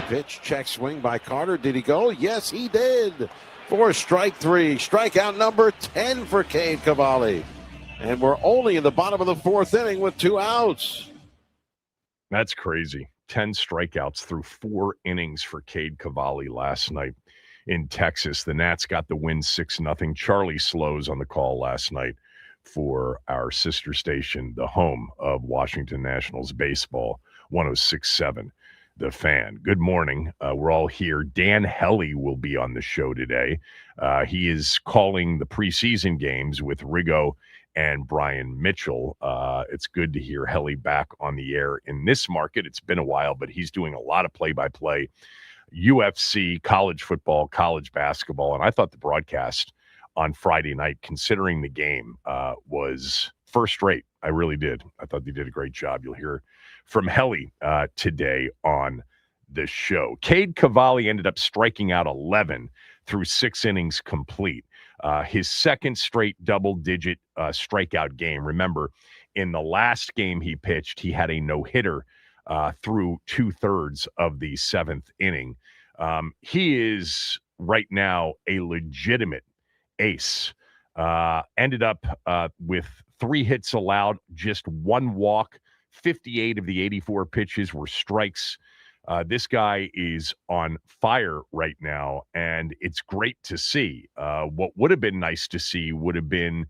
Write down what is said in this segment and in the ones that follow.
pitch, check swing by Carter. Did he go? Yes, he did. For strike three. Strikeout number 10 for Cade Cavalli. And we're only in the bottom of the fourth inning with 2 outs. That's crazy. 10 strikeouts through 4 innings for Cade Cavalli last night in Texas. The Nats got the win 6-0. Charlie Slows on the call last night for our sister station, the home of Washington Nationals baseball, 106.7 The Fan. Good morning. We're all here. Dan Helly will be on the show today. He is calling the preseason games with Rigo and Brian Mitchell. It's good to hear Helly back on the air in this market. It's been a while, but he's doing a lot of play-by-play, UFC, college football, college basketball, and I thought the broadcast on Friday night, considering the game, was first rate. I really did. I thought they did a great job. You'll hear from Helly today on the show. Cade Cavalli ended up striking out 11 through 6 innings complete. His second straight double-digit strikeout game. Remember, in the last game he pitched, he had a no-hitter through 2/3 of the 7th inning. He is right now a legitimate ace. Ended up with 3 hits allowed, just 1 walk. 58 of the 84 pitches were strikes. This guy is on fire right now, and it's great to see. What would have been nice to see would have been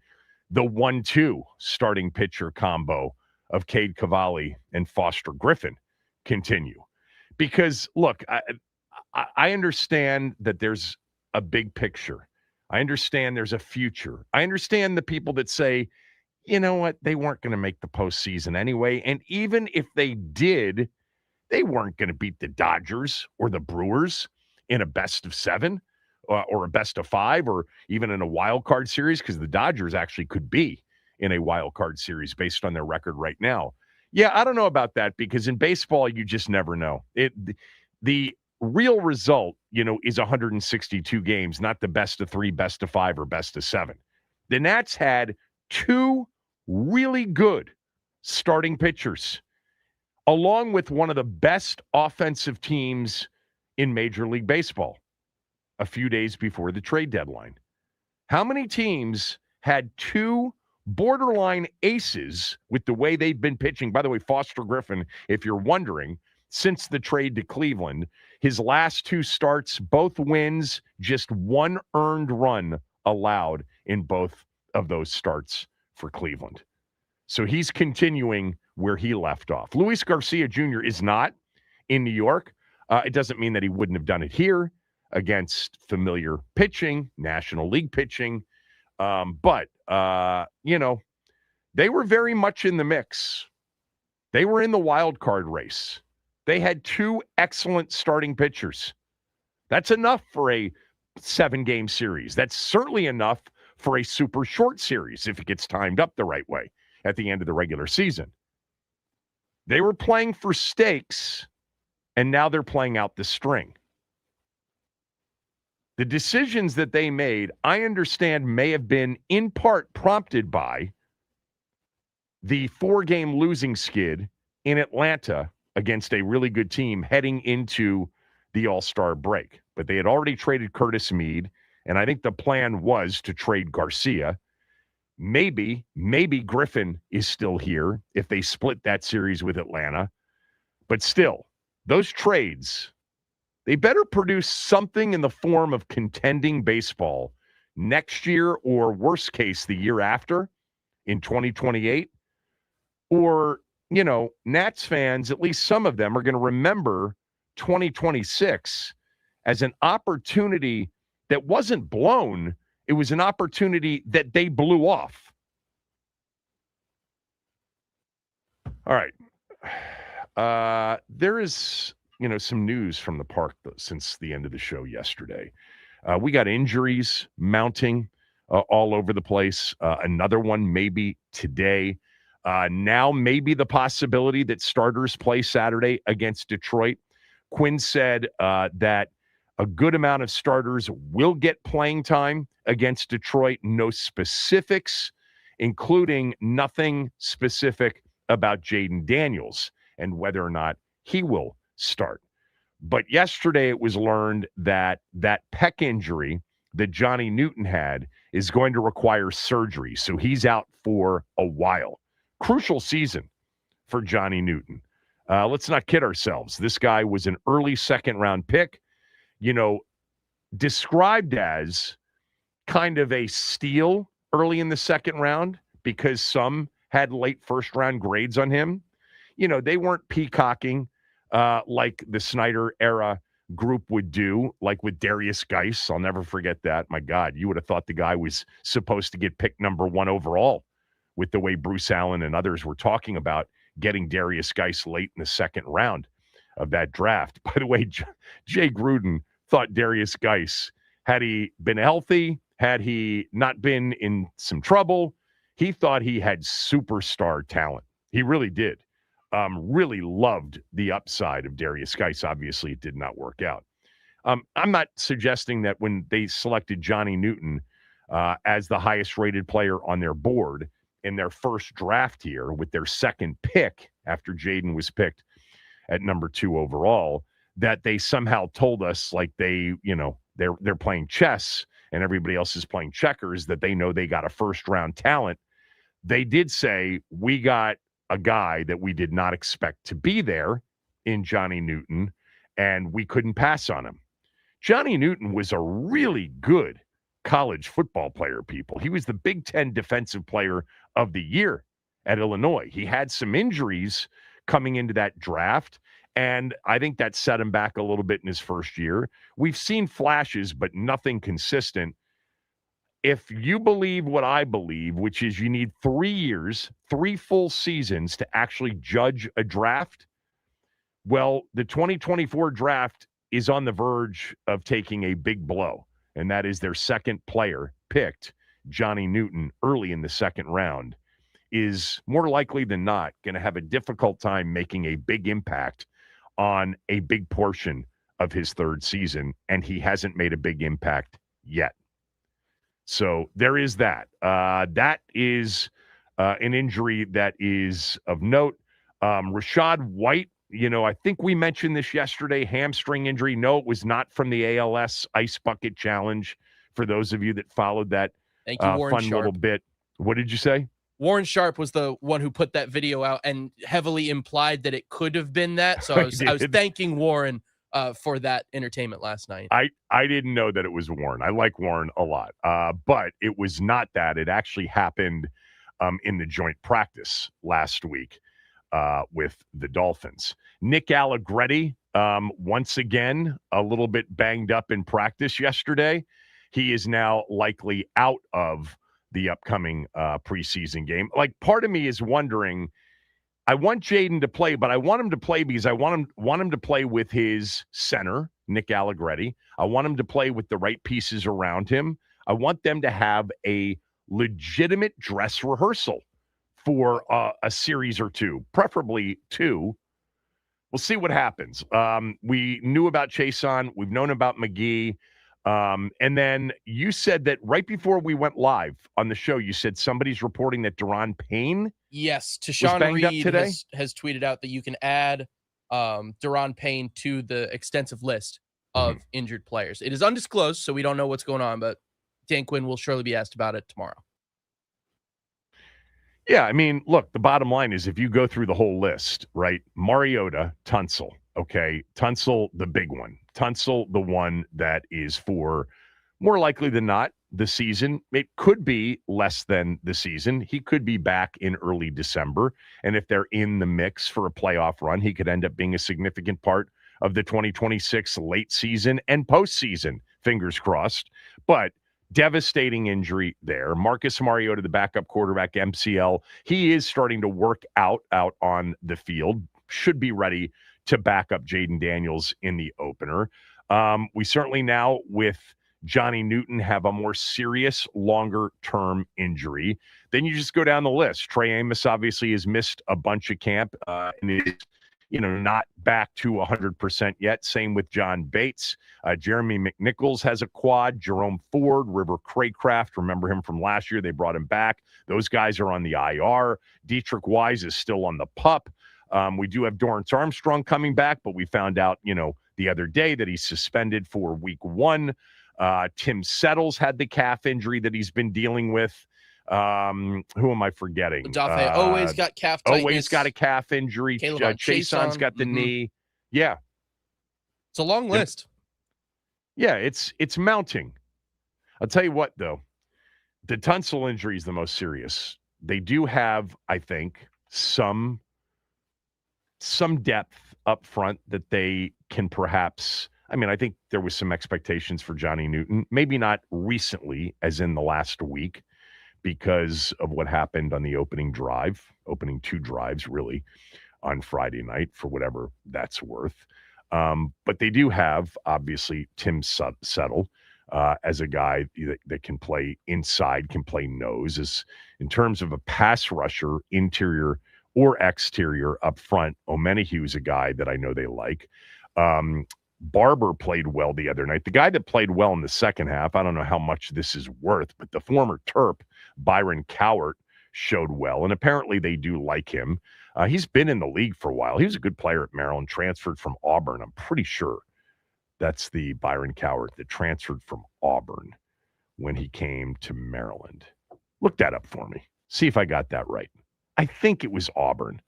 the 1-2 starting pitcher combo of Cade Cavalli and Foster Griffin continue. Because, look, I understand that there's a big picture. I understand there's a future. I understand the people that say, you know what, they weren't going to make the postseason anyway. And even if they did, they weren't going to beat the Dodgers or the Brewers in a best of 7 or a best of 5 or even in a wild card series, because the Dodgers actually could be in a wild card series based on their record right now. Yeah, I don't know about that, because in baseball, you just never know. The real result, is 162 games, not the best of 3, best of 5, or best of 7. The Nats had 2 really good starting pitchers, along with one of the best offensive teams in Major League Baseball a few days before the trade deadline. How many teams had 2 borderline aces with the way they've been pitching? By the way, Foster Griffin, if you're wondering, since the trade to Cleveland, his last 2 starts, both wins, just 1 earned run allowed in both of those starts for Cleveland. So he's continuing where he left off. Luis Garcia Jr. is not in New York. It doesn't mean that he wouldn't have done it here against familiar pitching, National League pitching. But they were very much in the mix. They were in the wild card race. They had 2 excellent starting pitchers. That's enough for a 7-game series. That's certainly enough for a super short series if it gets timed up the right way at the end of the regular season. They were playing for stakes, and now they're playing out the string. The decisions that they made, I understand, may have been in part prompted by the 4-game losing skid in Atlanta against a really good team heading into the All-Star break. But they had already traded Curtis Mead, and I think the plan was to trade Garcia. Maybe Griffin is still here if they split that series with Atlanta. But still, those trades, they better produce something in the form of contending baseball next year, or worst case, the year after in 2028. Or, Nats fans, at least some of them, are going to remember 2026 as an opportunity that wasn't blown. It was an opportunity that they blew off. All right. There is, some news from the park since the end of the show yesterday. We got injuries mounting all over the place. Another one maybe today. Now maybe the possibility that starters play Saturday against Detroit. Quinn said that a good amount of starters will get playing time against Detroit. No specifics, including nothing specific about Jaden Daniels and whether or not he will start. But yesterday it was learned that that pec injury that Johnny Newton had is going to require surgery. So he's out for a while. Crucial season for Johnny Newton. Let's not kid ourselves. This guy was an early second-round pick, described as kind of a steal early in the second round because some had late first-round grades on him. They weren't peacocking like the Snyder era group would do, like with Darius Geis. I'll never forget that. My God, you would have thought the guy was supposed to get picked number 1 overall with the way Bruce Allen and others were talking about getting Darius Geis late in the second round of that draft. By the way, Jay Gruden thought Darius Geis, had he been healthy, had he not been in some trouble, he thought he had superstar talent. He really did. Really loved the upside of Darius Geis. Obviously, it did not work out. I'm not suggesting that when they selected Johnny Newton as the highest-rated player on their board in their first draft here with their second pick after Jaden was picked at number 2 overall, that they somehow told us like they're playing chess and everybody else is playing checkers, that they know they got a first-round talent. They did say, we got a guy that we did not expect to be there in Johnny Newton, and we couldn't pass on him. Johnny Newton was a really good college football player, people. He was the Big Ten Defensive Player of the Year at Illinois. He had some injuries coming into that draft, and I think that set him back a little bit in his first year. We've seen flashes, but nothing consistent. If you believe what I believe, which is you need 3 years, 3 full seasons to actually judge a draft, well, the 2024 draft is on the verge of taking a big blow, and that is their second player picked, Johnny Newton, early in the second round, is more likely than not going to have a difficult time making a big impact on a big portion of his third season, and he hasn't made a big impact yet. So there is that. That is an injury that is of note. Rashad White, I think we mentioned this yesterday, hamstring injury. No, it was not from the ALS Ice Bucket Challenge, for those of you that followed that. Thank you, Warren fun Sharp. Little bit. What did you say? Warren Sharp was the one who put that video out and heavily implied that it could have been that. So I was thanking Warren for that entertainment last night. I didn't know that it was Warren. I like Warren a lot, but it was not that. It actually happened in the joint practice last week with the Dolphins. Nick Allegretti, once again, a little bit banged up in practice yesterday. He is now likely out of the upcoming preseason game. Like, part of me is wondering, I want Jaden to play, but I want him to play because I want him to play with his center, Nick Allegretti. I want him to play with the right pieces around him. I want them to have a legitimate dress rehearsal for a series or two, preferably 2. We'll see what happens. We knew about Chason. We've known about McGee. And then you said that right before we went live on the show, you said somebody's reporting that Deron Payne. Yes, Tashawn Reed has tweeted out that you can add Deron Payne to the extensive list of injured players. It is undisclosed, so we don't know what's going on, but Dan Quinn will surely be asked about it tomorrow. Yeah, I mean, look, the bottom line is if you go through the whole list, right? Mariota, Tunsil, okay? Tunsil, the big one. Tunsil, the one that is for, more likely than not, the season. It could be less than the season. He could be back in early December. And if they're in the mix for a playoff run, he could end up being a significant part of the 2026 late season and postseason. Fingers crossed. But devastating injury there. Marcus Mariota, the backup quarterback, MCL. He is starting to work out on the field. Should be ready to back up Jaden Daniels in the opener. We certainly now, with Johnny Newton, have a more serious, longer-term injury. Then you just go down the list. Trey Amos obviously has missed a bunch of camp and is not back to 100% yet. Same with John Bates. Jeremy McNichols has a quad. Jerome Ford, River Craycraft, remember him from last year. They brought him back. Those guys are on the IR. Dietrich Wise is still on the PUP. We do have Dorrance Armstrong coming back, but we found out, the other day that he's suspended for week 1. Tim Settles had the calf injury that he's been dealing with. Who am I forgetting? Dafe always got calf tightness. Always got a calf injury. Chason's got the knee. Yeah. It's a long list. Yeah, it's mounting. I'll tell you what, though. The tonsil injury is the most serious. They do have, I think, some depth up front that they can perhaps. I mean, I think there was some expectations for Johnny Newton, maybe not recently, as in the last week, because of what happened on the opening 2 drives, really, on Friday night, for whatever that's worth. But they do have, obviously, Tim Settle as a guy that can play inside, can play nose. As in terms of a pass rusher, interior or exterior up front, Omenahue's a guy that I know they like. Barber played well the other night. The guy that played well in the second half, I don't know how much this is worth, but the former Terp, Byron Cowart, showed well, and apparently they do like him. He's been in the league for a while. He was a good player at Maryland, transferred from Auburn. I'm pretty sure that's the Byron Cowart that transferred from Auburn when he came to Maryland. Look that up for me. See if I got that right. I think it was Auburn.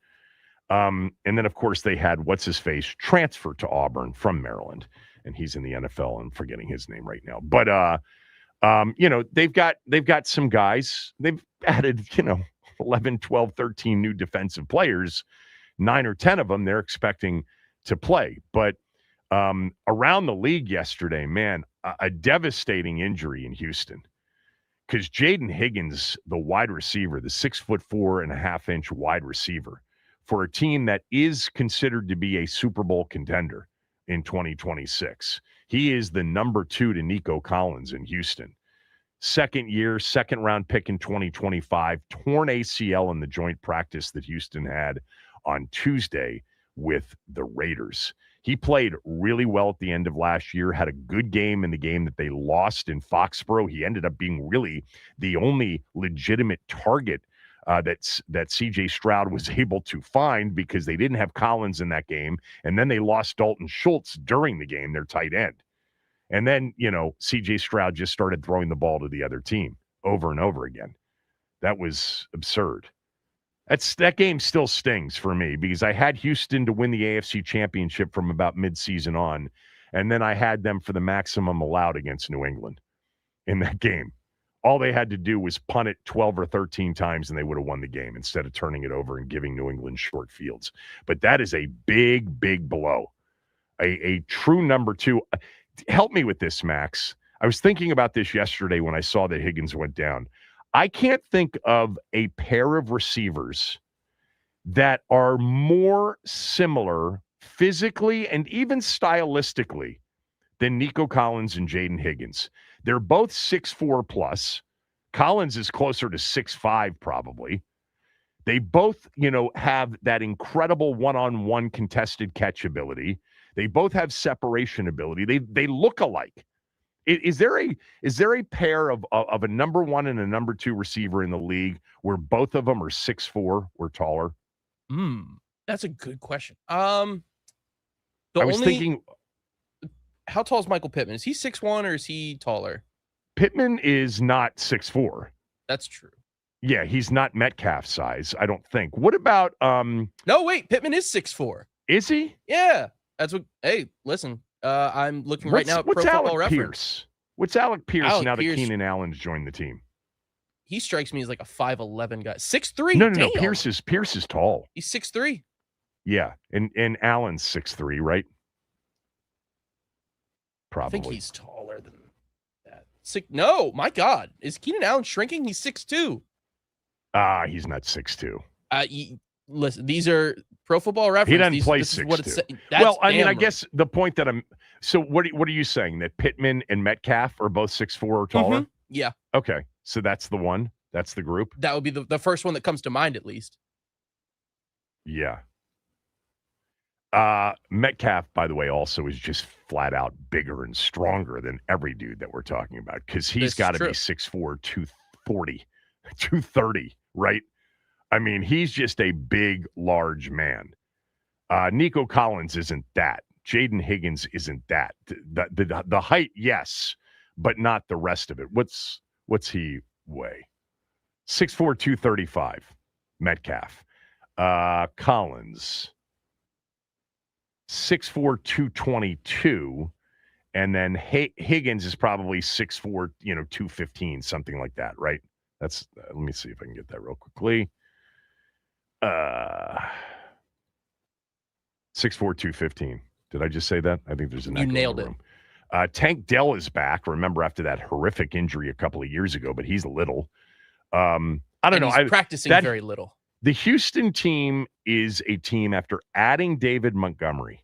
And then, of course, they had what's-his-face transfer to Auburn from Maryland, and he's in the NFL. I'm forgetting his name right now. But, they've got some guys. They've added, 11, 12, 13 new defensive players. 9 or 10 of them they're expecting to play. But around the league yesterday, man, a devastating injury in Houston. Because Jaden Higgins, the wide receiver, the 6'4.5" wide receiver, for a team that is considered to be a Super Bowl contender in 2026. He is the number 2 to Nico Collins in Houston. Second-round pick in 2025, torn ACL in the joint practice that Houston had on Tuesday with the Raiders. He played really well at the end of last year, had a good game in the game that they lost in Foxborough. He ended up being really the only legitimate target that C.J. Stroud was able to find because they didn't have Collins in that game, and then they lost Dalton Schultz during the game, their tight end. And then, C.J. Stroud just started throwing the ball to the other team over and over again. That was absurd. That game still stings for me because I had Houston to win the AFC Championship from about midseason on, and then I had them for the maximum allowed against New England in that game. All they had to do was punt it 12 or 13 times, and they would have won the game instead of turning it over and giving New England short fields. But that is a big, big blow. A true number 2. Help me with this, Max. I was thinking about this yesterday when I saw that Higgins went down. I can't think of a pair of receivers that are more similar physically and even stylistically than Nico Collins and Jaden Higgins. They're both 6'4 plus. Collins is closer to 6'5 probably. They both, have that incredible one-on-one contested catch ability. They both have separation ability. They look alike. Is there a pair of a number 1 and a number 2 receiver in the league where both of them are 6'4 or taller? That's a good question. Thinking, how tall is Michael Pittman? Is he 6'1" or is he taller? Pittman is not 6'4". That's true. Yeah, he's not Metcalf size, I don't think. What about No, wait, Pittman is 6'4". Is he? Yeah. That's what listen. I'm looking right now at Pro Football Reference. What's Alec Pierce now that Keenan Allen's joined the team? He strikes me as like a 5'11" guy. 6'3". No. Pierce is tall. He's 6'3". Yeah, and Allen's 6'3", right? Probably. I think he's taller than that. No, my God. Is Keenan Allen shrinking? He's 6'2". He's not 6'2". Listen, these are Pro Football Reference. He doesn't play 6'2". Well, I mean, I guess the point that so what are you saying? That Pittman and Metcalf are both 6'4" or taller? Mm-hmm. Yeah. Okay. So that's the one. That's the group. That would be the first one that comes to mind, at least. Yeah. Metcalf, by the way, also is just flat out bigger and stronger than every dude that we're talking about because he's got to be 6'4", 240, 230, right? I mean, he's just a big, large man. Nico Collins isn't that. Jaden Higgins isn't that. The height, yes, but not the rest of it. What's he weigh? 6'4", 235, Metcalf. Collins, 6'4", 222. And then Higgins is probably 6'4", 215, something like that, right? That's let me see if I can get that real quickly. 6'4", 215. Did I just say that? I think there's an echo. You nailed it. Tank Dell is back. Remember after that horrific injury a couple of years ago, but he's little. I don't know. He's practicing very little. The Houston team is a team after adding David Montgomery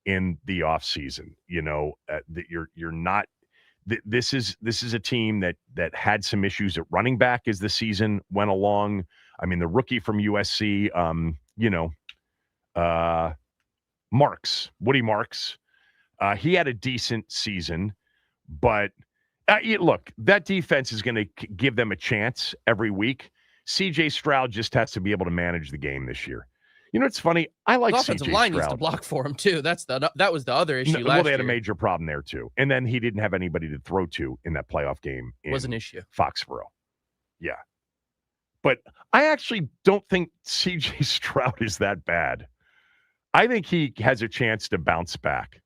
in the offseason. That you're not. This is a team that had some issues at running back as the season went along. I mean, the rookie from USC, Woody Marks, he had a decent season, but look, that defense is going to give them a chance every week. CJ Stroud just has to be able to manage the game this year. It's funny. I like CJ Stroud. The offensive line needs to block for him too. That was the other issue last year. Well, they had a major problem there too, and then he didn't have anybody to throw to in that playoff game. Was an issue. Foxborough, yeah. But I actually don't think CJ Stroud is that bad. I think he has a chance to bounce back.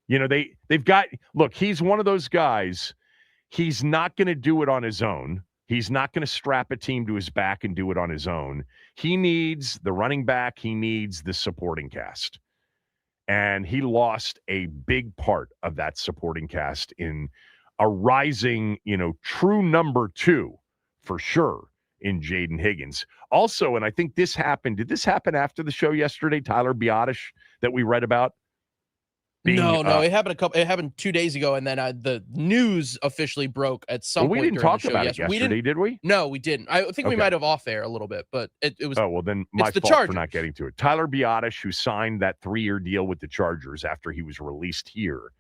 They've got. Look, he's one of those guys. He's not going to do it on his own. He's not going to strap a team to his back and do it on his own. He needs the running back. He needs the supporting cast. And he lost a big part of that supporting cast in a rising, true number 2 for sure in Jaden Higgins. Also, and I think this happened. Did this happen after the show yesterday, Tyler Biotish, that we read about? No, it happened It happened 2 days ago, and then the news officially broke at some point. We didn't talk about it yesterday, did we? No, we didn't. I think we might have off air a little bit, but it was. Oh well, then my fault for not getting to it. Tyler Biotish, who signed that 3-year deal with the Chargers after he was released here,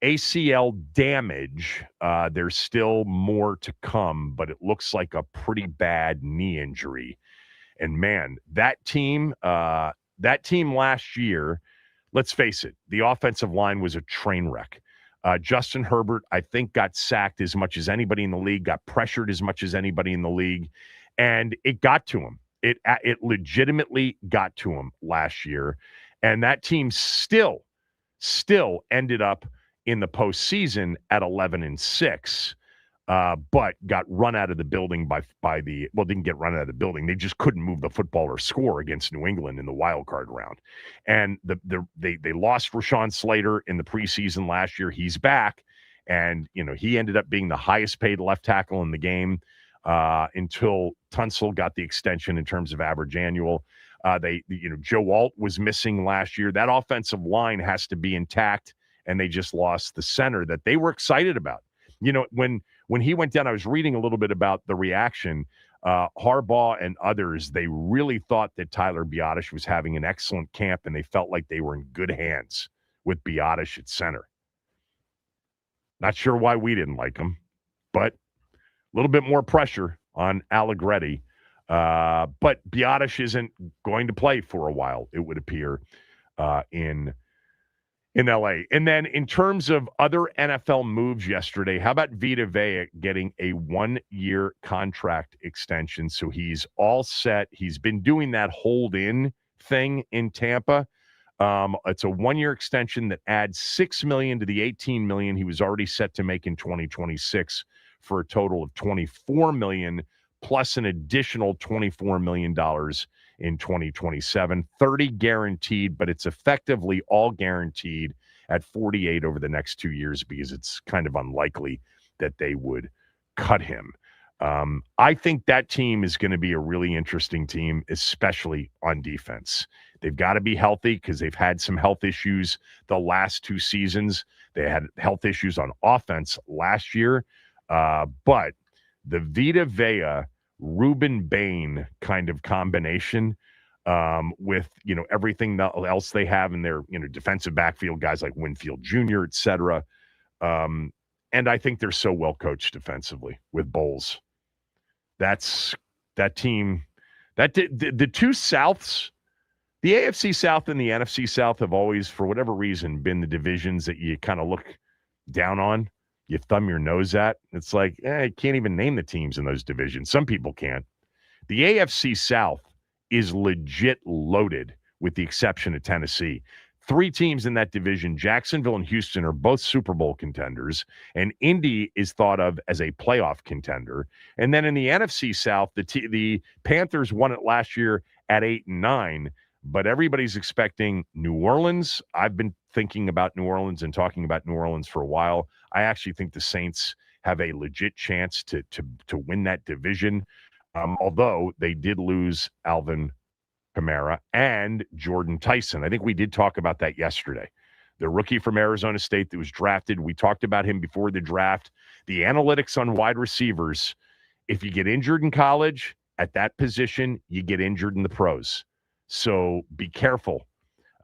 ACL damage. There's still more to come, but it looks like a pretty bad knee injury. And man, that team last year. Let's face it, the offensive line was a train wreck. Justin Herbert, I think, got sacked as much as anybody in the league, got pressured as much as anybody in the league, and it got to him. It legitimately got to him last year, and that team still ended up in the postseason at 11-6, but got run out of the building didn't get run out of the building. They just couldn't move the football or score against New England in the wild card round. And they lost Rashawn Slater in the preseason last year. He's back, and he ended up being the highest paid left tackle in the game until Tunsil got the extension in terms of average annual. Joe Alt was missing last year. That offensive line has to be intact, and they just lost the center that they were excited about. When he went down, I was reading a little bit about the reaction. Harbaugh and others, they really thought that Tyler Biotish was having an excellent camp, and they felt like they were in good hands with Biotish at center. Not sure why we didn't like him, but a little bit more pressure on Allegretti. But Biotish isn't going to play for a while, it would appear, in LA. And then in terms of other NFL moves yesterday, how about Vita Vea getting a 1-year contract extension? So he's all set. He's been doing that hold-in thing in Tampa. It's a 1-year extension that adds $6 million to the $18 million he was already set to make in 2026 for a total of $24 million plus an additional $24 million in 2027, 30 guaranteed, but it's effectively all guaranteed at 48 over the next 2 years because it's kind of unlikely that they would cut him. I think that team is going to be a really interesting team, especially on defense. They've got to be healthy because they've had some health issues the last 2 seasons. They had health issues on offense last year, but the Vita Vea Ruben Bain kind of combination with, everything else they have in their, defensive backfield, guys like Winfield Jr., et cetera. And I think they're so well coached defensively with Bowles. That team, the 2 Souths The AFC South and the NFC South have always, for whatever reason, been the divisions that you kind of look down on. You thumb your nose at. It's like, you can't even name the teams in those divisions. Some people can't. The AFC South is legit loaded, with the exception of Tennessee. 3 teams in that division, Jacksonville and Houston, are both Super Bowl contenders, and Indy is thought of as a playoff contender. And then in the NFC South, the Panthers won it last year at 8-9, but everybody's expecting New Orleans. I've been thinking about New Orleans and talking about New Orleans for a while. I actually think the Saints have a legit chance to win that division, although they did lose Alvin Kamara and Jordan Tyson. I think we did talk about that yesterday. The rookie from Arizona State that was drafted. We talked about him before the draft. The analytics on wide receivers, if you get injured in college at that position, you get injured in the pros. So be careful.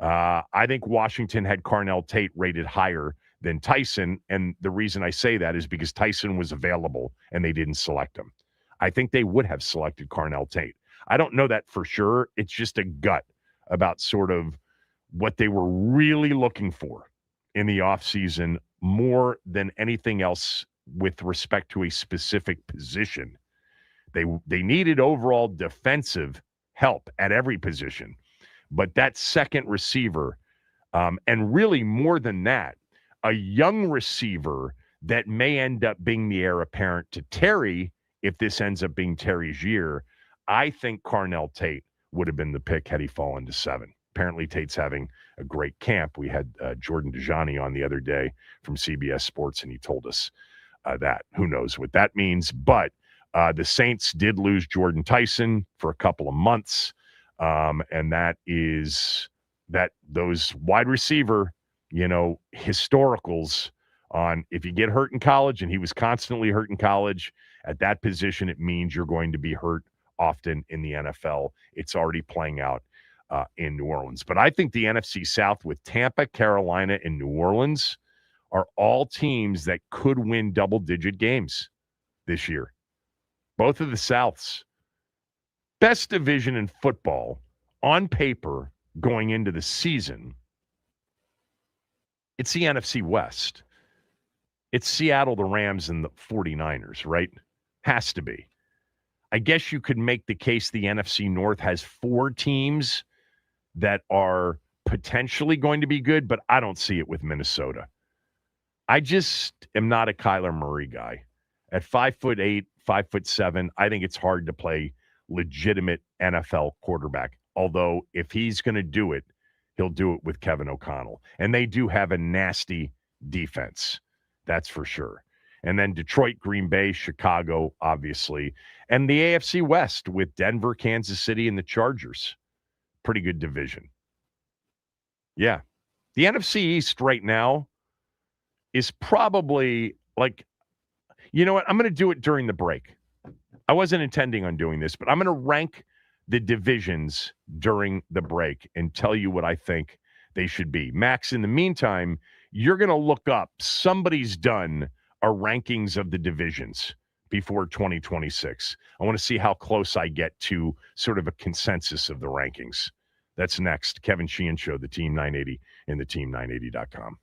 I think Washington had Carnell Tate rated higher than Tyson, and the reason I say that is because Tyson was available and they didn't select him. I think they would have selected Carnell Tate. I don't know that for sure. It's just a gut about sort of what they were really looking for in the offseason more than anything else with respect to a specific position. They needed overall defensive help at every position. But that second receiver, and really more than that, a young receiver that may end up being the heir apparent to Terry if this ends up being Terry's year, I think Carnell Tate would have been the pick had he fallen to 7. Apparently, Tate's having a great camp. We had Jordan Dejani on the other day from CBS Sports, and he told us that. Who knows what that means? But the Saints did lose Jordan Tyson for a couple of months, and that is that those wide receiver, historicals on if you get hurt in college, and he was constantly hurt in college, at that position, it means you're going to be hurt often in the NFL. It's already playing out in New Orleans. But I think the NFC South with Tampa, Carolina, and New Orleans are all teams that could win double-digit games this year. Both of the Souths. Best division in football on paper going into the season. It's the NFC West. It's Seattle, the Rams, and the 49ers, right? Has to be. I guess you could make the case the NFC North has 4 teams that are potentially going to be good, but I don't see it with Minnesota. I just am not a Kyler Murray guy. At 5'8", 5'7", I think it's hard to play legitimate NFL quarterback. Although if he's going to do it, he'll do it with Kevin O'Connell. And they do have a nasty defense. That's for sure. And then Detroit, Green Bay, Chicago, obviously. And the AFC West with Denver, Kansas City, and the Chargers. Pretty good division. Yeah. The NFC East right now is probably like, you know what? I'm going to do it during the break. I wasn't intending on doing this, but I'm going to rank the divisions during the break and tell you what I think they should be. Max, in the meantime, you're going to look up. Somebody's done a rankings of the divisions before 2026. I want to see how close I get to sort of a consensus of the rankings. That's next. Kevin Sheehan Show, the Team 980 and the Team980.com.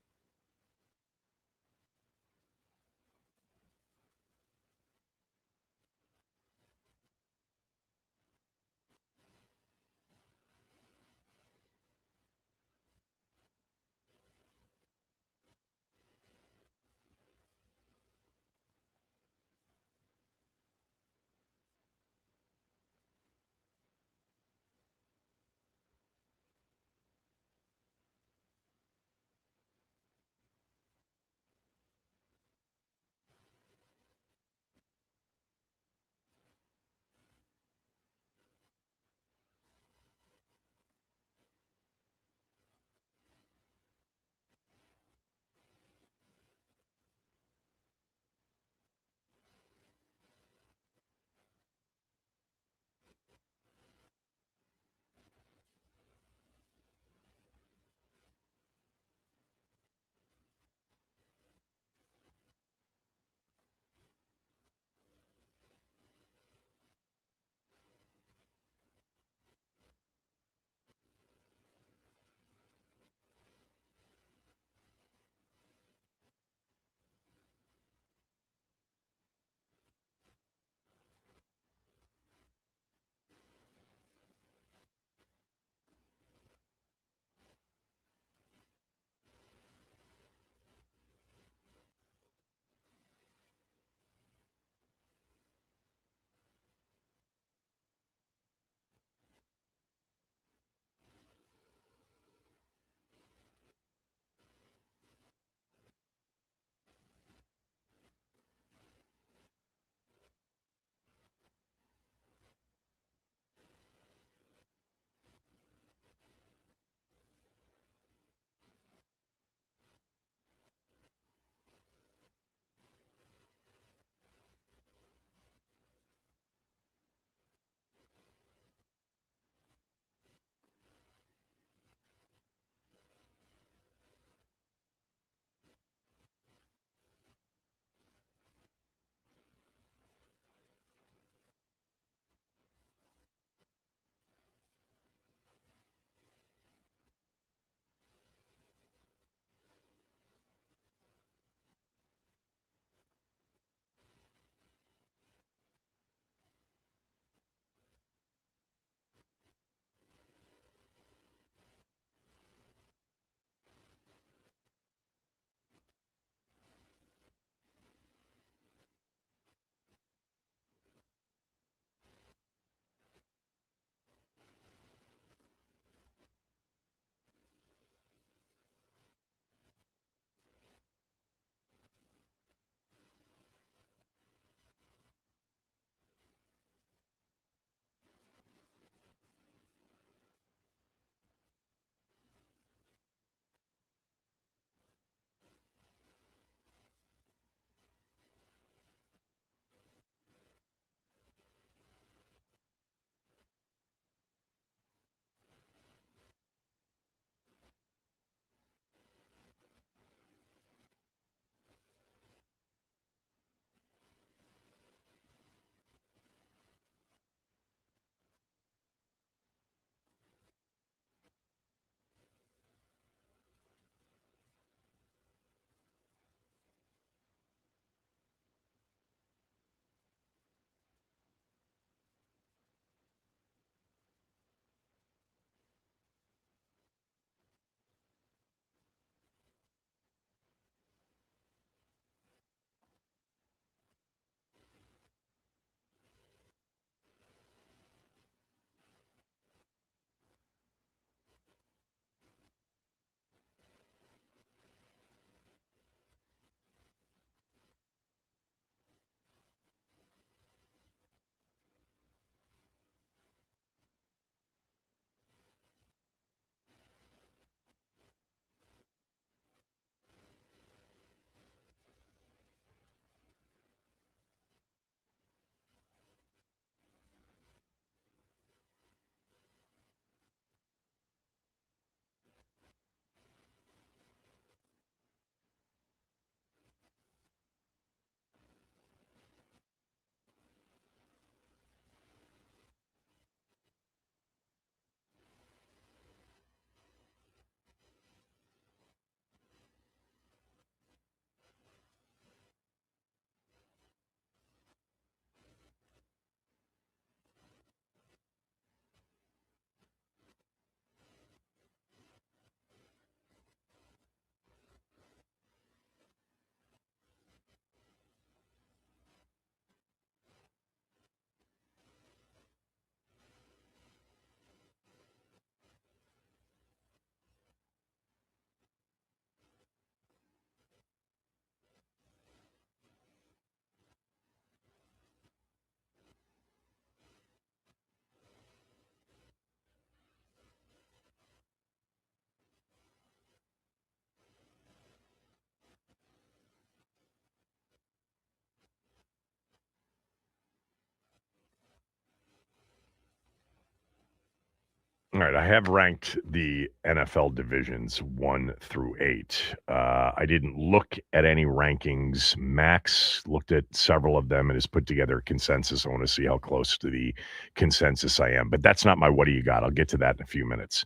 right, I have ranked the NFL divisions 1 through 8. I didn't look at any rankings. Max looked at several of them and has put together a consensus. I want to see how close to the consensus I am. But that's not my what do you got. I'll get to that in a few minutes.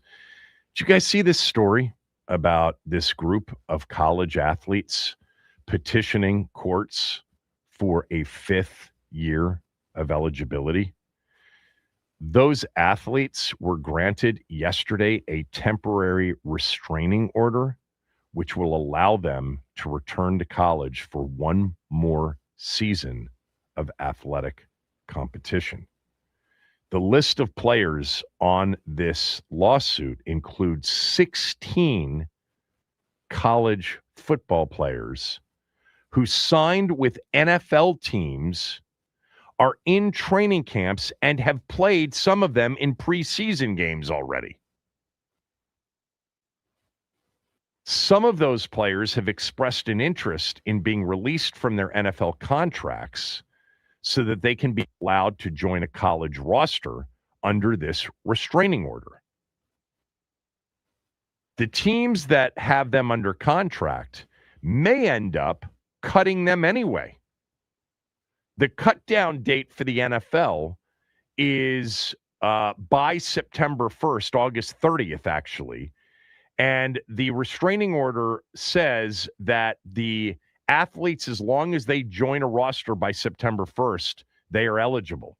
Did you guys see this story about this group of college athletes petitioning courts for a 5th year of eligibility? Those athletes were granted yesterday a temporary restraining order, which will allow them to return to college for one more season of athletic competition. The list of players on this lawsuit includes 16 college football players who signed with NFL teams, are in training camps, and have played some of them in preseason games already. Some of those players have expressed an interest in being released from their NFL contracts so that they can be allowed to join a college roster under this restraining order. The teams that have them under contract may end up cutting them anyway. The cut down date for the NFL is by September 1st, August 30th, actually. And the restraining order says that the athletes, as long as they join a roster by September 1st, they are eligible.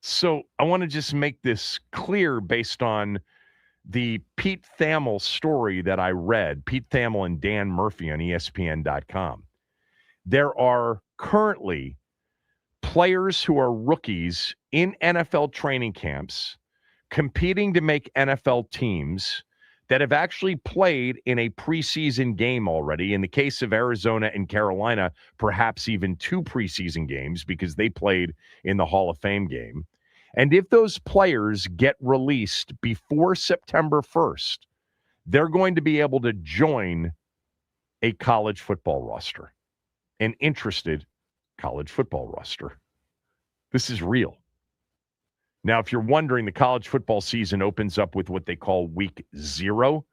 So I want to just make this clear based on the Pete Thamel story that I read, Pete Thamel and Dan Murphy on ESPN.com. There are currently players who are rookies in NFL training camps competing to make NFL teams that have actually played in a preseason game already. In the case of Arizona and Carolina, perhaps even 2 preseason games because they played in the Hall of Fame game. And if those players get released before September 1st, they're going to be able to join a college football roster, an interested college football roster. This is real. Now, if you're wondering, the college football season opens up with what they call week 0,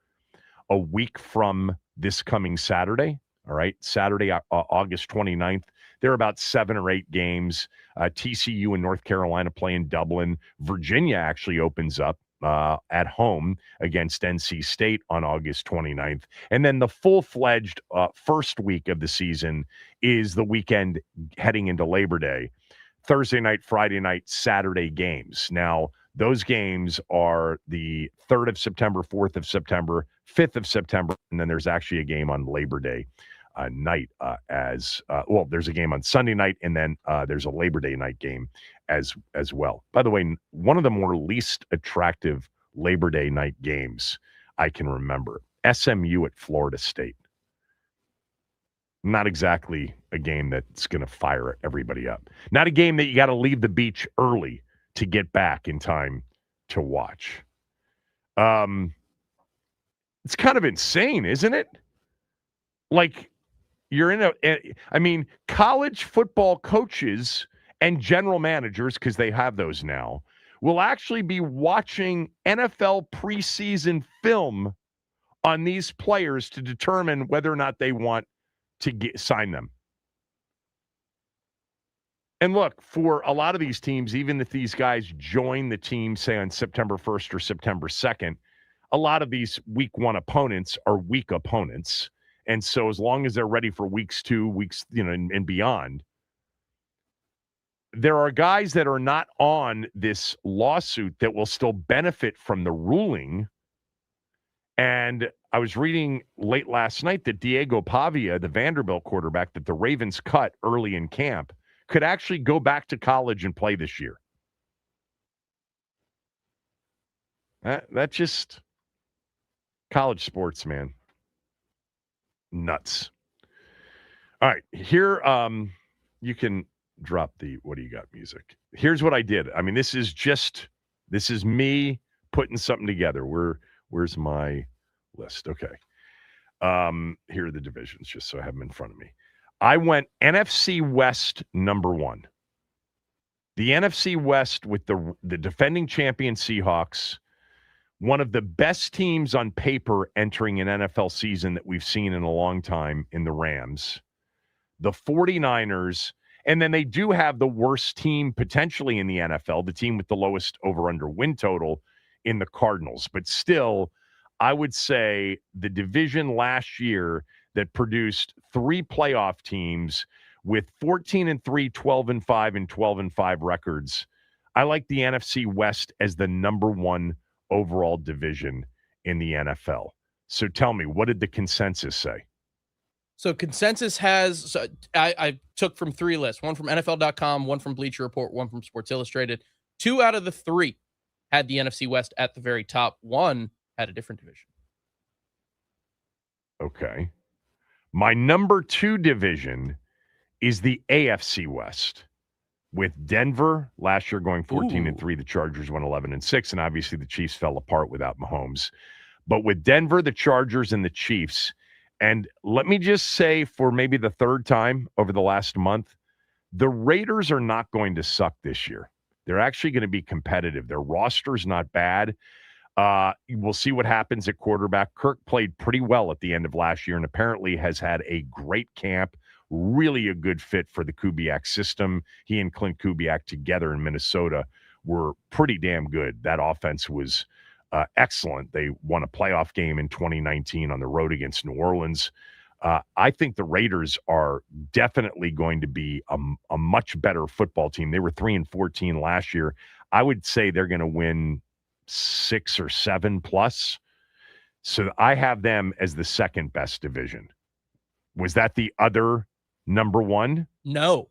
a week from this coming Saturday. All right, Saturday, August 29th. There are about 7 or 8 games. TCU and North Carolina play in Dublin. Virginia actually opens up at home against NC State on August 29th. And then the full-fledged first week of the season is the weekend heading into Labor Day. Thursday night, Friday night, Saturday games. Now, those games are the 3rd of September, 4th of September, 5th of September, and then there's actually a game on Labor Day night there's a game on Sunday night, and then there's a Labor Day night game as well. By the way, one of the more least attractive Labor Day night games I can remember, SMU at Florida State. Not exactly a game that's going to fire everybody up. Not a game that you got to leave the beach early to get back in time to watch. It's kind of insane, isn't it? Like, you're in college football coaches and general managers, because they have those now, will actually be watching NFL preseason film on these players to determine whether or not they want to sign them. And look, for a lot of these teams, even if these guys join the team, say on September 1st or September 2nd, a lot of these week 1 opponents are weak opponents. And so as long as they're ready for weeks 2, and beyond, there are guys that are not on this lawsuit that will still benefit from the ruling. And I was reading late last night that Diego Pavia, the Vanderbilt quarterback that the Ravens cut early in camp, could actually go back to college and play this year. That just college sports, man. Nuts. All right, here you can drop the what do you got music. Here's what I did. I mean, this is me putting something together. Where's my list? Okay. Here are the divisions, just so I have them in front of me. I went NFC West number 1. The NFC West with the defending champion Seahawks, one of the best teams on paper entering an NFL season that we've seen in a long time in the Rams, the 49ers, and then they do have the worst team potentially in the NFL, the team with the lowest over-under win total in the Cardinals. But still, I would say the division last year that produced 3 playoff teams with 14-3, 12-5, and 12-5 records. I like the NFC West as the number 1 overall division in the NFL. So tell me, what did the consensus say? So consensus has, so I took from 3 lists, one from NFL.com, one from Bleacher Report, one from Sports Illustrated. 2 out of the 3 had the NFC West at the very top. 1 had a different division. Okay. My number 2 division is the AFC West, with Denver last year going 14-3. The Chargers went 11-6, and obviously the Chiefs fell apart without Mahomes. But with Denver, the Chargers, and the Chiefs, and let me just say for maybe the 3rd time over the last month, the Raiders are not going to suck this year. They're actually going to be competitive. Their roster's not bad. We'll see what happens at quarterback. Kirk played pretty well at the end of last year and apparently has had a great camp, really a good fit for the Kubiak system. He and Clint Kubiak together in Minnesota were pretty damn good. That offense was excellent. They won a playoff game in 2019 on the road against New Orleans. I think the Raiders are definitely going to be a much better football team. They were 3-14 last year. I would say they're going to win 6 or 7 plus. So I have them as the 2nd best division. Was that the other number 1? No.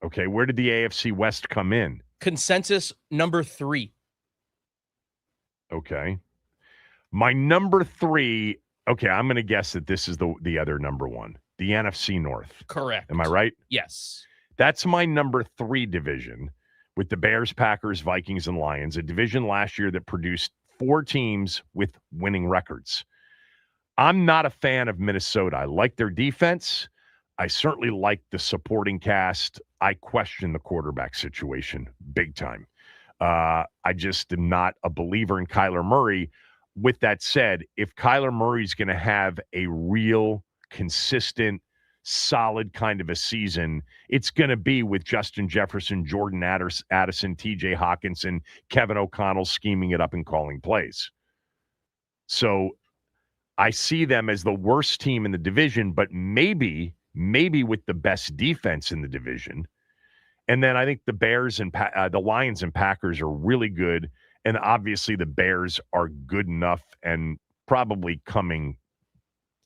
Okay, where did the AFC West come in? Consensus number 3. Okay. My number 3, okay, I'm going to guess that this is the other number 1, the NFC North. Correct. Am I right? Yes. That's my number 3 division with the Bears, Packers, Vikings, and Lions, a division last year that produced 4 teams with winning records. I'm not a fan of Minnesota. I like their defense. I certainly like the supporting cast. I question the quarterback situation big time. I just am not a believer in Kyler Murray. With that said, if Kyler Murray's going to have a real, consistent, solid kind of a season, it's going to be with Justin Jefferson, Jordan Addison, TJ Hawkinson, Kevin O'Connell scheming it up and calling plays. So I see them as the worst team in the division, but maybe with the best defense in the division. And then I think the Bears and the Lions and Packers are really good. And obviously the Bears are good enough and probably coming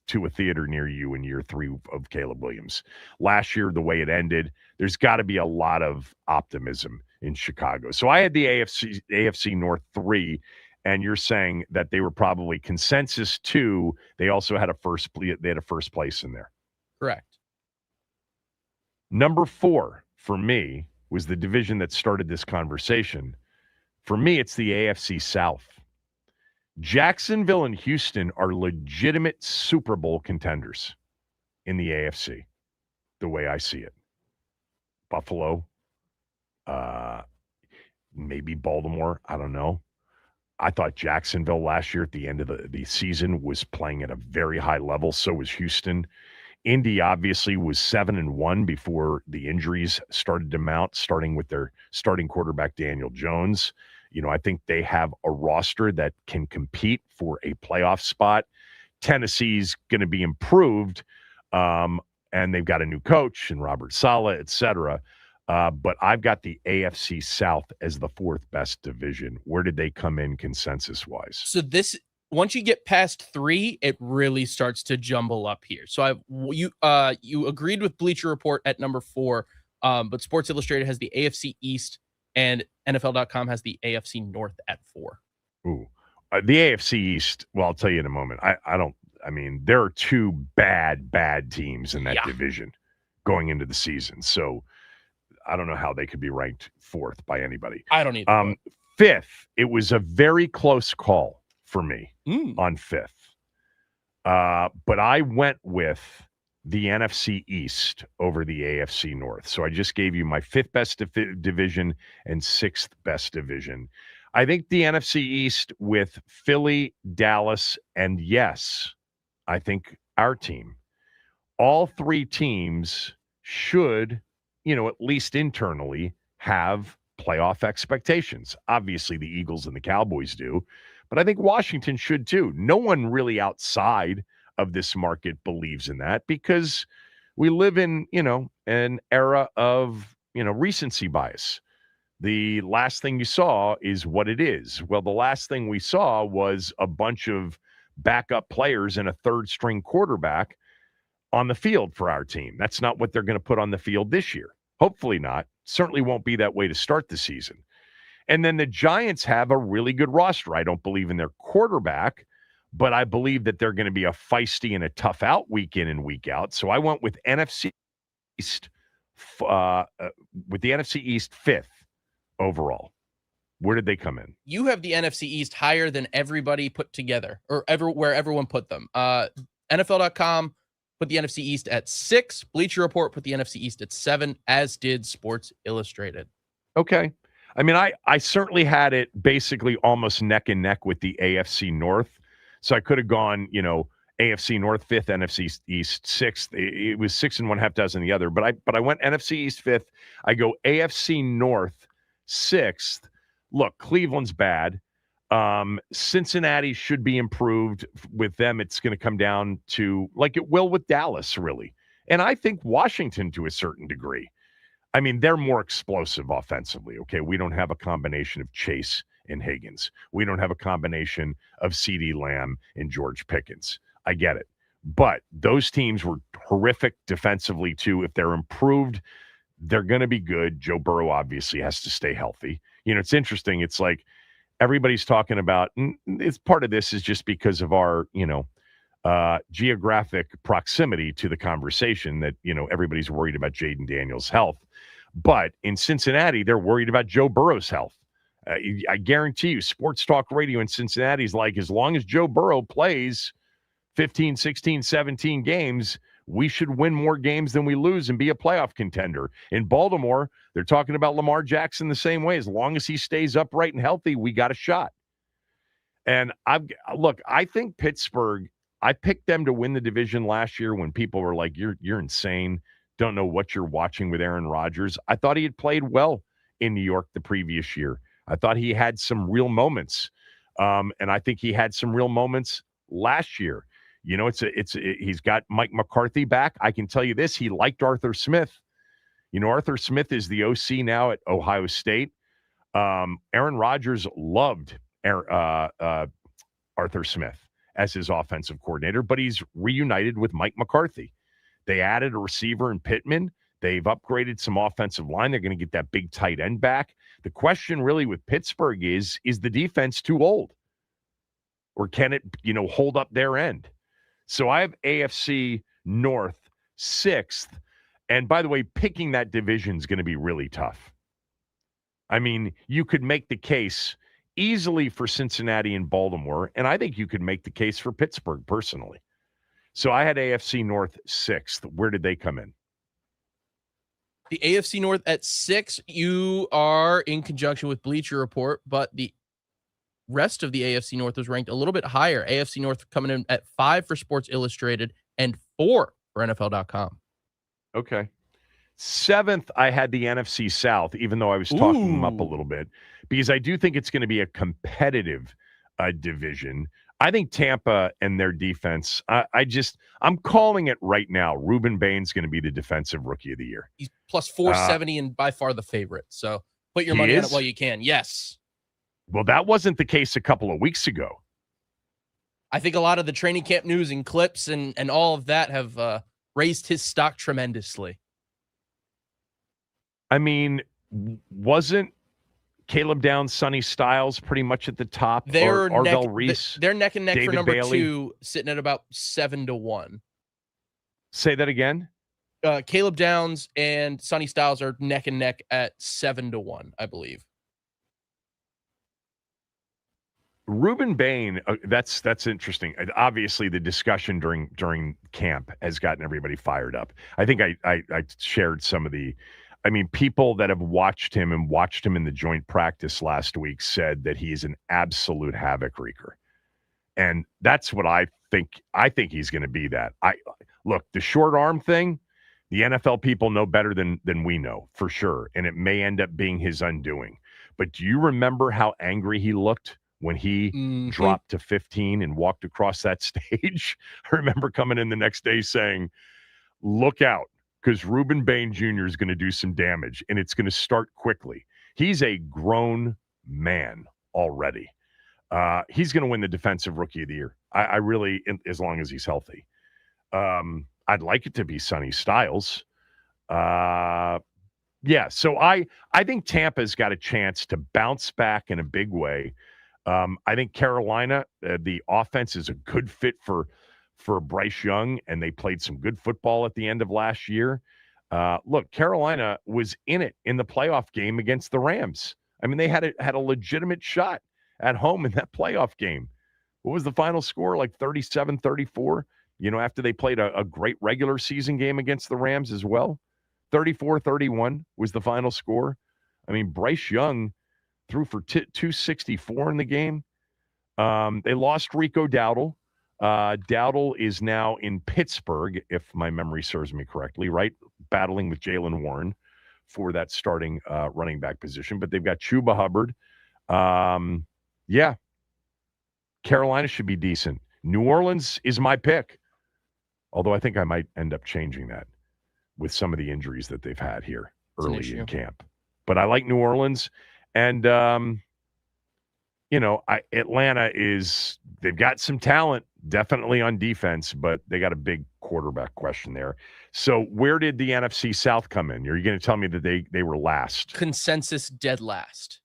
to a theater near you in year 3 of Caleb Williams. Last year, the way it ended, there's got to be a lot of optimism in Chicago. So I had the AFC North 3, and you're saying that they were probably consensus 2. They also had a first place in there. Correct. Number 4 for me was the division that started this conversation. For me, it's the AFC South. Jacksonville and Houston are legitimate Super Bowl contenders in the AFC, the way I see it. Buffalo, maybe Baltimore, I don't know. I thought Jacksonville last year at the end of the season was playing at a very high level. So was Houston. Indy obviously was 7-1 before the injuries started to mount, starting with their starting quarterback, Daniel Jones. You know, I think they have a roster that can compete for a playoff spot. Tennessee's going to be improved, and they've got a new coach and Robert Saleh, et cetera. But I've got the AFC South as the 4th best division. Where did they come in consensus-wise? So once you get past 3, it really starts to jumble up here. So you agreed with Bleacher Report at number 4, but Sports Illustrated has the AFC East and NFL.com has the AFC North at 4. Ooh, the AFC East. Well, I'll tell you in a moment. I mean, there are 2 bad teams in that division going into the season. So I don't know how they could be ranked 4th by anybody. I don't either. 5th, it was a very close call for me on 5th. But I went with the NFC East over the AFC North. So I just gave you my 5th best division and 6th best division. I think the NFC East with Philly, Dallas, and yes, I think our team. All 3 teams should, at least internally, have playoff expectations. Obviously, the Eagles and the Cowboys do, but I think Washington should too. No one really outside of this market believes in that because we live in, an era of, recency bias. The last thing you saw is what it is. Well, the last thing we saw was a bunch of backup players and a third-string quarterback on the field for our team. That's not what they're going to put on the field this year. Hopefully not. Certainly won't be that way to start the season. And then the Giants have a really good roster. I don't believe in their quarterback, but I believe that they're going to be a feisty and a tough out week in and week out. So I went with NFC East, NFC East 5th overall. Where did they come in? You have the NFC East higher than everybody put together, or where everyone put them. NFL.com put the NFC East at 6. Bleacher Report put the NFC East at 7, as did Sports Illustrated. Okay. I mean, I certainly had it basically almost neck and neck with the AFC North. So I could have gone, AFC North 5th, NFC East 6th. It was 6 and 1/2 dozen the other. But I went NFC East 5th. I go AFC North 6th. Look, Cleveland's bad. Cincinnati should be improved. With them, it's going to come down to, like it will with Dallas, really. And I think Washington to a certain degree. I mean, they're more explosive offensively, okay? We don't have a combination of Chase and Higgins. We don't have a combination of CeeDee Lamb and George Pickens. I get it. But those teams were horrific defensively, too. If they're improved, they're going to be good. Joe Burrow obviously has to stay healthy. It's interesting. It's like everybody's talking about, and it's part of this is just because of our, geographic proximity to the conversation that, everybody's worried about Jaden Daniels' health. But in Cincinnati, they're worried about Joe Burrow's health. I guarantee you, sports talk radio in Cincinnati is like, as long as Joe Burrow plays 15, 16, 17 games, we should win more games than we lose and be a playoff contender. In Baltimore, they're talking about Lamar Jackson the same way. As long as he stays upright and healthy, we got a shot. And I think Pittsburgh, I picked them to win the division last year when people were like, you're insane. Don't know what you're watching with Aaron Rodgers. I thought he had played well in New York the previous year. I thought he had some real moments. And I think he had some real moments last year. He's got Mike McCarthy back. I can tell you this, he liked Arthur Smith. Arthur Smith is the OC now at Ohio State. Aaron Rodgers loved Arthur Smith as his offensive coordinator, but he's reunited with Mike McCarthy. They added a receiver in Pittman. They've upgraded some offensive line. They're going to get that big tight end back. The question really with Pittsburgh is the defense too old? Or can it, hold up their end? So I have AFC North 6th. And by the way, picking that division is going to be really tough. I mean, you could make the case easily for Cincinnati and Baltimore, and I think you could make the case for Pittsburgh personally. So I had AFC North 6th. Where did they come in? The AFC North at 6, you are in conjunction with Bleacher Report, but the rest of the AFC North was ranked a little bit higher. AFC North coming in at 5 for Sports Illustrated and 4 for NFL.com. Okay. 7th, I had the NFC South, even though I was talking them up a little bit, because I do think it's going to be a competitive division. I think Tampa and their defense, I'm calling it right now. Reuben Bain's going to be the defensive rookie of the year. He's plus 470 and by far the favorite. So put your money on it while you can. Yes. Well, that wasn't the case a couple of weeks ago. I think a lot of the training camp news and clips and all of that have raised his stock tremendously. I mean, wasn't Caleb Downs, Sonny Styles pretty much at the top? They're Arvell Reese. They're neck and neck David for number Bailey. 2, sitting at about 7-1. Say that again. Caleb Downs and Sonny Styles are neck and neck at 7-1, I believe. Ruben Bain, that's interesting. Obviously, the discussion during camp has gotten everybody fired up. I think I shared some of the. I mean, people that have watched him in the joint practice last week said that he is an absolute havoc wreaker, and that's what I think. I think he's going to be that. Look, the short arm thing. The NFL people know better than we know for sure, and it may end up being his undoing. But do you remember how angry he looked when he dropped to 15 and walked across that stage? I remember coming in the next day saying, look out, because Ruben Bain Jr. is going to do some damage, and it's going to start quickly. He's a grown man already. He's going to win the Defensive Rookie of the Year. I really, as long as he's healthy. I'd like it to be Sonny Styles. Yeah, so I think Tampa's got a chance to bounce back in a big way. I think Carolina, the offense is a good fit for Bryce Young, and they played some good football at the end of last year. Look, Carolina was in it in the playoff game against the Rams. I mean, they had a legitimate shot at home in that playoff game. What was the final score? Like 37-34? After they played a great regular season game against the Rams as well. 34-31 was the final score. I mean, Bryce Young threw for 264 in the game. They lost Rico Dowdle. Dowdle is now in Pittsburgh, if my memory serves me correctly, right? Battling with Jaylen Warren for that starting running back position. But they've got Chuba Hubbard. Yeah. Carolina should be decent. New Orleans is my pick. Although I think I might end up changing that with some of the injuries that they've had here early in camp. But I like New Orleans. And, Atlanta they've got some talent, definitely on defense, but they got a big quarterback question there. So where did the NFC South come in? Are you going to tell me that they were last? Consensus dead last.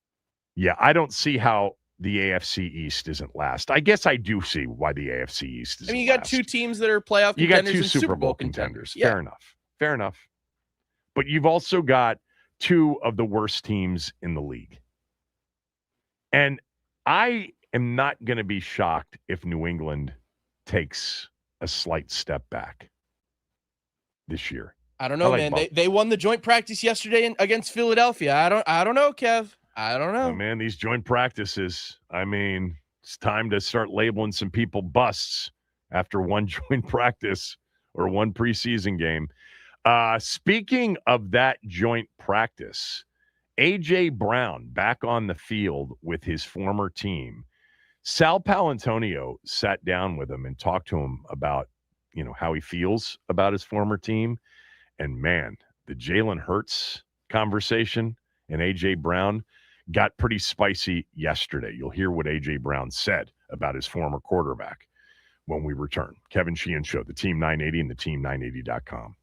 Yeah, I don't see how the AFC East isn't last. I guess I do see why the AFC East isn't last. I mean, you got two teams that are playoff contenders. You got two Super Bowl contenders. Yeah. Fair enough. But you've also got two of the worst teams in the league. And I am not going to be shocked if New England takes a slight step back this year. I don't know, man. They won the joint practice yesterday against Philadelphia. I don't know, Kev. I don't know. Oh, man, these joint practices, I mean, it's time to start labeling some people busts after one joint practice or one preseason game. Speaking of that joint practice, A.J. Brown back on the field with his former team. Sal Paolantonio sat down with him and talked to him about, how he feels about his former team. And, man, the Jalen Hurts conversation and A.J. Brown got pretty spicy yesterday. You'll hear what A.J. Brown said about his former quarterback when we return. Kevin Sheehan Show, the Team 980 and the Team980.com.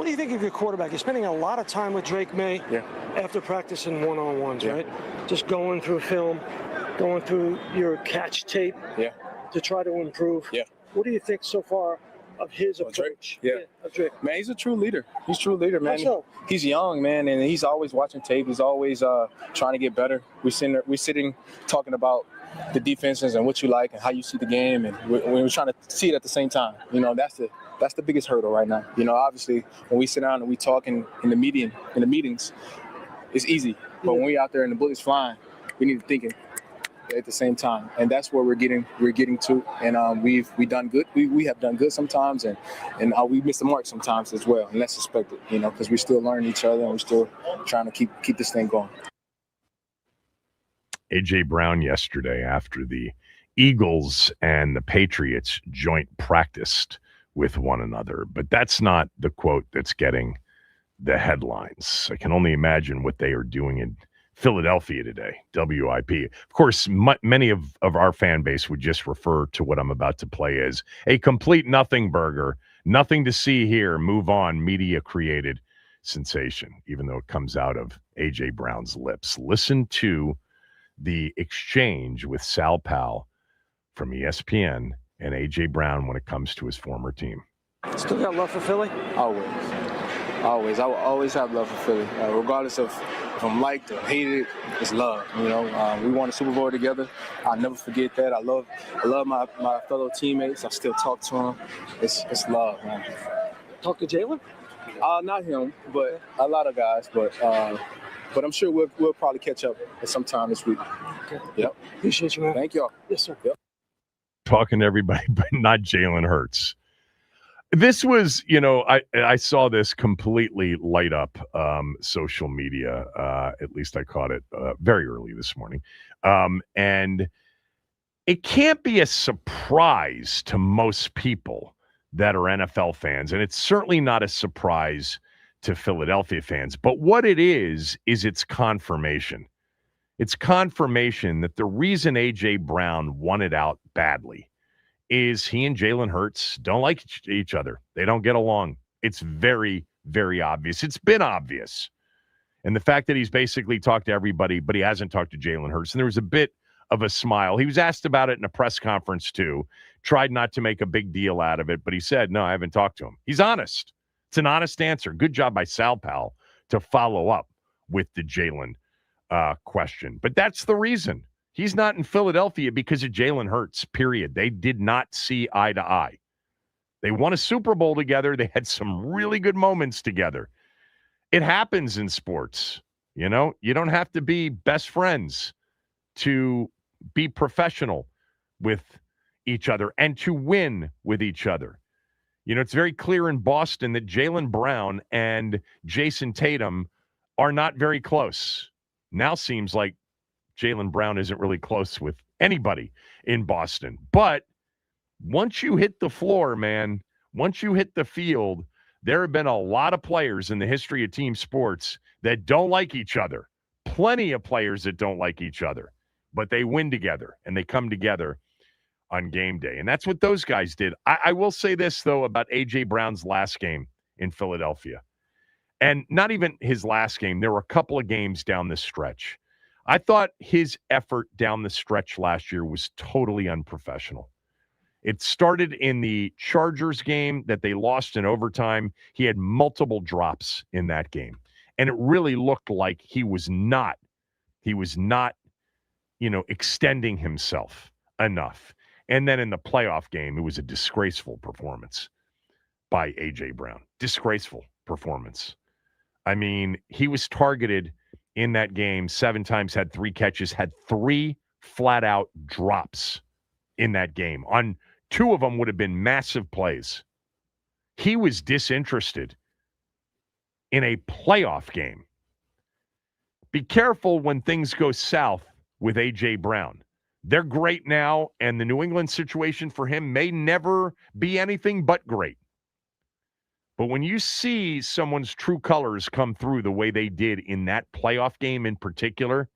What do you think of your quarterback? You're spending a lot of time with Drake May after practicing one-on-ones, right? Just going through film, going through your catch tape to try to improve. What do you think so far of his approach? Of Drake. Man, he's a true leader. He's a true leader, man. How so? He's young, man, and he's always watching tape. He's always trying to get better. We're sitting talking about the defenses and what you like and how you see the game, and we're trying to see it at the same time. You know, that's the biggest hurdle right now. You know, obviously when we sit down and we talk in the meetings, it's easy. But when we out there and the bullets flying, we need to think at the same time, and that's where we're getting to. And we've done good. We have done good sometimes, and we miss the mark sometimes as well. And let's expect it, you know, because we still learning each other and we're still trying to keep this thing going. A.J. Brown yesterday after the Eagles and the Patriots joint practiced with one another. But that's not the quote that's getting the headlines. I can only imagine what they are doing in Philadelphia today, WIP. Of course, many of our fan base would just refer to what I'm about to play as a complete nothing burger. Nothing to see here. Move on. Media-created sensation, even though it comes out of A.J. Brown's lips. Listen to the exchange with Sal Powell from ESPN and A.J. Brown when it comes to his former team. Still got love for Philly? Always. I will always have love for Philly, regardless of if I'm liked or hated. It's love. You know, we won a Super Bowl together. I'll never forget that. I love my fellow teammates. I still talk to them. It's love, man. Talk to Jalen? Not him, but a lot of guys. But I'm sure we'll probably catch up at some time this week. Okay. Yep. Appreciate you, man. Thank y'all. Yes, sir. Yep. Talking to everybody, but not Jalen Hurts. This was, you know, I saw this completely light up social media. At least I caught it very early this morning. And it can't be a surprise to most people that are NFL fans. And it's certainly not a surprise to Philadelphia fans. But what it is it's confirmation. It's confirmation that the reason A.J. Brown wanted out badly is he and Jalen Hurts don't like each other. They don't get along. It's very, very obvious. It's been obvious. And the fact that he's basically talked to everybody, but he hasn't talked to Jalen Hurts. And there was a bit of a smile. He was asked about it in a press conference too. Tried not to make a big deal out of it, but he said, no, I haven't talked to him. He's honest. It's an honest answer. Good job by Sal Powell to follow up with the Jalen question. But that's the reason. He's not in Philadelphia because of Jalen Hurts, period. They did not see eye to eye. They won a Super Bowl together. They had some really good moments together. It happens in sports. You know, you don't have to be best friends to be professional with each other and to win with each other. You know, it's very clear in Boston that Jaylen Brown and Jason Tatum are not very close. Now seems like Jaylen Brown isn't really close with anybody in Boston. But once you hit the floor, man, once you hit the field, there have been a lot of players in the history of team sports that don't like each other. Plenty of players that don't like each other. But they win together, and they come together on game day. And that's what those guys did. I will say this, though, about A.J. Brown's last game in Philadelphia. And not even his last game. There were a couple of games down the stretch. I thought his effort down the stretch last year was totally unprofessional. It started in the Chargers game that they lost in overtime. He had multiple drops in that game. And it really looked like he was not, you know, extending himself enough. And then in the playoff game, it was a disgraceful performance by A.J. Brown. Disgraceful performance. I mean, he was targeted in that game 7 times, had 3 catches, had 3 flat-out drops in that game. On 2 of them would have been massive plays. He was disinterested in a playoff game. Be careful when things go south with A.J. Brown. They're great now, and the New England situation for him may never be anything but great. But when you see someone's true colors come through the way they did in that playoff game in particular,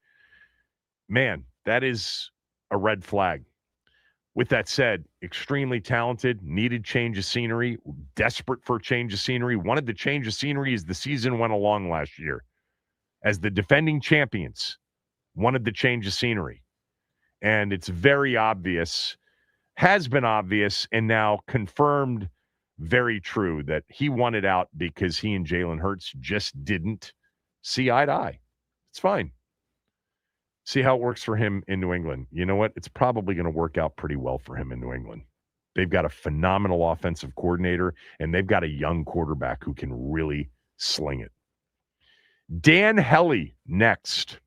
man, that is a red flag. With that said, extremely talented, needed change of scenery, desperate for a change of scenery, wanted to change of scenery as the season went along last year. As the defending champions, wanted to change of scenery. And it's very obvious, has been obvious, and now confirmed very true that he wanted out because he and Jalen Hurts just didn't see eye to eye. It's fine. See how it works for him in New England. You know what? It's probably going to work out pretty well for him in New England. They've got a phenomenal offensive coordinator, and they've got a young quarterback who can really sling it. Dan Hellie next.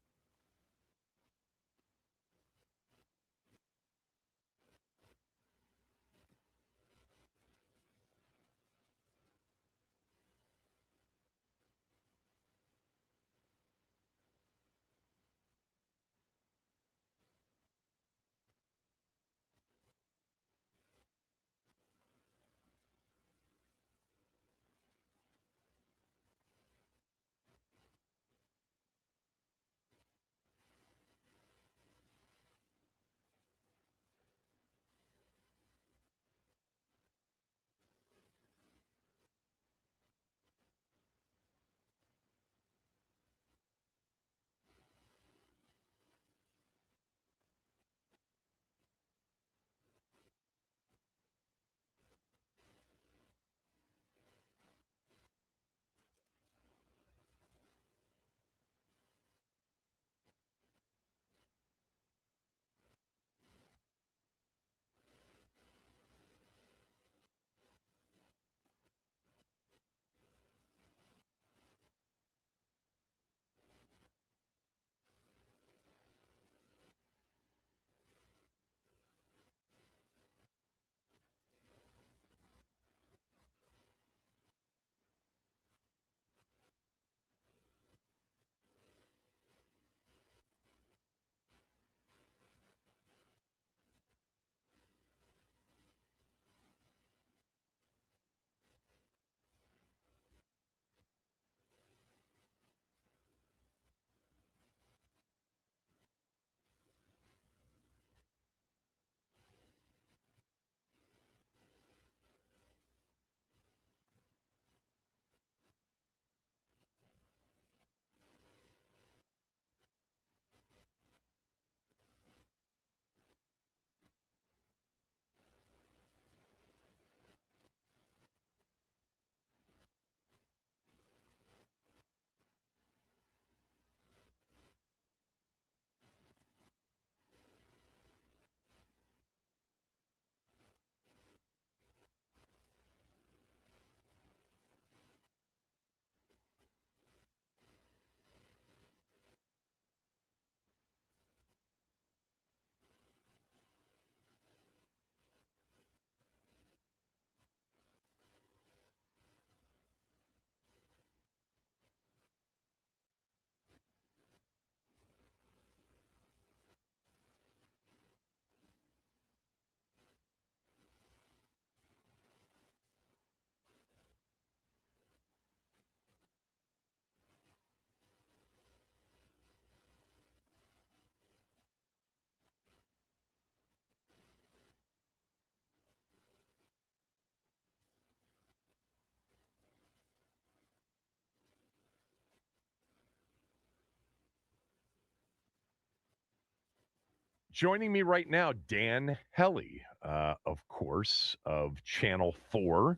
Joining me right now, Dan Hellie, of course, of Channel 4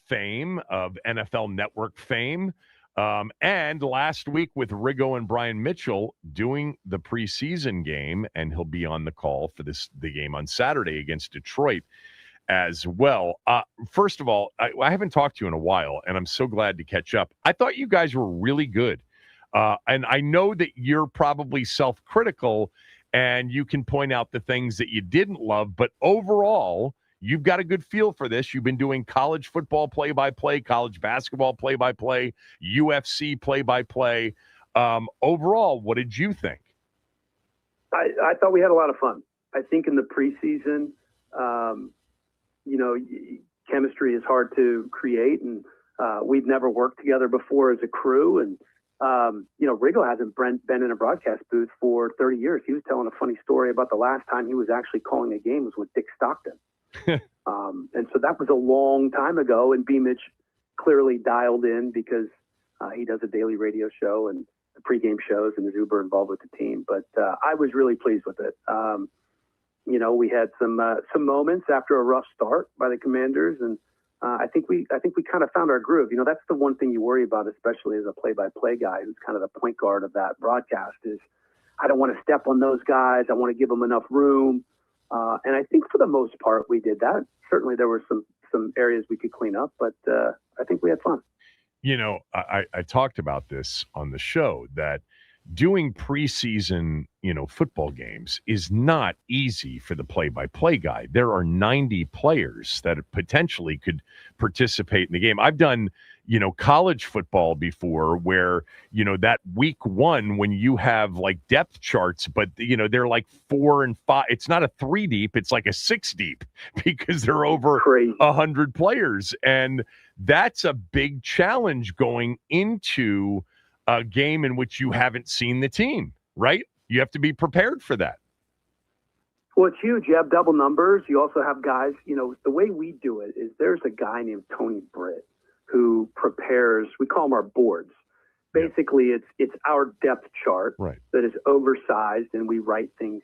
fame, of NFL Network fame, and last week with Riggo and Brian Mitchell doing the preseason game, and he'll be on the call for the game on Saturday against Detroit as well. First of all, I haven't talked to you in a while, and I'm so glad to catch up. I thought you guys were really good, and I know that you're probably self-critical, and you can point out the things that you didn't love, but overall, you've got a good feel for this. You've been doing college football play-by-play, college basketball play-by-play, UFC play-by-play. Overall, what did you think? I thought we had a lot of fun. I think in the preseason, chemistry is hard to create, and we've never worked together before as a crew, and Riggo hasn't been in a broadcast booth for 30 years. He was telling a funny story about the last time he was actually calling a game was with Dick Stockton. And so that was a long time ago, and B-Mitch clearly dialed in because he does a daily radio show and the pregame shows and is uber involved with the team. But I was really pleased with it. We had some moments after a rough start by the Commanders, and I think we kind of found our groove. That's the one thing you worry about, especially as a play-by-play guy who's kind of the point guard of that broadcast, is I don't want to step on those guys. I want to give them enough room. And I think for the most part we did that. Certainly there were some areas we could clean up, but I think we had fun. I talked about this on the show that doing preseason, football games is not easy for the play-by-play guy. There are 90 players that potentially could participate in the game. I've done, college football before where, that week one when you have like depth charts, but they're like 4 and 5. It's not a 3 deep, it's like a 6 deep because they're over 100 players. And that's a big challenge going into a game in which you haven't seen the team, right? You have to be prepared for that. Well, it's huge. You have double numbers. You also have guys, the way we do it is there's a guy named Tony Britt who prepares, we call them our boards. Basically, it's our depth chart that is oversized, and we write things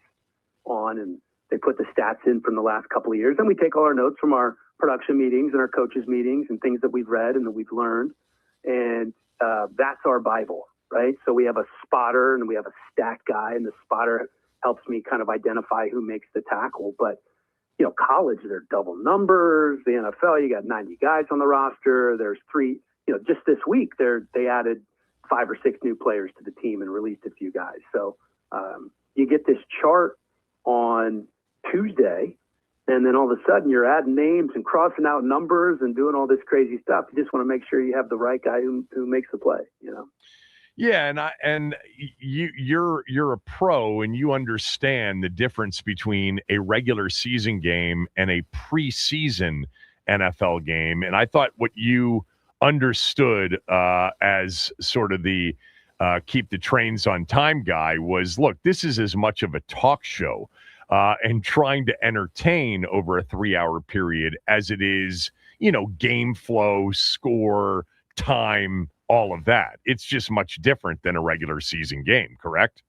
on, and they put the stats in from the last couple of years. And we take all our notes from our production meetings and our coaches meetings and things that we've read and that we've learned. And that's our Bible, right? So we have a spotter and we have a stat guy, and the spotter helps me kind of identify who makes the tackle. But, college, they're double numbers. The NFL, you got 90 guys on the roster. There's 3, just this week, they added 5 or 6 new players to the team and released a few guys. So you get this chart on Tuesday, and then all of a sudden you're adding names and crossing out numbers and doing all this crazy stuff. You just want to make sure you have the right guy who makes the play, Yeah, and you're a pro, and you understand the difference between a regular season game and a preseason NFL game. And I thought what you understood as sort of the keep the trains on time guy was, look, this is as much of a talk show and trying to entertain over a 3-hour period as it is, game flow, score, time, all of that. It's just much different than a regular season game, correct?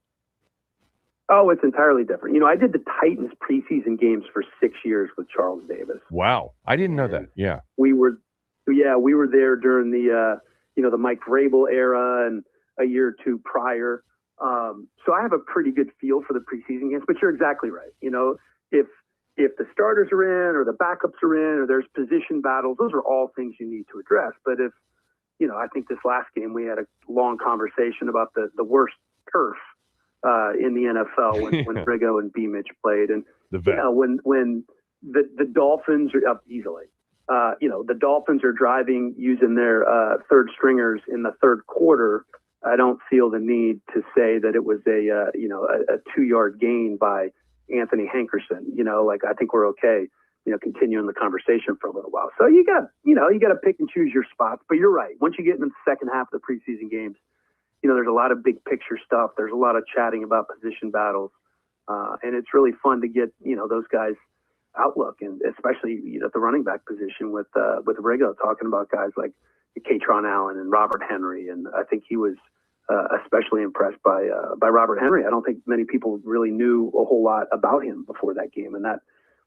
Oh, it's entirely different. I did the Titans preseason games for 6 years with Charles Davis. Wow. I didn't know that. Yeah. We were there during the, the Mike Vrabel era and a year or two prior. So I have a pretty good feel for the preseason games, but you're exactly right. If the starters are in or the backups are in or there's position battles, those are all things you need to address. But if, I think this last game we had a long conversation about the worst turf in the NFL when Riggo and B-Mitch played. And when the Dolphins are up easily, the Dolphins are driving using their third stringers in the third quarter. I don't feel the need to say that it was a 2-yard gain by Anthony Hankerson. I think we're okay, continuing the conversation for a little while. So you got to pick and choose your spots, but you're right. Once you get into the second half of the preseason games, there's a lot of big picture stuff. There's a lot of chatting about position battles. And it's really fun to get, those guys' outlook, and especially, the running back position with Riggo talking about guys like Katron Allen and Robert Henry. And I think he was especially impressed by Robert Henry. I don't think many people really knew a whole lot about him before that game. And that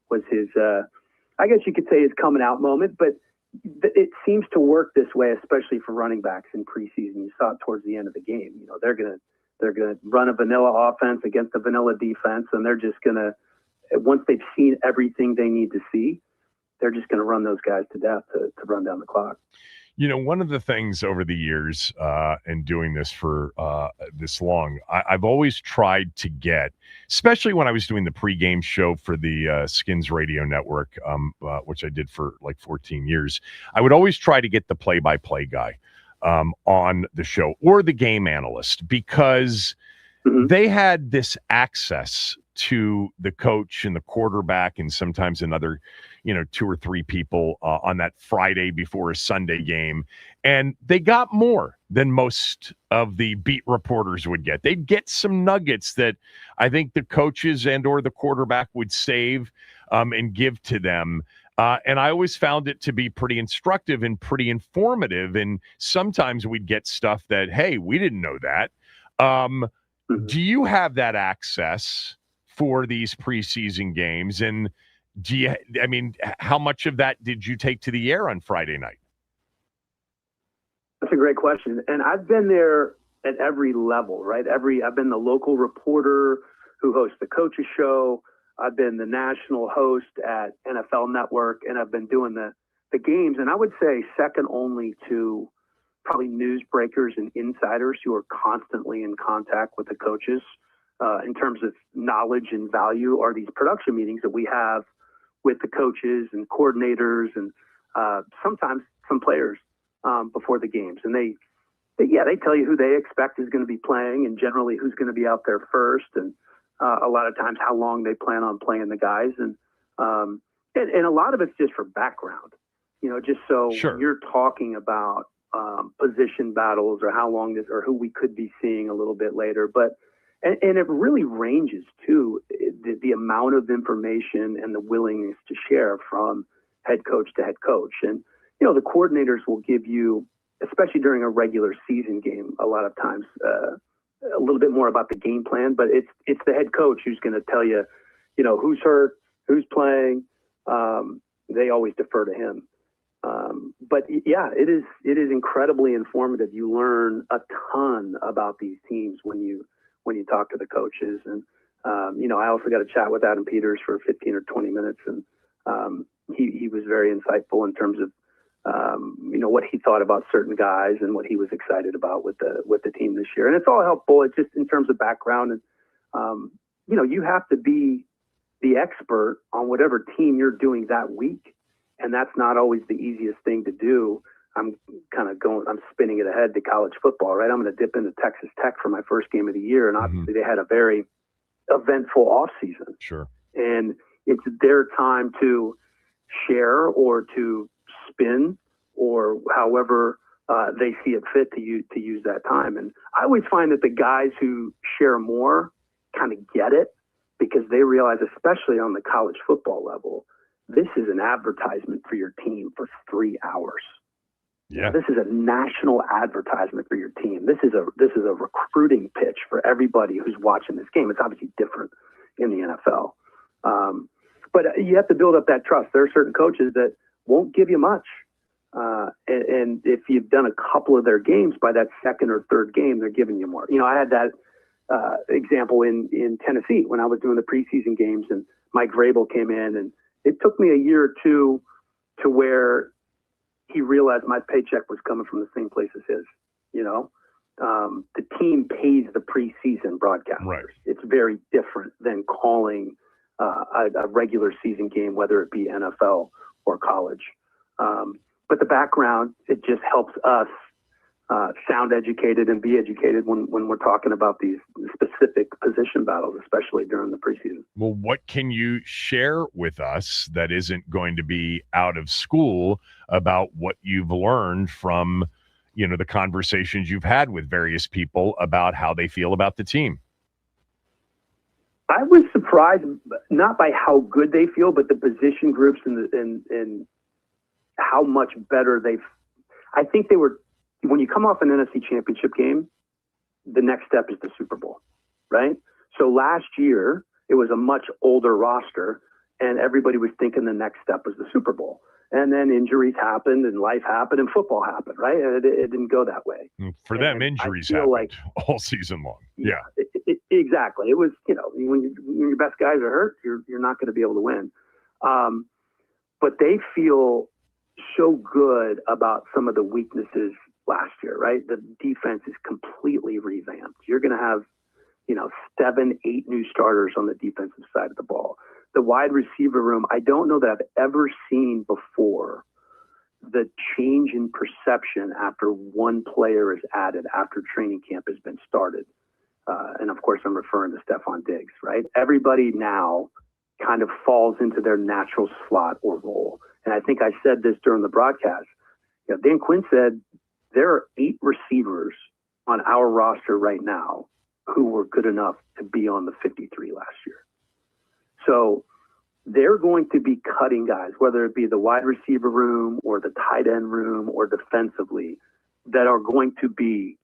was his, I guess you could say his coming out moment, but it seems to work this way, especially for running backs in preseason. You saw it towards the end of the game. They're going to run a vanilla offense against a vanilla defense. And they're just going to, once they've seen everything they need to see, they're just going to run those guys to death to run down the clock. One of the things over the years and doing this for this long, I've always tried to get, especially when I was doing the pregame show for the Skins Radio Network, which I did for like 14 years, I would always try to get the play-by-play guy on the show or the game analyst, because they had this access to the coach and the quarterback and sometimes another 2 or 3 people on that Friday before a Sunday game. And they got more than most of the beat reporters would get. They'd get some nuggets that I think the coaches and or the quarterback would save and give to them. And I always found it to be pretty instructive and pretty informative. And sometimes we'd get stuff that, hey, we didn't know that. Do you have that access for these preseason games? And how much of that did you take to the air on Friday night? That's a great question. And I've been there at every level, right? I've been the local reporter who hosts the coaches show. I've been the national host at NFL Network, and I've been doing the games. And I would say second only to probably newsbreakers and insiders who are constantly in contact with the coaches in terms of knowledge and value are these production meetings that we have with the coaches and coordinators and sometimes some players before the games. And they tell you who they expect is going to be playing and generally who's going to be out there first. And a lot of times how long they plan on playing the guys. And a lot of it's just for background, just so Sure. You're talking about position battles or how long this or who we could be seeing a little bit later. But and it really ranges too, the amount of information and the willingness to share from head coach to head coach. And, the coordinators will give you, especially during a regular season game, a lot of times a little bit more about the game plan, but it's the head coach who's going to tell you, who's hurt, who's playing. They always defer to him. But yeah, it is incredibly informative. You learn a ton about these teams when you talk to the coaches. And, I also got to chat with Adam Peters for 15 or 20 minutes. And he was very insightful in terms of, what he thought about certain guys and what he was excited about with the team this year. And it's all helpful. It's just in terms of background. And, you have to be the expert on whatever team you're doing that week. And that's not always the easiest thing to do. I'm spinning it ahead to college football, right? I'm going to dip into Texas Tech for my first game of the year. And obviously they had a very eventful offseason. Sure. And it's their time to share or to spin or however they see it fit to use that time. And I always find that the guys who share more kind of get it because they realize, especially on the college football level, this is an advertisement for your team for 3 hours. Yeah. This is a national advertisement for your team. This is a recruiting pitch for everybody who's watching this game. It's obviously different in the NFL. But you have to build up that trust. There are certain coaches that won't give you much. And if you've done a couple of their games, by that second or third game, they're giving you more. I had that example in Tennessee when I was doing the preseason games and Mike Vrabel came in, and it took me a year or two to where he realized my paycheck was coming from the same place as his. The team pays the preseason broadcasters. Right. It's very different than calling a regular season game, whether it be NFL or college. But the background, it just helps us sound educated and be educated when we're talking about these specific position battles, especially during the preseason. Well, what can you share with us that isn't going to be out of school about what you've learned from, the conversations you've had with various people about how they feel about the team? I was surprised not by how good they feel, but the position groups and how much better I think they were. When you come off an NFC Championship game, the next step is the Super Bowl, right? So last year, it was a much older roster, and everybody was thinking the next step was the Super Bowl. And then injuries happened, and life happened, and football happened, right? And it didn't go that way. For them, injuries happened all season long. Yeah. Exactly. It was, when your best guys are hurt, you're not going to be able to win. But they feel so good about some of the weaknesses last year, right? The defense is completely revamped. You're going to have, 7, 8 new starters on the defensive side of the ball. The wide receiver room, I don't know that I've ever seen before the change in perception after one player is added after training camp has been started. And of course, I'm referring to Stephon Diggs, right? Everybody now kind of falls into their natural slot or role. And I think I said this during the broadcast. Dan Quinn said there are 8 receivers on our roster right now who were good enough to be on the 53 last year. So they're going to be cutting guys, whether it be the wide receiver room or the tight end room or defensively, that are going to be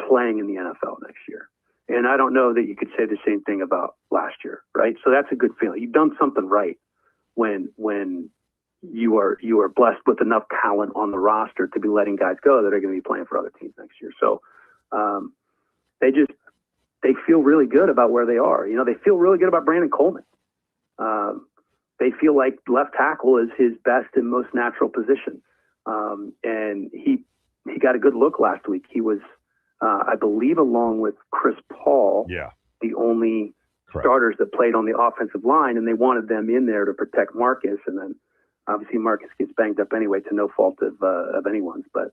playing in the NFL next year. And I don't know that you could say the same thing about last year, right? So that's a good feeling. You've done something right when you are blessed with enough talent on the roster to be letting guys go that are going to be playing for other teams next year. So they feel really good about where they are. You know, they feel really good about Brandon Coleman. They feel like left tackle is his best and most natural position. And he got a good look last week. He was, I believe, along with Chris Paul, the only starters that played on the offensive line, and they wanted them in there to protect Marcus. And then obviously Marcus gets banged up anyway, to no fault of anyone's. But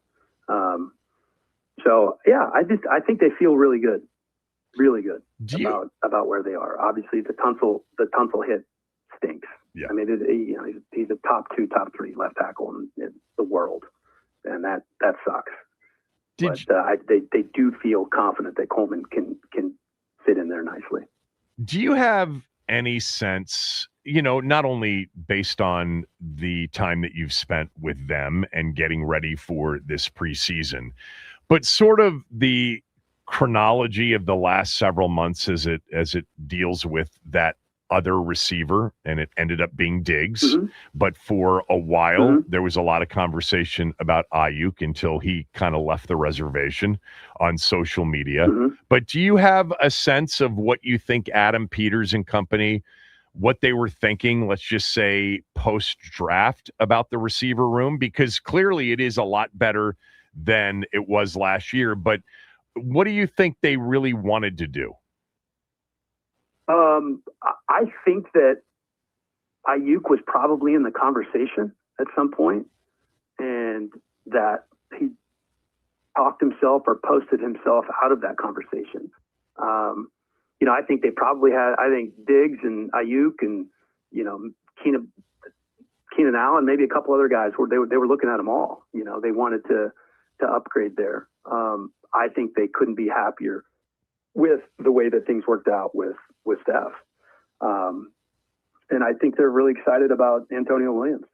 so yeah, I think they feel really good about where they are. Obviously, the Tunsil hit stinks. Yeah. I mean, he's a top 2, top 3 left tackle in the world, and that sucks. They do feel confident that Coleman can fit in there nicely. Do you have any sense, not only based on the time that you've spent with them and getting ready for this preseason, but sort of the chronology of the last several months as it deals with that other receiver, and it ended up being Diggs. Mm-hmm. But for a while, there was a lot of conversation about Ayuk until he kind of left the reservation on social media. Mm-hmm. But do you have a sense of what you think Adam Peters and company, what they were thinking, let's just say post-draft, about the receiver room? Because clearly it is a lot better than it was last year. But what do you think they really wanted to do? I think that Ayuk was probably in the conversation at some point, and that he talked himself or posted himself out of that conversation. I think they probably had, Diggs and Ayuk and, Keenan Allen, maybe a couple other guys where they were looking at them all. They wanted to upgrade there. I think they couldn't be happier with the way that things worked out with Steph. And I think they're really excited about Antonio Williams.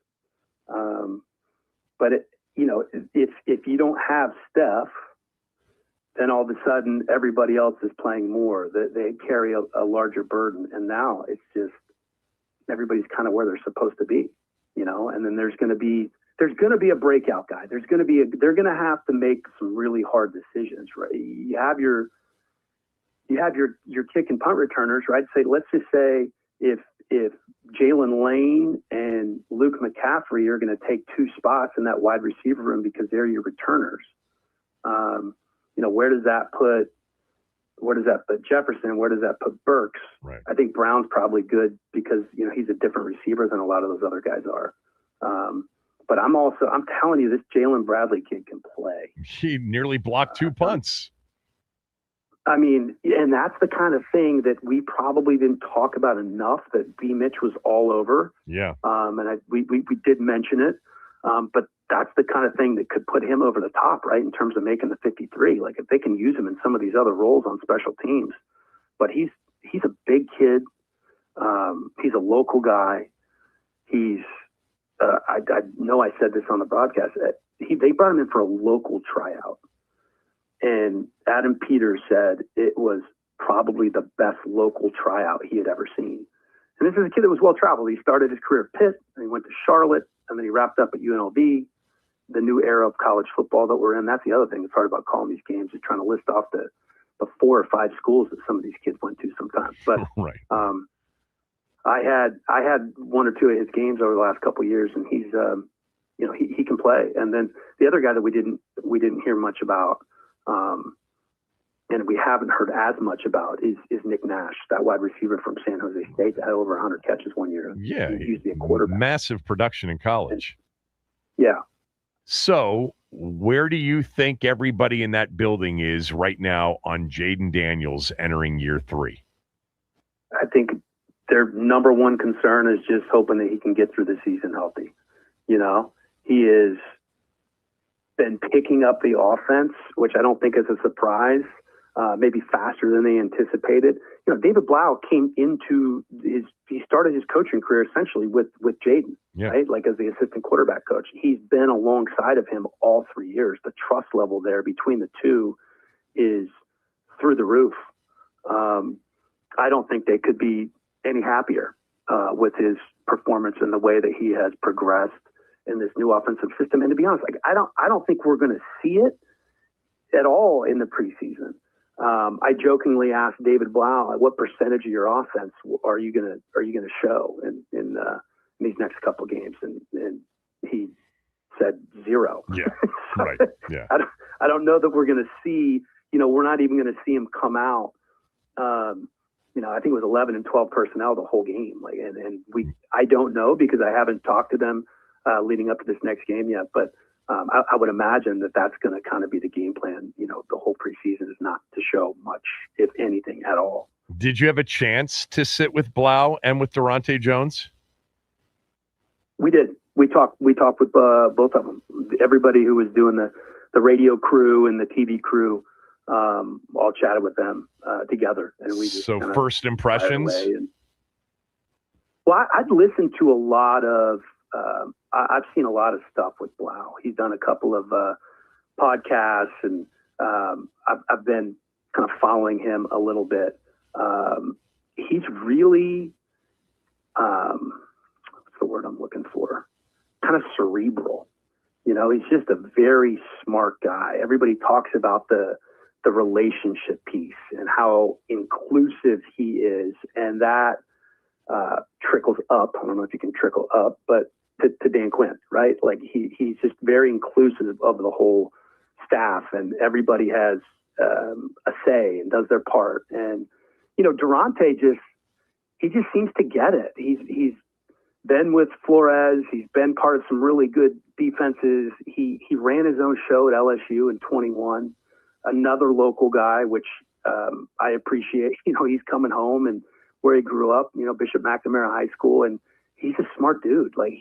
But if you don't have Steph, then all of a sudden everybody else is playing more. They carry a larger burden, and now it's just everybody's kind of where they're supposed to be, And then there's going to be a breakout guy. They're going to have to make some really hard decisions, right? You have your kick and punt returners, right? Let's just say if Jalen Lane and Luke McCaffrey are going to take 2 spots in that wide receiver room because they're your returners, where does that put Jefferson? Where does that put Burks? Right. I think Brown's probably good because he's a different receiver than a lot of those other guys are. But I'm telling you, this Jalen Bradley kid can play. He nearly blocked 2 punts. I mean, and that's the kind of thing that we probably didn't talk about enough, that B. Mitch was all over. Yeah. And we did mention it. But that's the kind of thing that could put him over the top, right, in terms of making the 53. Like, if they can use him in some of these other roles on special teams. But he's a big kid. He's a local guy. He's I know I said this on the broadcast. They brought him in for a local tryout. And Adam Peters said it was probably the best local tryout he had ever seen. And this is a kid that was well-traveled. He started his career at Pitt, and he went to Charlotte, and then he wrapped up at UNLV, the new era of college football that we're in. That's the other thing that's hard about calling these games, is trying to list off the 4 or 5 schools that some of these kids went to sometimes. But right. I had 1 or 2 of his games over the last couple of years, and he's he can play. And then the other guy that we didn't hear much about, and we haven't heard as much about, is Nick Nash, that wide receiver from San Jose State that had over 100 catches one year. Yeah, he used to be a quarterback. Massive production in college. Yeah. So where do you think everybody in that building is right now on Jaden Daniels entering year 3? I think their number one concern is just hoping that he can get through the season healthy. He is been picking up the offense, which I don't think is a surprise, maybe faster than they anticipated. You know, David Blau he started his coaching career essentially with Jaden, right? Like as the assistant quarterback coach. He's been alongside of him all 3 years. The trust level there between the two is through the roof. I don't think they could be any happier with his performance and the way that he has progressed in this new offensive system. And to be honest, like I don't think we're going to see it at all in the preseason. I jokingly asked David Blau, what percentage of your offense are you gonna show in these next couple of games? And he said 0. Yeah, so right. Yeah. I don't know that we're going to see. You know, we're not even going to see him come out. You know, I think it was 11 and 12 personnel the whole game. Like, I don't know because I haven't talked to them leading up to this next game yet. But I would imagine that that's going to kind of be the game plan. You know, the whole preseason is not to show much, if anything, at all. Did you have a chance to sit with Blau and with Durante Jones? We did. We talked with both of them. Everybody who was doing the radio crew and the TV crew all chatted with them together. And we just first impressions? Well, I'd listened to a lot of I've seen a lot of stuff with Blau. He's done a couple of podcasts, and I've been kind of following him a little bit. He's really, what's the word I'm looking for? Kind of cerebral. You know, he's just a very smart guy. Everybody talks about the relationship piece and how inclusive he is, and that trickles up. I don't know if you can trickle up, but to Dan Quinn, right? Like he's just very inclusive of the whole staff, and everybody has a say and does their part. And you know, Durante just seems to get it. He's been with Flores. He's been part of some really good defenses. He ran his own show at LSU in 21. Another local guy, which I appreciate. You know, he's coming home and where he grew up, you know, Bishop McNamara High School, and he's a smart dude. Like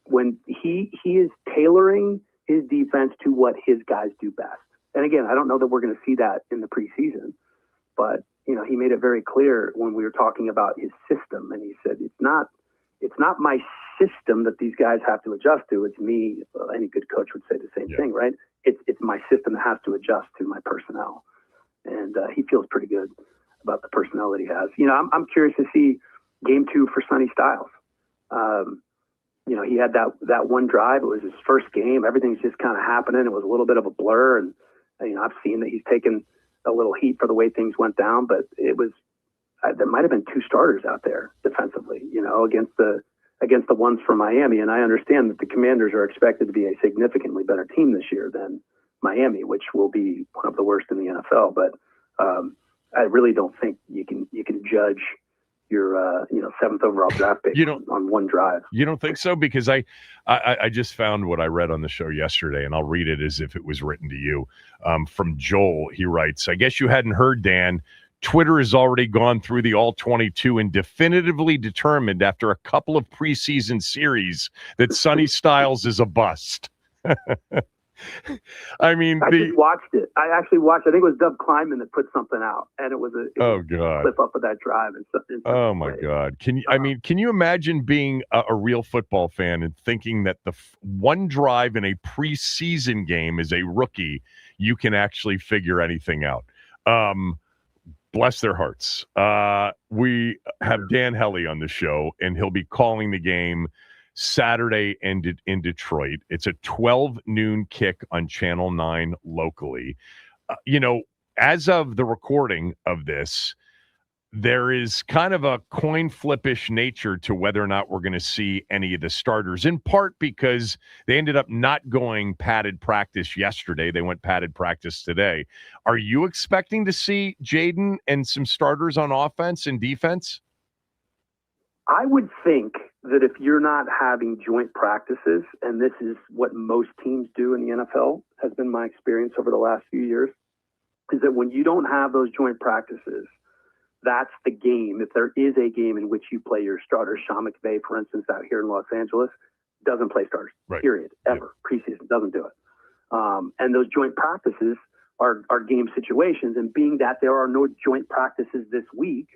when he is tailoring his defense to what his guys do best. And again, I don't know that we're going to see that in the preseason, but you know, he made it very clear when we were talking about his system, and he said, it's not my system that these guys have to adjust to. It's me. Any good coach would say the same thing, right? It's my system that has to adjust to my personnel. And he feels pretty good about the personnel that he has. You know, I'm curious to see game 2 for Sonny Styles. You know, he had that one drive. It was his first game. Everything's just kind of happening. It was a little bit of a blur. And, you know, I've seen that he's taken a little heat for the way things went down, but it was, there might have been 2 starters out there defensively, you know, against the ones from Miami. And I understand that the Commanders are expected to be a significantly better team this year than Miami, which will be one of the worst in the NFL. But I really don't think you can judge your 7th overall draft pick on one drive. You don't think so? Because I just found what I read on the show yesterday, and I'll read it as if it was written to you. From Joel, he writes, I guess you hadn't heard, Dan. Twitter has already gone through the All-22 and definitively determined after a couple of preseason series that Sonny Styles is a bust. I mean, I just watched it. I actually watched. I think it was Dub Kleinman that put something out, and it was a clip up of that drive. Oh my God! Can you imagine being a real football fan and thinking that the one drive in a preseason game as a rookie, you can actually figure anything out? Bless their hearts. We have Dan Hellie on the show, and he'll be calling the game Saturday in Detroit. It's a 12 noon kick on Channel 9 locally. You know, as of the recording of this, there is kind of a coin flippish nature to whether or not we're going to see any of the starters, in part because they ended up not going padded practice yesterday. They went padded practice today. Are you expecting to see Jaden and some starters on offense and defense? I would think that if you're not having joint practices, and this is what most teams do in the NFL, has been my experience over the last few years, is that when you don't have those joint practices, that's the game. If there is a game in which you play your starters, Sean McVay, for instance, out here in Los Angeles, doesn't play starters, period, ever. Preseason doesn't do it. And those joint practices are game situations. And being that there are no joint practices this week,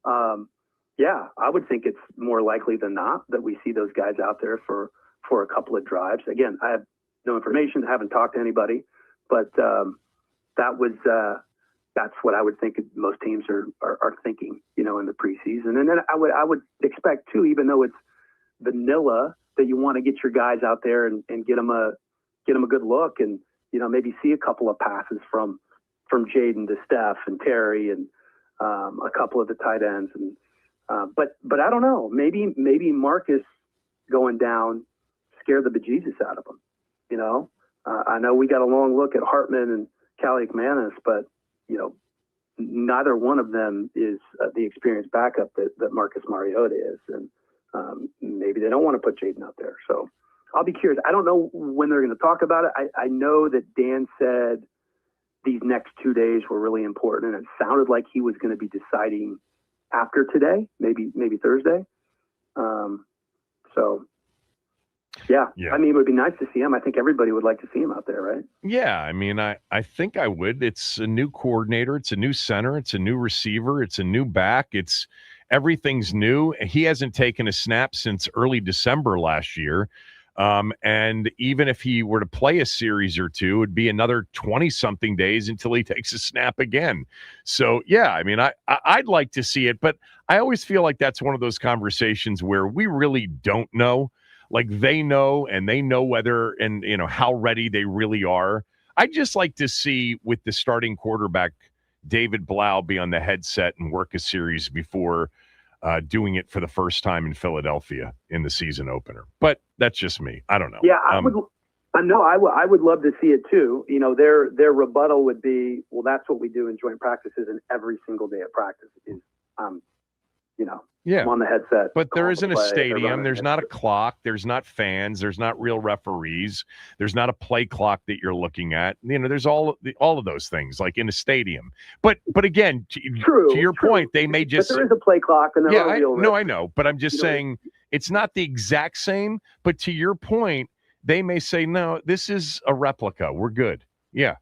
I would think it's more likely than not that we see those guys out there for a couple of drives. Again, I have no information, haven't talked to anybody, but that's what I would think most teams are thinking, in the preseason. And then I would expect too, even though it's vanilla, that you want to get your guys out there and get them a good look, and maybe see a couple of passes from Jaden to Steph and Terry and a couple of the tight ends. And but I don't know, maybe Marcus going down scared the bejesus out of him. I know we got a long look at Hartman and Callie McManus, but neither one of them is the experienced backup that Marcus Mariota is, and maybe they don't want to put Jaden out there. So I'll be curious. I don't know when they're going to talk about it. I know that Dan said these next 2 days were really important, and it sounded like he was going to be deciding after today, maybe Thursday. Yeah. I mean, it would be nice to see him. I think everybody would like to see him out there, right? Yeah, I mean, I think I would. It's a new coordinator. It's a new center. It's a new receiver. It's a new back. Everything's new. He hasn't taken a snap since early December last year. And even if he were to play a series or two, it'd be another 20-something days until he takes a snap again. So, yeah, I mean, I'd like to see it, but I always feel like that's one of those conversations where we really don't know. Like, they know, and they know whether and, how ready they really are. I'd just like to see, with the starting quarterback, David Blau, be on the headset and work a series before doing it for the first time in Philadelphia in the season opener. But that's just me. I don't know. Yeah, I would love to see it too. Their rebuttal would be, well, that's what we do in joint practices, and every single day of practice is, I'm on the headset. But there isn't a stadium. There's not a clock. There's not fans. There's not real referees. There's not a play clock that you're looking at. There's all of those things like in a stadium. But again, to your point, they may just. But there is a play clock, and I know. But I'm just saying it's not the exact same. But to your point, they may say, no, this is a replica. We're good. Yeah,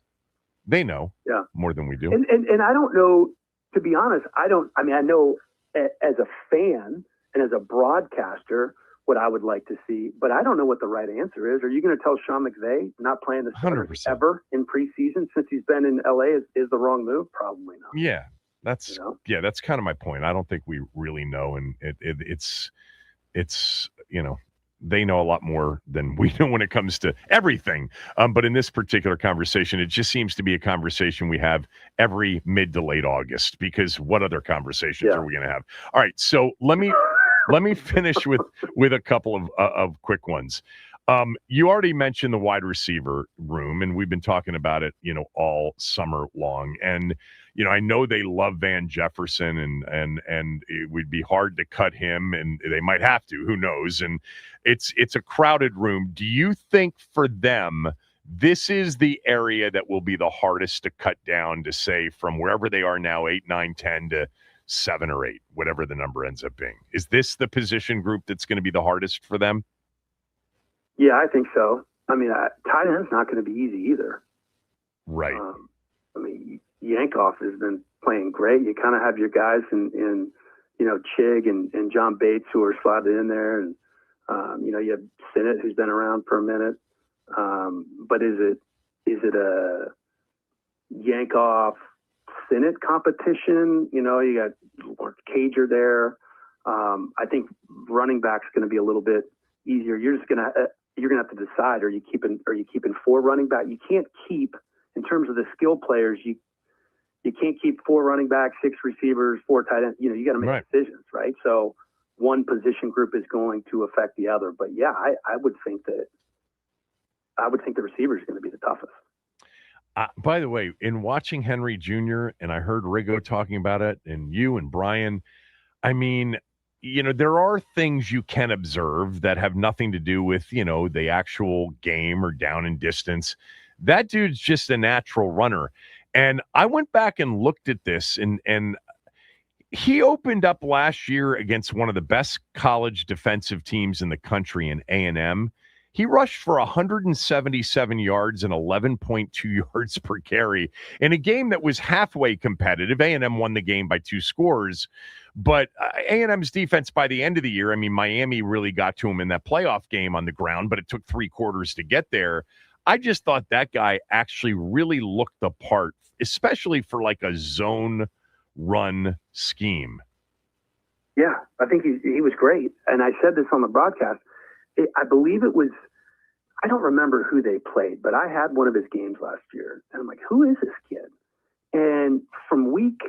they know. Yeah, more than we do. And I don't know. To be honest, I know. As a fan and as a broadcaster, what I would like to see, but I don't know what the right answer is. Are you going to tell Sean McVay not playing the starters ever in preseason since he's been in LA is the wrong move? Probably not. Yeah, that's kind of my point. I don't think we really know, and it's they know a lot more than we know when it comes to everything. But in this particular conversation, it just seems to be a conversation we have every mid to late August, because what other conversations are we going to have? All right. So let me finish with a couple of quick ones. You already mentioned the wide receiver room, and we've been talking about it, all summer long. And, I know they love Van Jefferson, and it would be hard to cut him, and they might have to, who knows? And it's a crowded room. Do you think for them, this is the area that will be the hardest to cut down, to say from wherever they are now, 8, 9, 10 to 7 or 8, whatever the number ends up being? Is this the position group that's going to be the hardest for them? Yeah, I think so. I mean, tight end's not going to be easy either. Right. Yankoff has been playing great. You kind of have your guys in Chig and John Bates, who are slotted in there. And, you have Sinnott, who's been around for a minute. But is it a Yankoff Sinnott competition? You got Lawrence Cager there. I think running back's going to be a little bit easier. You're going to have to decide, are you keeping 4 running back? You can't keep, in terms of the skill players, you can't keep 4 running backs, 6 receivers, 4 tight ends. You got to make decisions, right? So one position group is going to affect the other. But yeah, I would think the receiver is going to be the toughest. By the way, in watching Henry Jr., and I heard Rigo talking about it, and you and Brian, I mean, there are things you can observe that have nothing to do with, the actual game or down and distance. That dude's just a natural runner. And I went back and looked at this, and he opened up last year against one of the best college defensive teams in the country in A&M. He rushed for 177 yards and 11.2 yards per carry in a game that was halfway competitive. A&M won the game by 2 scores, but A&M's defense by the end of the year, I mean, Miami really got to him in that playoff game on the ground, but it took 3 quarters to get there. I just thought that guy actually really looked the part, especially for like a zone run scheme. Yeah, I think he was great. And I said this on the broadcast. I believe it was, I don't remember who they played, but I had one of his games last year. And I'm like, who is this kid? And from week,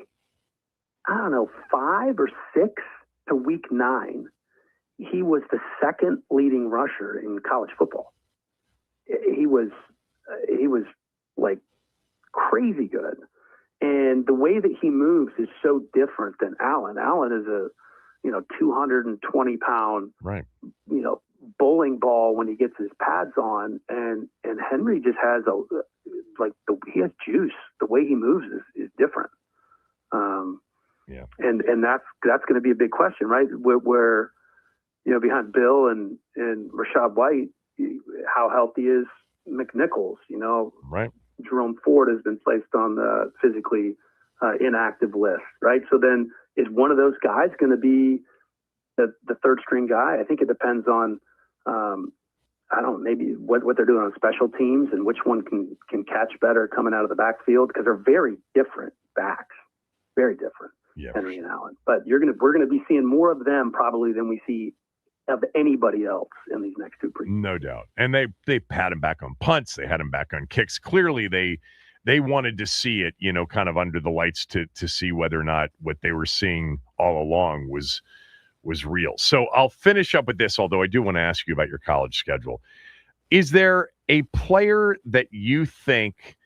I don't know, 5 or 6 to week 9, he was the second leading rusher in college football. He was like crazy good. And the way that he moves is so different than Allen. Allen is a 220-pound, right, bowling ball when he gets his pads on, and Henry just has he has juice. The way he moves is different. Yeah, and that's going to be a big question, right? Where behind Bill and Rashad White, how healthy is McNichols? Right. Jerome Ford has been placed on the physically inactive list, right? So then, is one of those guys going to be the third string guy? I think it depends on, maybe what they're doing on special teams and which one can catch better coming out of the backfield, because they're very different backs, very different, Henry and Allen. But we're going to be seeing more of them probably than we see of anybody else in these next 2 preseasons. No doubt. And they had him back on punts. They had him back on kicks. Clearly, they wanted to see it, kind of under the lights to see whether or not what they were seeing all along was real. So I'll finish up with this, although I do want to ask you about your college schedule. Is there a player that you think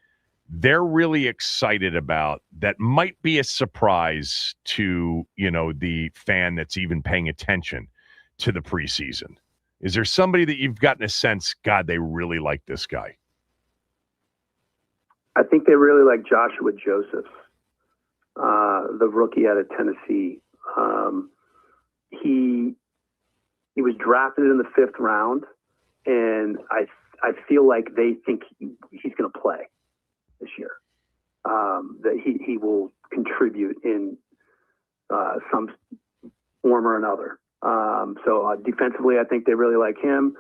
they're really excited about that might be a surprise to, the fan that's even paying attention to the preseason? Is there somebody that you've gotten a sense, God, they really like this guy? I think they really like Joshua Josephs, the rookie out of Tennessee. He was drafted in the 5th round, and I feel like they think he's going to play this year. That he will contribute in some form or another. So defensively, I think they really like him.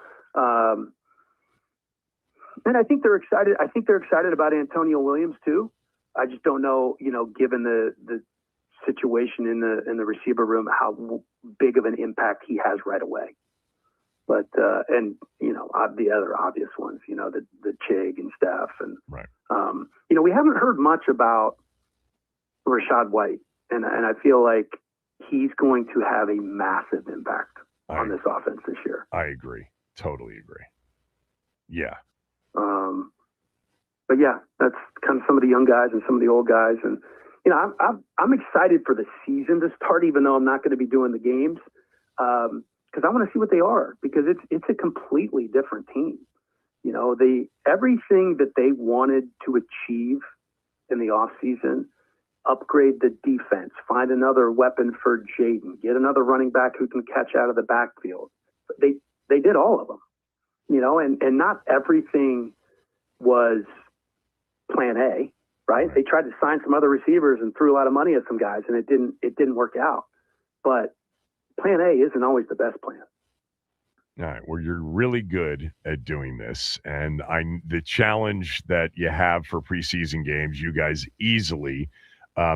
And I think they're excited. I think they're excited about Antonio Williams too. I just don't know, given the situation in the receiver room, how big of an impact he has right away. But the other obvious ones, the Chig and Steph, and right. We haven't heard much about Rashad White, and I feel like he's going to have a massive impact on this offense this year. I agree. Totally agree. Yeah. But yeah, that's kind of some of the young guys and some of the old guys. And, I'm excited for the season to start, even though I'm not going to be doing the games. Because I want to see what they are, because it's a completely different team. Everything that they wanted to achieve in the offseason, upgrade the defense, find another weapon for Jaden, get another running back who can catch out of the backfield. They did all of them, and not everything was plan A, right? They tried to sign some other receivers and threw a lot of money at some guys, and it didn't work out. But plan A isn't always the best plan. All right. Well, you're really good at doing this. And the challenge that you have for preseason games, you guys easily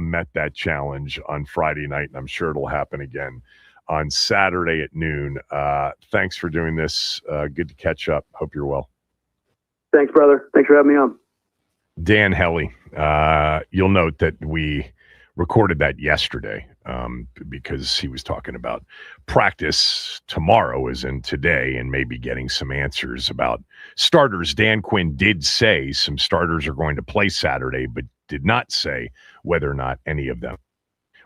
met that challenge on Friday night, and I'm sure it'll happen again on Saturday at noon. Thanks for doing this. Good to catch up. Hope you're well. Thanks, brother. Thanks for having me on. Dan Hellie. You'll note that we recorded that yesterday because he was talking about practice tomorrow as in today, and maybe getting some answers about starters. Dan Quinn did say some starters are going to play Saturday, but did not say whether or not any of them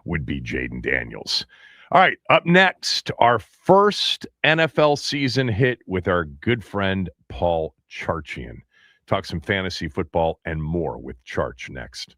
would be Jaden Daniels. All right, up next, our first NFL season hit with our good friend Paul Charchian. Talk some fantasy football and more with Charch next.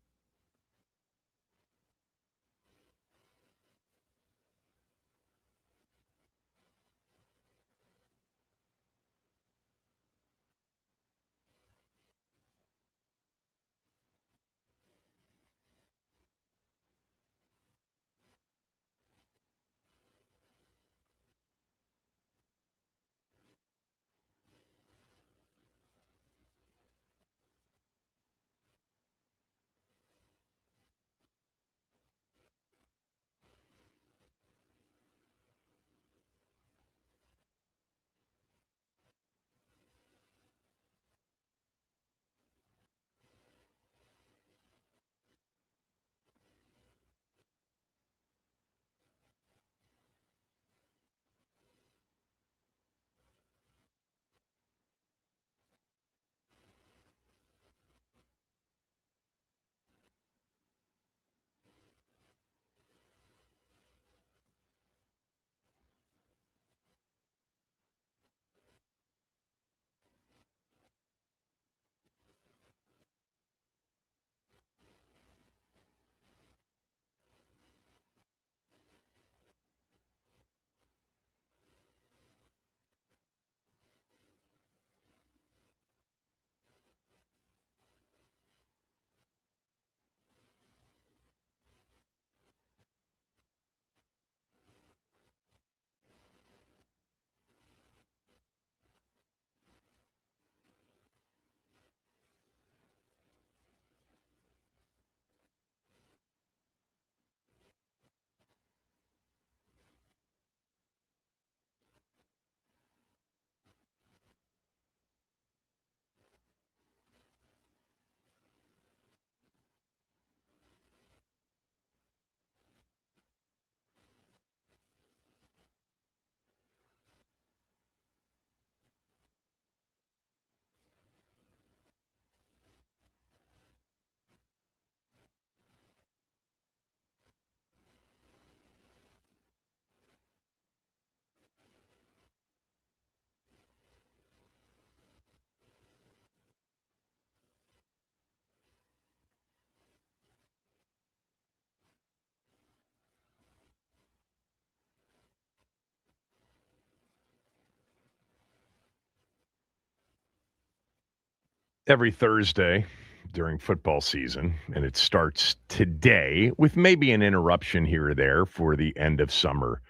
Every Thursday during football season, and it starts today with maybe an interruption here or there for the end of summer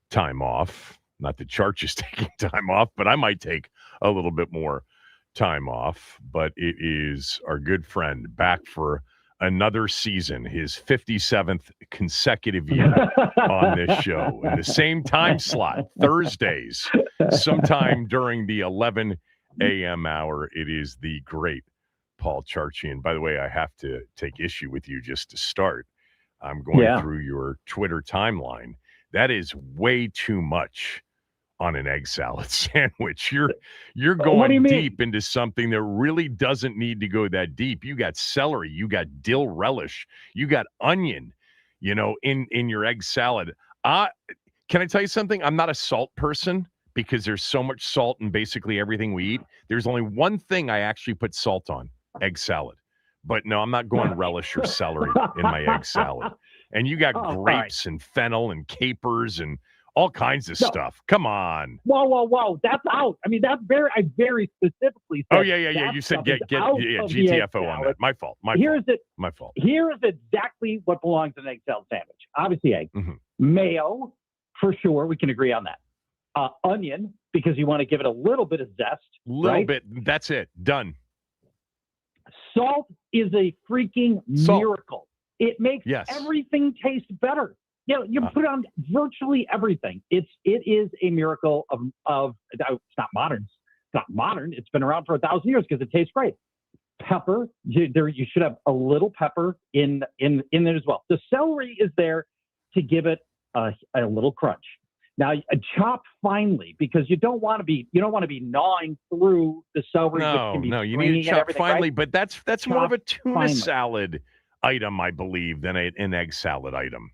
time off. Not that Charch is taking time off, but I might take a little bit more time off. But it is our good friend back for another season, his 57th consecutive year on this show in the same time slot, Thursdays, sometime during the 11 a.m. hour. It is the great Paul Charchian. By the way, I have to take issue with you just to start. I'm going through your Twitter timeline. That is way too much on an egg salad sandwich. You're going deep into something that really doesn't need to go that deep. You got celery, you got dill relish, you got onion, in your egg salad. Can I tell you something? I'm not a salt person because there's so much salt in basically everything we eat. There's only one thing I actually put salt on, egg salad. But no, I'm not going relish or celery in my egg salad. And you got grapes and fennel and capers and all kinds of stuff. Come on. Whoa. That's out. I mean, I very specifically said. Oh, yeah. You said get GTFO on that. My fault. My fault. Here is exactly what belongs in an egg salad sandwich. Obviously, egg. Mm-hmm. Mayo, for sure. We can agree on that. Onion, because you want to give it a little bit of zest. Little bit. That's it. Done. Salt is a freaking miracle. It makes everything taste better. You put it on virtually everything. It is a miracle of it's not modern. It's not modern. It's been around for 1,000 years because it tastes great. Pepper, you should have a little pepper in there as well. The celery is there to give it a little crunch. Now, chop finely because you don't want to be gnawing through the celery. No, you need to chop finely, right? But that's more of a tuna salad item, I believe, than an egg salad item.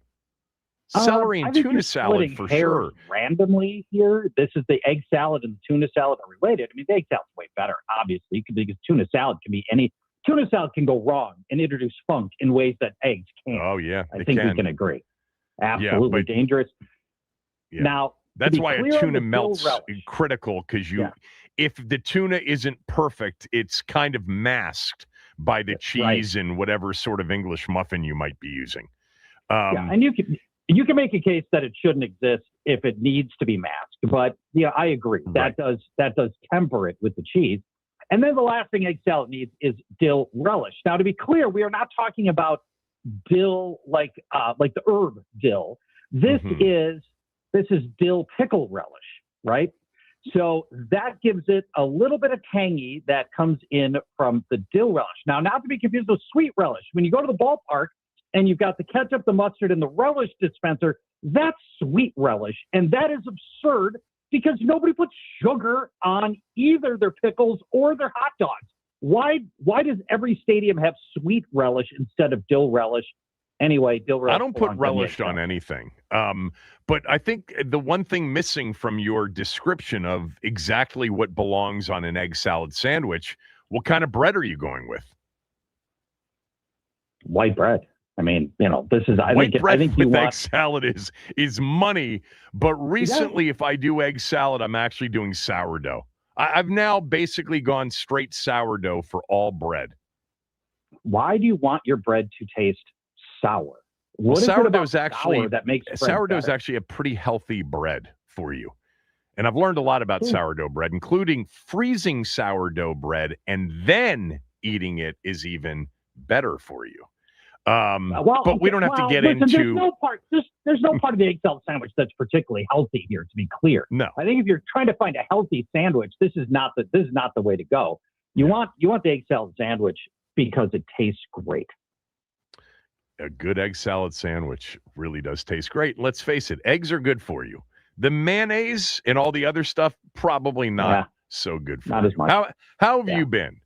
Celery and tuna salad for sure. Randomly here, this is the egg salad and the tuna salad are related. I mean, the egg salad's way better, obviously, because tuna salad can go wrong and introduce funk in ways that eggs can't. Oh yeah, I think we can agree. Absolutely dangerous. Yeah. Now, that's why a tuna melt's critical because if the tuna isn't perfect, it's kind of masked by the cheese and whatever sort of English muffin you might be using. And you can make a case that it shouldn't exist if it needs to be masked, but I agree that does temper it with the cheese. And then the last thing egg salad needs is dill relish. Now, to be clear, we are not talking about dill like the herb dill. This is dill pickle relish, right? So that gives it a little bit of tangy that comes in from the dill relish. Now, not to be confused with sweet relish. When you go to the ballpark and you've got the ketchup, the mustard, and the relish dispenser, that's sweet relish. And that is absurd because nobody puts sugar on either their pickles or their hot dogs. Why does every stadium have sweet relish instead of dill relish? Anyway, dill relish. I don't put relish on anything. But I think the one thing missing from your description of exactly what belongs on an egg salad sandwich, what kind of bread are you going with? White bread. I mean, this is. I think egg salad is money. But recently, if I do egg salad, I'm actually doing sourdough. I've now basically gone straight sourdough for all bread. Why do you want your bread to taste sour? Sourdough is actually better? Actually a pretty healthy bread for you. And I've learned a lot about sourdough bread, including freezing sourdough bread and then eating it is even better for you. But we don't have to get into. There's no part of the egg salad sandwich that's particularly healthy here. To be clear, no. I think if you're trying to find a healthy sandwich, this is not the way to go. You want the egg salad sandwich because it tastes great. A good egg salad sandwich really does taste great. Let's face it, eggs are good for you. The mayonnaise and all the other stuff, probably not so good for you. Not as much. How have you been?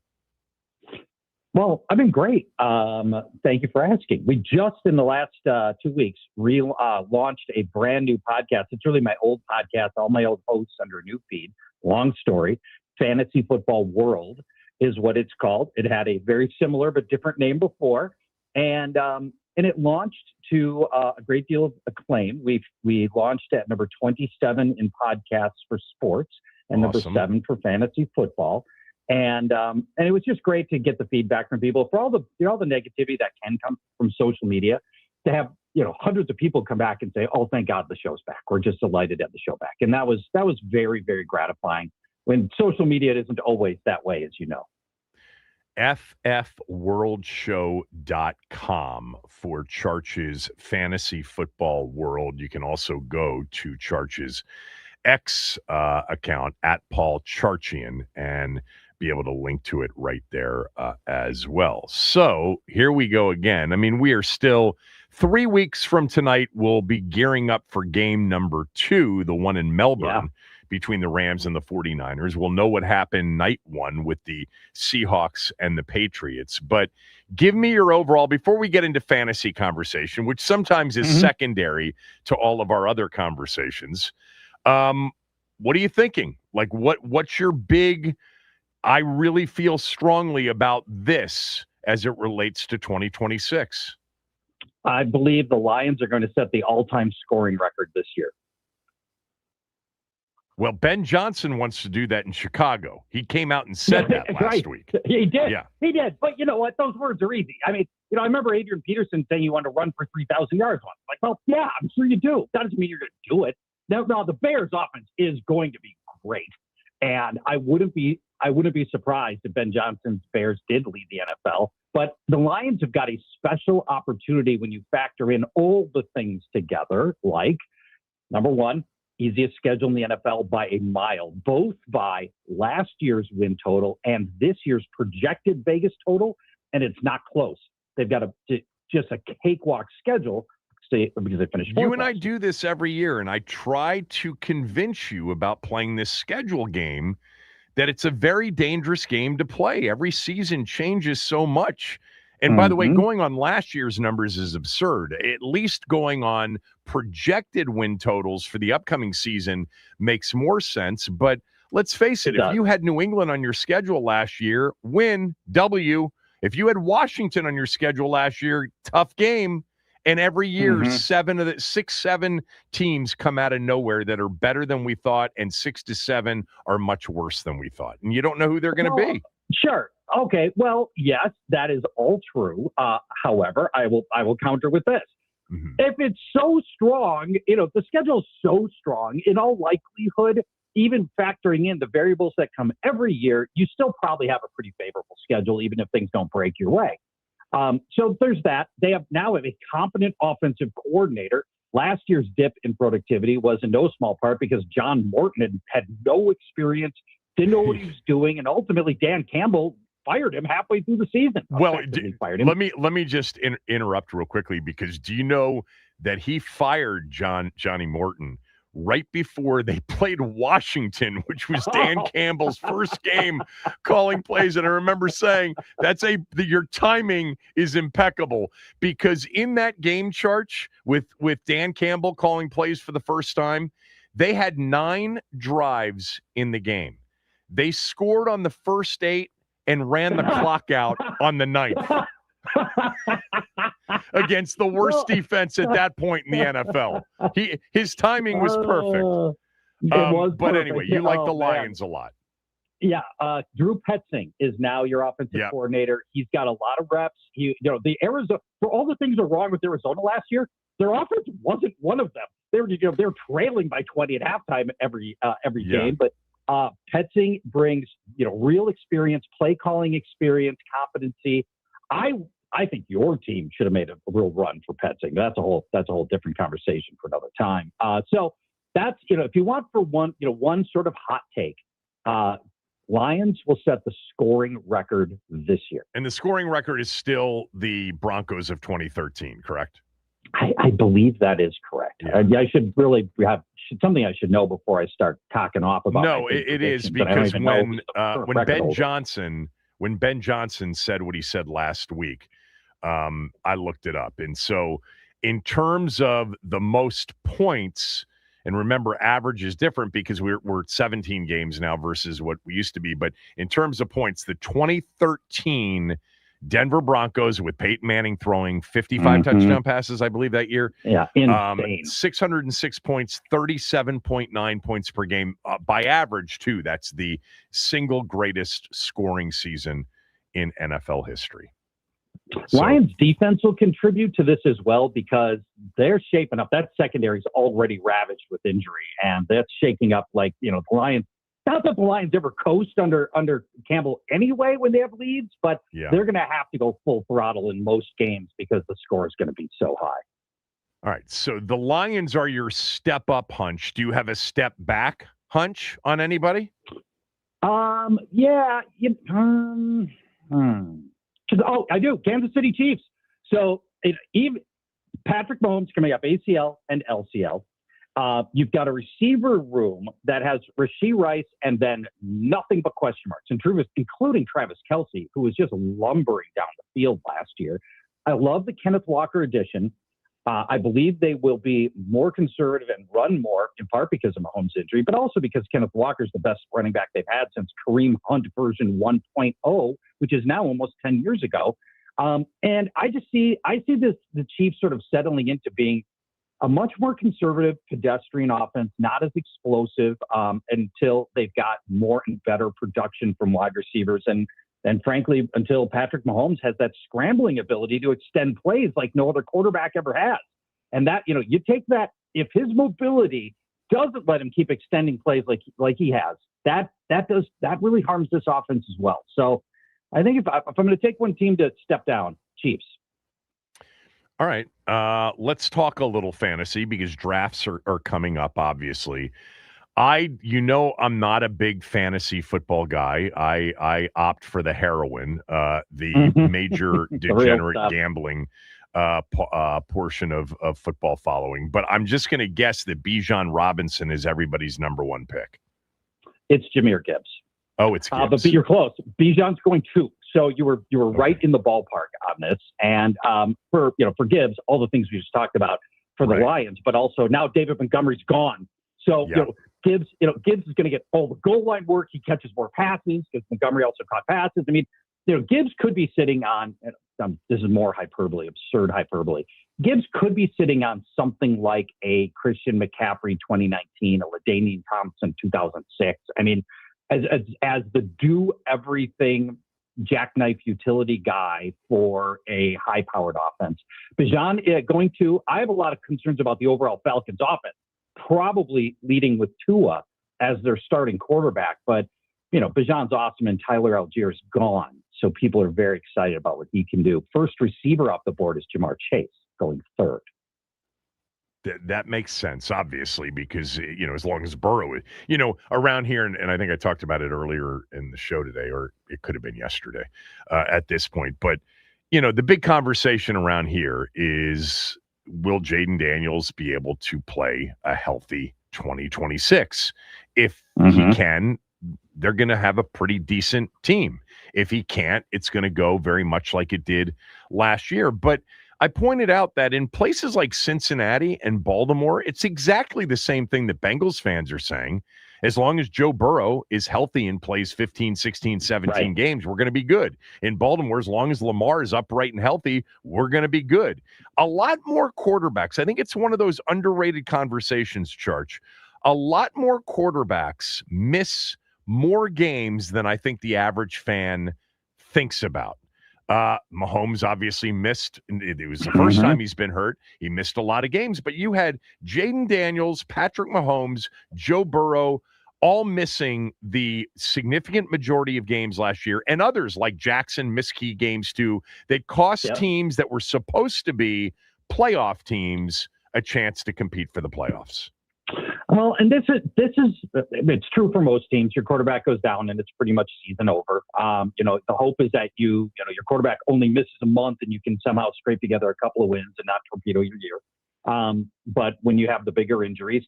Well, I've been great. Thank you for asking. We just, in the last 2 weeks, launched a brand new podcast. It's really my old podcast, all my old hosts under a new feed. Long story. Fantasy Football World is what it's called. It had a very similar but different name before. And it launched to a great deal of acclaim. We launched at number 27 in podcasts for sports and number 7 for fantasy football. And it was just great to get the feedback from people for all the negativity that can come from social media, to have hundreds of people come back and say, "Oh, thank God the show's back. We're just delighted to have the show back." And that was very, very gratifying when social media isn't always that way, as you know. ffworldshow.com for Charch's fantasy football world. You can also go to Charch's X account at Paul Charchian and be able to link to it right there as well. So here we go again. I mean, we are still 3 weeks from tonight. We'll be gearing up for game number 2, the one in Melbourne between the Rams and the 49ers. We'll know what happened night 1 with the Seahawks and the Patriots. But give me your overall, before we get into fantasy conversation, which sometimes is secondary to all of our other conversations. What are you thinking? Like, what's your big, I really feel strongly about this as it relates to 2026? I believe the Lions are going to set the all-time scoring record this year. Well, Ben Johnson wants to do that in Chicago. He came out and said that last week. He did. Yeah. He did. But you know what? Those words are easy. I mean, I remember Adrian Peterson saying you want to run for 3,000 yards once. Like, well, yeah, I'm sure you do. That doesn't mean you're going to do it. Now, the Bears' offense is going to be great, and I wouldn't be surprised if Ben Johnson's Bears did lead the NFL. But the Lions have got a special opportunity when you factor in all the things together, like, number one, easiest schedule in the NFL by a mile, both by last year's win total and this year's projected Vegas total, and it's not close. They've got just a cakewalk schedule because they finished fourth. You and I do this every year, and I try to convince you about playing this schedule game, that it's a very dangerous game to play. Every season changes so much. And by the way, going on last year's numbers is absurd. At least going on projected win totals for the upcoming season makes more sense. But let's face it, if you had New England on your schedule last year, win, W. If you had Washington on your schedule last year, tough game. And every year, 7 teams come out of nowhere that are better than we thought, and 6 to 7 are much worse than we thought. And you don't know who they're going to be. Sure. Okay. Well, yes, that is all true. However, I will counter with this. If it's so strong, if the schedule is so strong, in all likelihood, even factoring in the variables that come every year, you still probably have a pretty favorable schedule, even if things don't break your way. So there's that. They now have a competent offensive coordinator. Last year's dip in productivity was in no small part because John Morton had no experience, didn't know what he was doing, and ultimately Dan Campbell fired him halfway through the season. Well, let me just interrupt real quickly, because do you know that he fired Johnny Morton right before they played Washington, which was Dan Campbell's first game calling plays? And I remember saying, your timing is impeccable, because in that game, Charch, with Dan Campbell calling plays for the first time, they had 9 drives in the game. They scored on the first 8 and ran the clock out on the 9th. Against the worst defense at that point in the NFL. His timing was perfect. But anyway, you like the Lions a lot. Yeah, Drew Petzing is now your offensive coordinator. He's got a lot of reps. The Arizona, for all the things that were wrong with Arizona last year, their offense wasn't one of them. They were trailing by 20 at halftime every game. But Petzing brings real experience, play calling experience, competency. I think your team should have made a real run for Petzing. That's a whole different conversation for another time. So that's if you want for one sort of hot take, Lions will set the scoring record this year. And the scoring record is still the Broncos of 2013, correct? I believe that is correct. Yeah. I should really have something I should know before I start talking off about. No, it is, because when Ben Johnson said what he said last week, I looked it up. And so in terms of the most points, and remember, average is different because we're 17 games now versus what we used to be. But in terms of points, the 2013 Denver Broncos with Peyton Manning throwing 55 touchdown passes, I believe, that year. Yeah, insane. 606 points, 37.9 points per game by average, too. That's the single greatest scoring season in NFL history. Lions defense will contribute to this as well because they're shaping up. That secondary is already ravaged with injury, and that's shaking up like, the Lions. Not that the Lions ever coast under Campbell anyway when they have leads, but they're going to have to go full throttle in most games because the score is going to be so high. All right, so the Lions are your step-up hunch. Do you have a step-back hunch on anybody? Yeah. I do. Kansas City Chiefs. So even Patrick Mahomes coming up ACL and LCL. You've got a receiver room that has Rashee Rice and then nothing but question marks, including Travis Kelce, who was just lumbering down the field last year. I love the Kenneth Walker addition. I believe they will be more conservative and run more, in part because of Mahomes' injury, but also because Kenneth Walker is the best running back they've had since Kareem Hunt version 1.0, which is now almost 10 years ago. And I see the Chiefs sort of settling into being a much more conservative pedestrian offense, not as explosive until they've got more and better production from wide receivers. And frankly, until Patrick Mahomes has that scrambling ability to extend plays like no other quarterback ever has. And that, you take that, if his mobility doesn't let him keep extending plays like he has, that really harms this offense as well. So I think if I'm going to take one team to step down, Chiefs. All right. Let's talk a little fantasy because drafts are coming up, obviously. I'm not a big fantasy football guy. I opt for the heroin, the major degenerate gambling portion of football following. But I'm just going to guess that Bijan Robinson is everybody's number one pick. It's Jahmyr Gibbs. Oh, it's Gibbs. But you're close. Bijan's going 2. So you were right in the ballpark on this. And for Gibbs, all the things we just talked about for the Lions, but also now David Montgomery's gone. So Gibbs is going to get all the goal line work. He catches more passes because Montgomery also caught passes. I mean, Gibbs could be sitting on. This is more hyperbole, absurd hyperbole. Gibbs could be sitting on something like a Christian McCaffrey 2019, a LaDainian Thompson 2006. I mean, as the do everything jackknife utility guy for a high-powered offense. Bijan I have a lot of concerns about the overall Falcons offense, probably leading with Tua as their starting quarterback. But, Bijan's awesome and Tyler Allgeier's gone. So people are very excited about what he can do. First receiver off the board is Jamar Chase going 3rd. That makes sense, obviously, because, as long as Burrow, around here, and I think I talked about it earlier in the show today, or it could have been yesterday at this point. But, the big conversation around here is, will Jaden Daniels be able to play a healthy 2026? If he can, they're going to have a pretty decent team. If he can't, it's going to go very much like it did last year. But I pointed out that in places like Cincinnati and Baltimore, it's exactly the same thing that Bengals fans are saying. As long as Joe Burrow is healthy and plays 15, 16, 17 games, we're going to be good. In Baltimore, as long as Lamar is upright and healthy, we're going to be good. A lot more quarterbacks. I think it's one of those underrated conversations, Charch. A lot more quarterbacks miss more games than I think the average fan thinks about. Mahomes obviously missed. It was the first time he's been hurt. He missed a lot of games, but you had Jaden Daniels, Patrick Mahomes, Joe Burrow, all missing the significant majority of games last year, and others like Jackson missed key games too that cost teams that were supposed to be playoff teams a chance to compete for the playoffs. Well, and this is it's true for most teams. Your quarterback goes down and it's pretty much season over. The hope is that your quarterback only misses a month and you can somehow scrape together a couple of wins and not torpedo your year. But when you have the bigger injuries,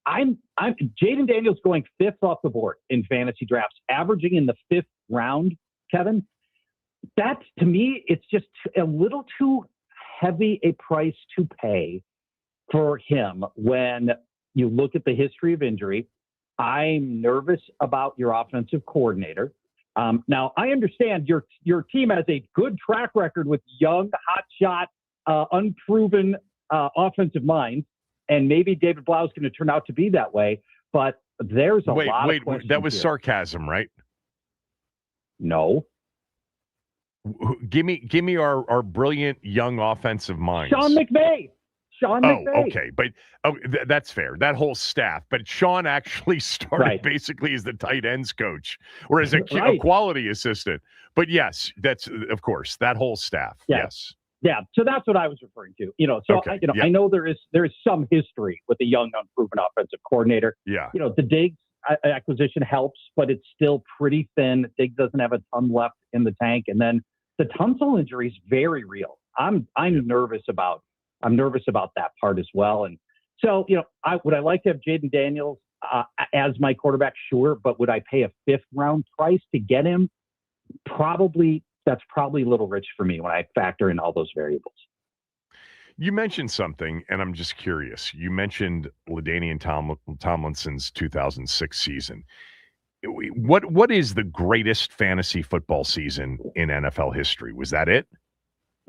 I'm Jaden Daniels going 5th off the board in fantasy drafts, averaging in the 5th round, Kevin. That to me, it's just a little too heavy a price to pay for him when you look at the history of injury. I'm nervous about your offensive coordinator. Now, I understand your team has a good track record with young, hotshot, unproven offensive minds, and maybe David Blau is going to turn out to be that way. But there's a lot of questions. That was here. sarcasm, right? No. Give me our brilliant young offensive minds. Sean McVay. Okay, but that's fair. That whole staff, but Sean actually started basically as the tight ends coach or as a quality assistant. But yes, that's of course that whole staff. Yes. Yeah, so that's what I was referring to. I know there is some history with a young, unproven offensive coordinator. Yeah. The Diggs acquisition helps, but it's still pretty thin. Diggs doesn't have a ton left in the tank, and then the Tunsil injury is very real. I'm nervous about that part as well. And so, would I like to have Jaden Daniels as my quarterback? Sure, but would I pay a 5th round price to get him? Probably. That's probably a little rich for me when I factor in all those variables. You mentioned something, and I'm just curious. You mentioned LaDainian Tomlinson's 2006 season. What is the greatest fantasy football season in NFL history? Was that it?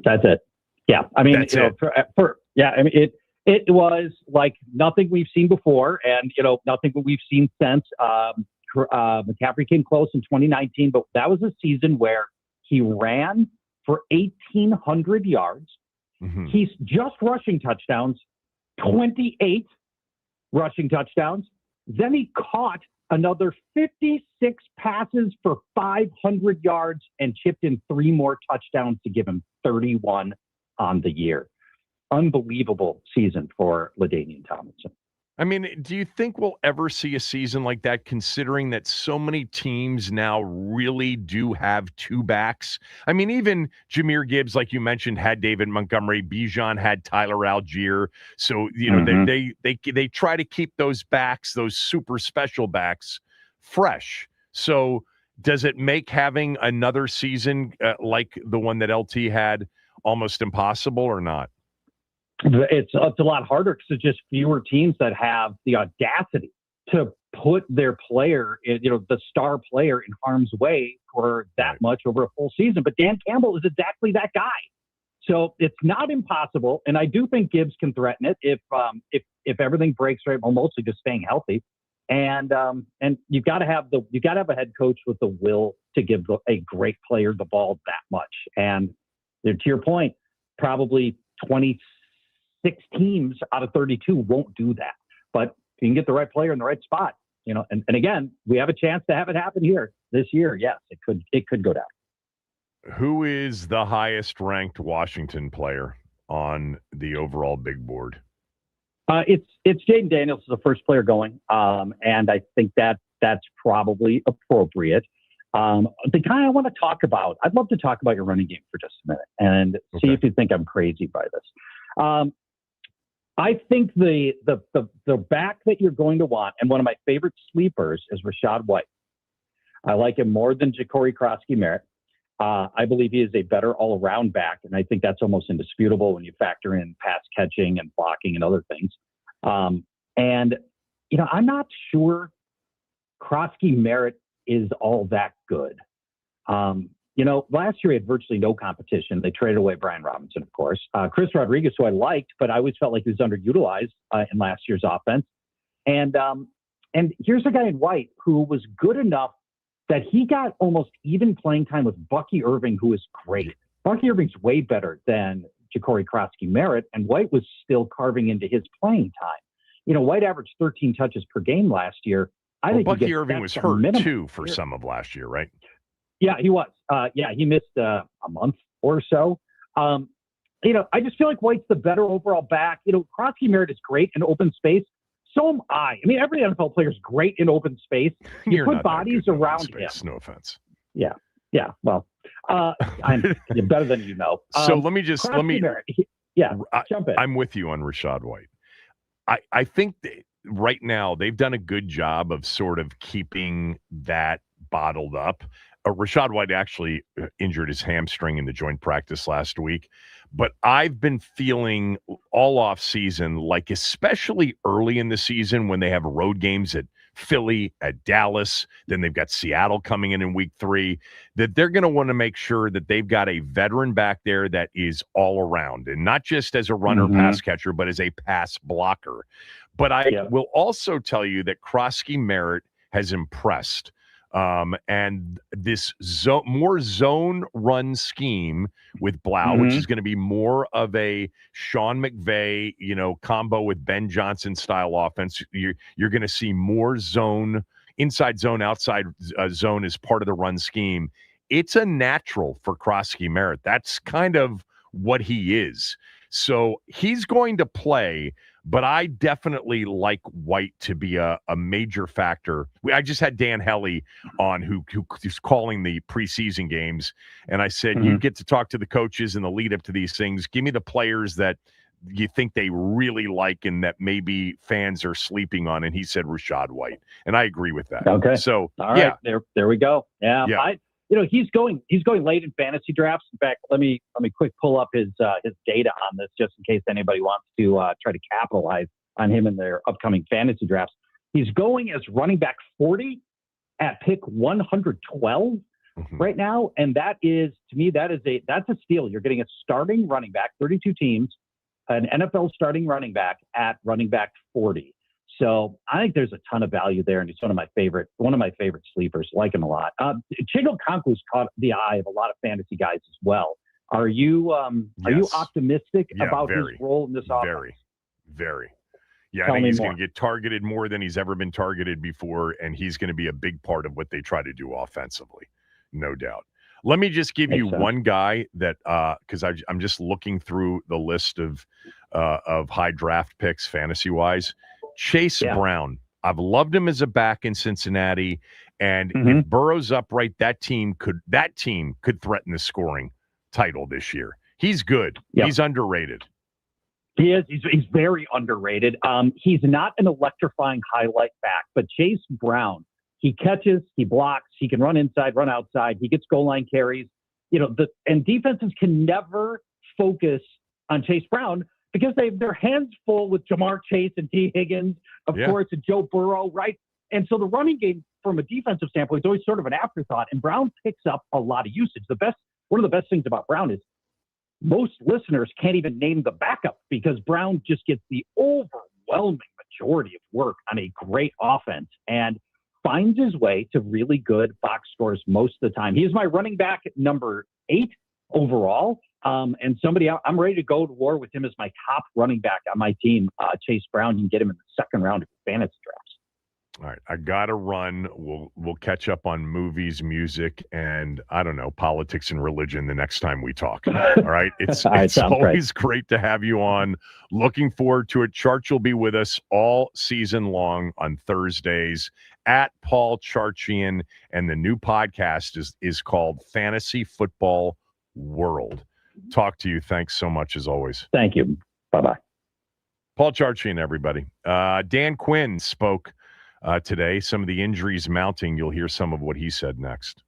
That's it. Yeah, I mean, it was like nothing we've seen before, and nothing we've seen since. McCaffrey came close in 2019, but that was a season where he ran for 1,800 yards. Mm-hmm. He's just rushing touchdowns, 28 rushing touchdowns. Then he caught another 56 passes for 500 yards and chipped in 3 more touchdowns to give him 31 on the year. Unbelievable season for LaDainian Tomlinson. I mean, do you think we'll ever see a season like that, considering that so many teams now really do have 2 backs? I mean, even Jahmyr Gibbs, like you mentioned, had David Montgomery. Bijan had Tyler Algier. So, they try to keep those backs, those super special backs, fresh. So does it make having another season like the one that LT had almost impossible or not? It's a lot harder because it's just fewer teams that have the audacity to put their player, the star player, in harm's way for that much over a full season. But Dan Campbell is exactly that guy. So it's not impossible, and I do think Gibbs can threaten it if everything breaks right. Well, mostly just staying healthy, and you've got to have a head coach with the will to give a great player the ball that much. And to your point, probably 26 teams out of 32 won't do that. But if you can get the right player in the right spot, and again, we have a chance to have it happen here this year. Yes, it could go down. Who is the highest ranked Washington player on the overall big board? It's Jaden Daniels, the first player going. And I think that's probably appropriate. The guy I want to talk about, I'd love to talk about your running game for just a minute and see if you think I'm crazy by this. I think the back that you're going to want, and one of my favorite sleepers, is Rachaad White. I like him more than Ja'Cory Krosky-Merritt. I believe he is a better all-around back, and I think that's almost indisputable when you factor in pass catching and blocking and other things. And I'm not sure Krosky-Merritt is all that good. Last year he had virtually no competition. They traded away Brian Robinson, of course. Chris Rodriguez, who I liked, but I always felt like he was underutilized in last year's offense. And here's a guy in White who was good enough that he got almost even playing time with Bucky Irving, who is great. Bucky Irving's way better than Ja'Cory Krosky-Merritt, and White was still carving into his playing time. White averaged 13 touches per game last year. I think Bucky Irving was hurt too for some of last year, right? Yeah, he was. He missed a month or so. I just feel like White's the better overall back. Krosky-Merritt is great in open space. So am I. I mean, every NFL player is great in open space. You put bodies around him. No offense. Yeah. Well, I'm better than you know. So let me jump in. I'm with you on Rachaad White. I think right now they've done a good job of sort of keeping that bottled up. Rachaad White actually injured his hamstring in the joint practice last week, but I've been feeling all off season, like especially early in the season when they have road games at Philly, at Dallas, then they've got Seattle coming in week 3, that they're going to want to make sure that they've got a veteran back there that is all around, and not just as a runner pass catcher, but as a pass blocker. But I will also tell you that Krosky Merritt has impressed. And this more zone run scheme with Blau, which is going to be more of a Sean McVay, combo with Ben Johnson style offense. You're going to see more zone, inside zone, outside zone as part of the run scheme. It's a natural for Krosky Merritt. That's kind of what he is. So he's going to play, but I definitely like White to be a major factor. I just had Dan Hellie on who's calling the preseason games, and I said, you get to talk to the coaches in the lead up to these things. Give me the players that you think they really like and that maybe fans are sleeping on. And he said Rachaad White, and I agree with that. Okay. So all right, there we go. Yeah. He's going late in fantasy drafts. In fact, let me quick pull up his data on this just in case anybody wants to try to capitalize on him in their upcoming fantasy drafts. He's going as running back 40 at pick 112 right now, and that is, to me, that's a steal. You're getting a starting running back, 32 teams, an NFL starting running back at running back 40. So I think there's a ton of value there, and he's one of my favorite sleepers. Like him a lot. Chigel Conklew's caught the eye of a lot of fantasy guys as well. Are you optimistic about his role in this offense? Very. Yeah, I think he's going to get targeted more than he's ever been targeted before, and he's going to be a big part of what they try to do offensively, no doubt. Let me just give you one guy that, because I'm just looking through the list of high draft picks fantasy-wise. Chase Brown. I've loved him as a back in Cincinnati, and if Burrow's upright, that team could threaten the scoring title this year. He's good. Yep. He's underrated. He is. He's very underrated. He's not an electrifying highlight back, but Chase Brown, he catches, he blocks, he can run inside, run outside, he gets goal line carries. And defenses can never focus on Chase Brown because they have their hands full with Jamar Chase and T. Higgins, of course, and Joe Burrow, right? And so the running game from a defensive standpoint is always sort of an afterthought, and Brown picks up a lot of usage. One of the best things about Brown is most listeners can't even name the backup because Brown just gets the overwhelming majority of work on a great offense and finds his way to really good box scores most of the time. He is my running back number 8 overall. And somebody I'm ready to go to war with him as my top running back on my team, Chase Brown. You can get him in the second round of fantasy drafts. All right, I gotta run. We'll catch up on movies, music, and I don't know, politics and religion the next time we talk. All right, it's always great to have you on. Looking forward to it. Charch will be with us all season long on Thursdays at Paul Charchian, and the new podcast is called Fantasy Football World. Talk to you. Thanks so much as always. Thank you. Bye-bye. Paul Charchian, everybody. Dan Quinn spoke today. Some of the injuries mounting. You'll hear some of what he said next.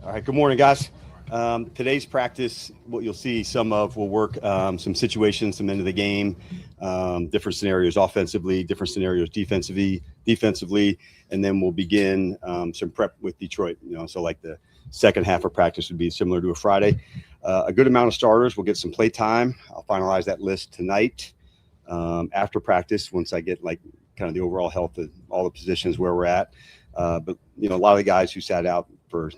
All right, good morning, guys. Today's practice, what you'll see some of will work some situations, some end of the game, different scenarios offensively, different scenarios defensively, and then we'll begin some prep with Detroit. So like the second half of practice would be similar to a Friday. A good amount of starters. We'll get some play time. I'll finalize that list tonight after practice once I get like kind of the overall health of all the positions where we're at. But a lot of the guys who sat out for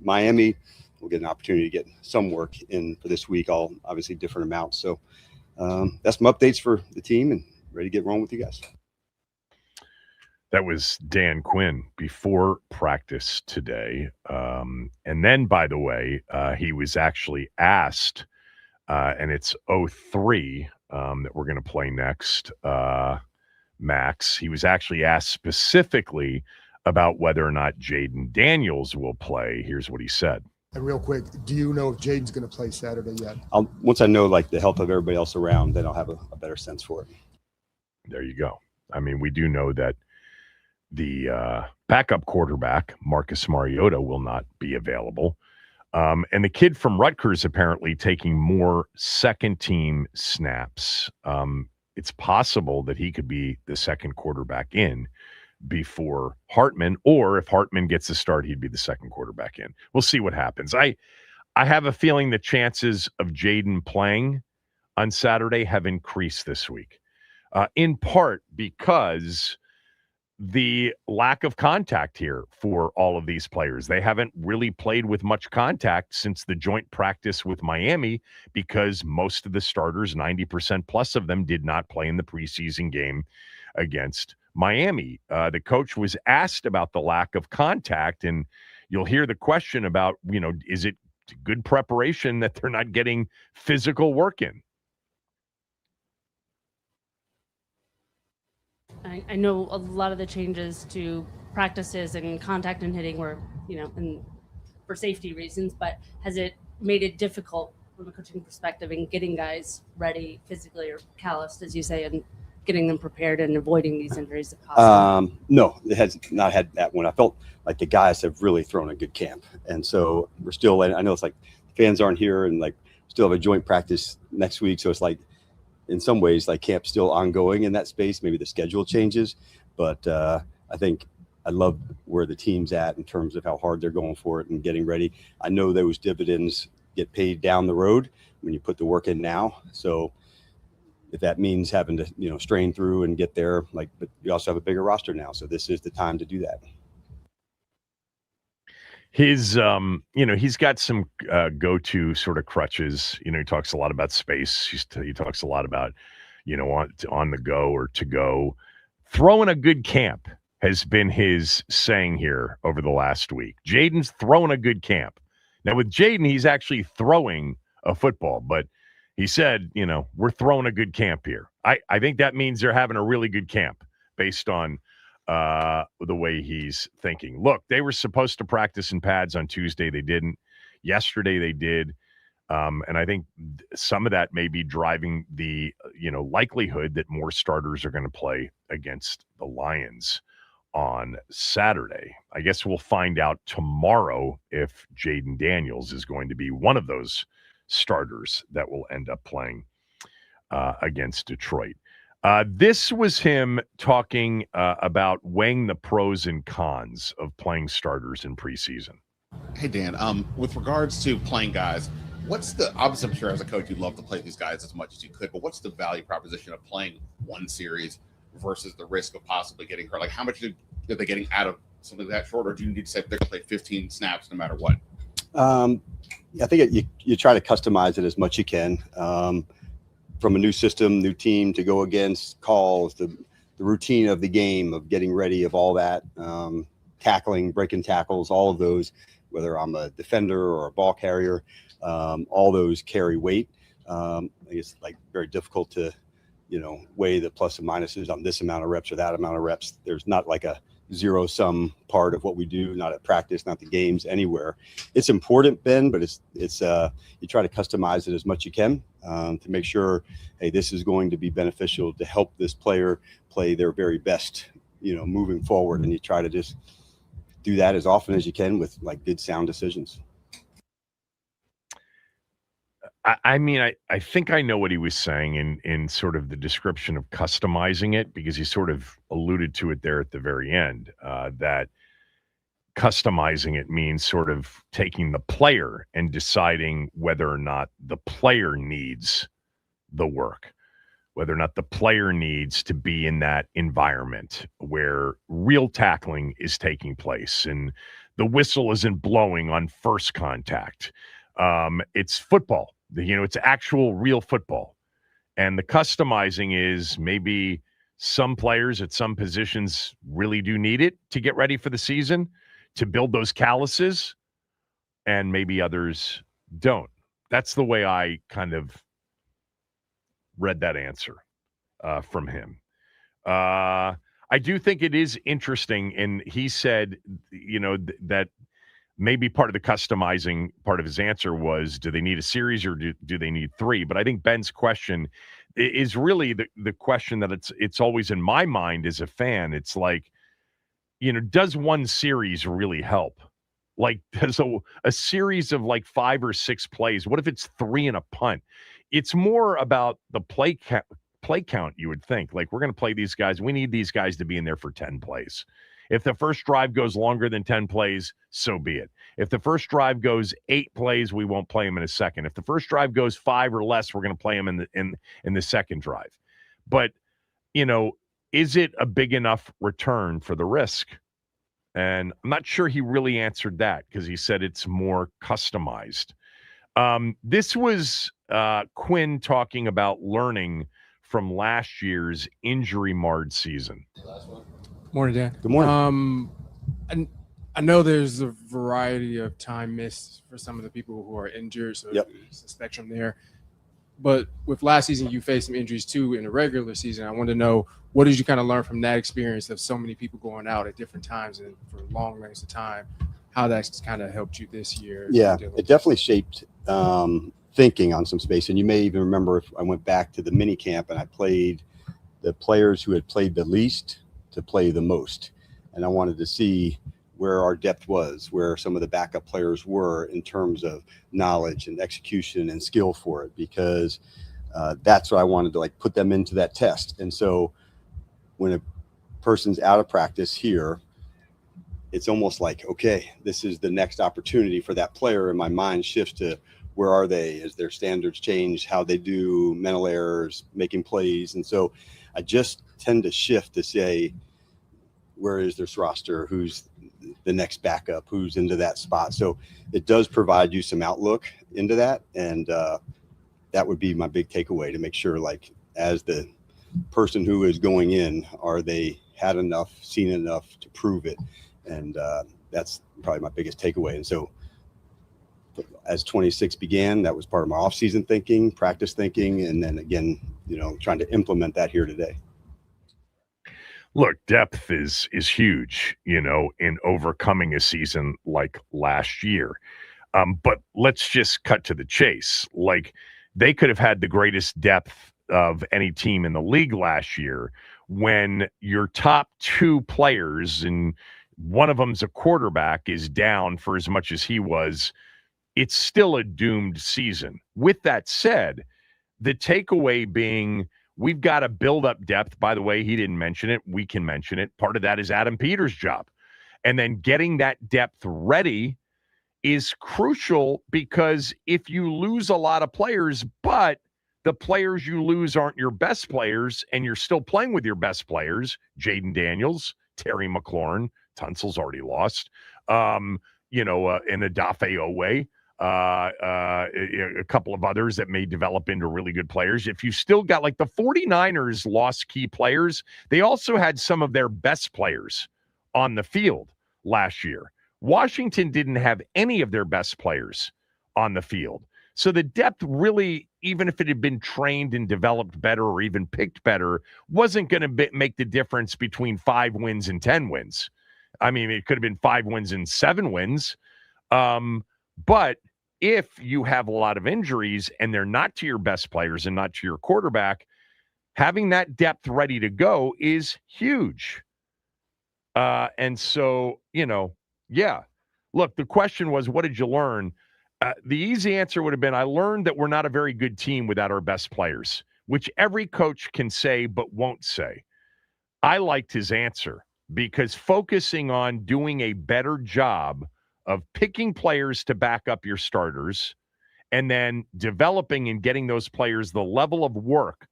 Miami will get an opportunity to get some work in for this week, all obviously different amounts. So that's some updates for the team and ready to get rolling with you guys. That was Dan Quinn before practice today. And then, by the way, he was actually asked, and it's 03 that we're going to play next, Max. He was actually asked specifically about whether or not Jaden Daniels will play. Here's what he said. And real quick, do you know if Jaden's going to play Saturday yet? Once I know like the health of everybody else around, then I'll have a better sense for it. There you go. I mean, we do know that the backup quarterback, Marcus Mariota, will not be available. And the kid from Rutgers apparently taking more second-team snaps. It's possible that he could be the second quarterback in before Hartman, or if Hartman gets the start, he'd be the second quarterback in. We'll see what happens. I have a feeling the chances of Jaden playing on Saturday have increased this week, in part because the lack of contact here for all of these players. They haven't really played with much contact since the joint practice with Miami because most of the starters, 90% plus of them, did not play in the preseason game against Miami. The coach was asked about the lack of contact, and you'll hear the question about, is it good preparation that they're not getting physical work in? I know a lot of the changes to practices and contact and hitting were, for safety reasons, but has it made it difficult from a coaching perspective in getting guys ready physically or calloused, as you say, and getting them prepared and avoiding these injuries if possible? No, it has not had that one. I felt like the guys have really thrown a good camp. And so we're still, I know it's like fans aren't here and like still have a joint practice next week. So it's like, in some ways, like camp's still ongoing in that space. Maybe the schedule changes, but I think I love where the team's at in terms of how hard they're going for it and getting ready. I know those dividends get paid down the road when you put the work in now. So if that means having to, strain through and get there, but you also have a bigger roster now. So this is the time to do that. His, he's got some go-to sort of crutches. He talks a lot about space. He talks a lot about, on the go or to go. Throwing a good camp has been his saying here over the last week. Jaden's throwing a good camp. Now with Jaden, he's actually throwing a football, but he said, we're throwing a good camp here. I think that means they're having a really good camp based on the way he's thinking. Look, they were supposed to practice in pads on Tuesday. They didn't. Yesterday they did. And I think some of that may be driving the, likelihood that more starters are going to play against the Lions on Saturday. I guess we'll find out tomorrow if Jaden Daniels is going to be one of those starters that will end up playing against Detroit. This was him talking about weighing the pros and cons of playing starters in preseason. Hey, Dan, with regards to playing guys, obviously I'm sure as a coach you'd love to play these guys as much as you could, but what's the value proposition of playing one series versus the risk of possibly getting hurt? Like how much are they getting out of something that short, or do you need to say they're going to play 15 snaps no matter what? I think you try to customize it as much as you can. From a new system, new team to go against, calls, the routine of the game, of getting ready, of all that, tackling, breaking tackles, all of those, whether I'm a defender or a ball carrier, all those carry weight. I think it's like very difficult to, weigh the plus and minuses on this amount of reps or that amount of reps. There's not like a zero sum part of what we do, not at practice, not the games, anywhere. It's important, Ben, but it's you try to customize it as much as you can to make sure, hey, this is going to be beneficial to help this player play their very best, moving forward. And you try to just do that as often as you can with like good sound decisions. I mean, I think I know what he was saying in sort of the description of customizing it, because he sort of alluded to it there at the very end, that customizing it means sort of taking the player and deciding whether or not the player needs the work, whether or not the player needs to be in that environment where real tackling is taking place and the whistle isn't blowing on first contact. It's football. It's actual real football. And the customizing is maybe some players at some positions really do need it to get ready for the season, to build those calluses, and maybe others don't. That's the way I kind of read that answer from him. I do think it is interesting, and he said, that maybe part of the customizing part of his answer was, do they need a series or do they need 3? But I think Ben's question is really the question that it's always in my mind as a fan. It's like, does one series really help? Like, does a series of like 5 or 6 plays, what if it's 3 and a punt? It's more about the play count, you would think. Like, we're going to play these guys. We need these guys to be in there for 10 plays. If the first drive goes longer than 10 plays, so be it. If the first drive goes 8 plays, we won't play them in a second. If the first drive goes 5 or less, we're going to play them in the second drive. But, is it a big enough return for the risk? And I'm not sure he really answered that, because he said it's more customized. This was Quinn talking about learning from last year's injury-marred season. Morning, Dan. Good morning. I know there's a variety of time missed for some of the people who are injured, so there's a spectrum there. But with last season, you faced some injuries too in the regular season. I want to know, what did you kind of learn from that experience of so many people going out at different times and for long lengths of time, how that's kind of helped you this year? Yeah, it definitely shaped thinking on some space. And you may even remember, if I went back to the mini camp and I played the players who had played the least to play the most. And I wanted to see where our depth was, where some of the backup players were in terms of knowledge and execution and skill for it, because that's what I wanted to put them into that test. And so when a person's out of practice here, it's almost like, okay, this is the next opportunity for that player. And my mind shifts to, where are they? As their standards change, how they do mental errors, making plays. And so I just tend to shift to say, where is this roster? Who's the next backup? Who's into that spot? So it does provide you some outlook into that. And that would be my big takeaway, to make sure, as the person who is going in, are they had enough, seen enough to prove it? And that's probably my biggest takeaway. And so as 26 began, that was part of my off-season thinking, practice thinking, and then again, trying to implement that here today. Look, depth is huge, in overcoming a season like last year. But let's just cut to the chase. They could have had the greatest depth of any team in the league last year, when your top 2 players, and one of them's a quarterback, is down for as much as he was. It's still a doomed season. With that said, the takeaway being, we've got to build up depth. By the way, he didn't mention it. We can mention it. Part of that is Adam Peters' job. And then getting that depth ready is crucial, because if you lose a lot of players, but the players you lose aren't your best players, and you're still playing with your best players, Jaden Daniels, Terry McLaurin, Tunsil's already lost, and Adafe Owe, a couple of others that may develop into really good players. If you still got, the 49ers lost key players, they also had some of their best players on the field last year. Washington didn't have any of their best players on the field. So the depth really, even if it had been trained and developed better or even picked better, wasn't going to make the difference between 5 wins and 10 wins. I mean, it could have been 5 wins and 7 wins. But if you have a lot of injuries and they're not to your best players and not to your quarterback, having that depth ready to go is huge. And so, Yeah. Look, the question was, what did you learn? The easy answer would have been, I learned that we're not a very good team without our best players, which every coach can say but won't say. I liked his answer because focusing on doing a better job of picking players to back up your starters and then developing and getting those players the level of work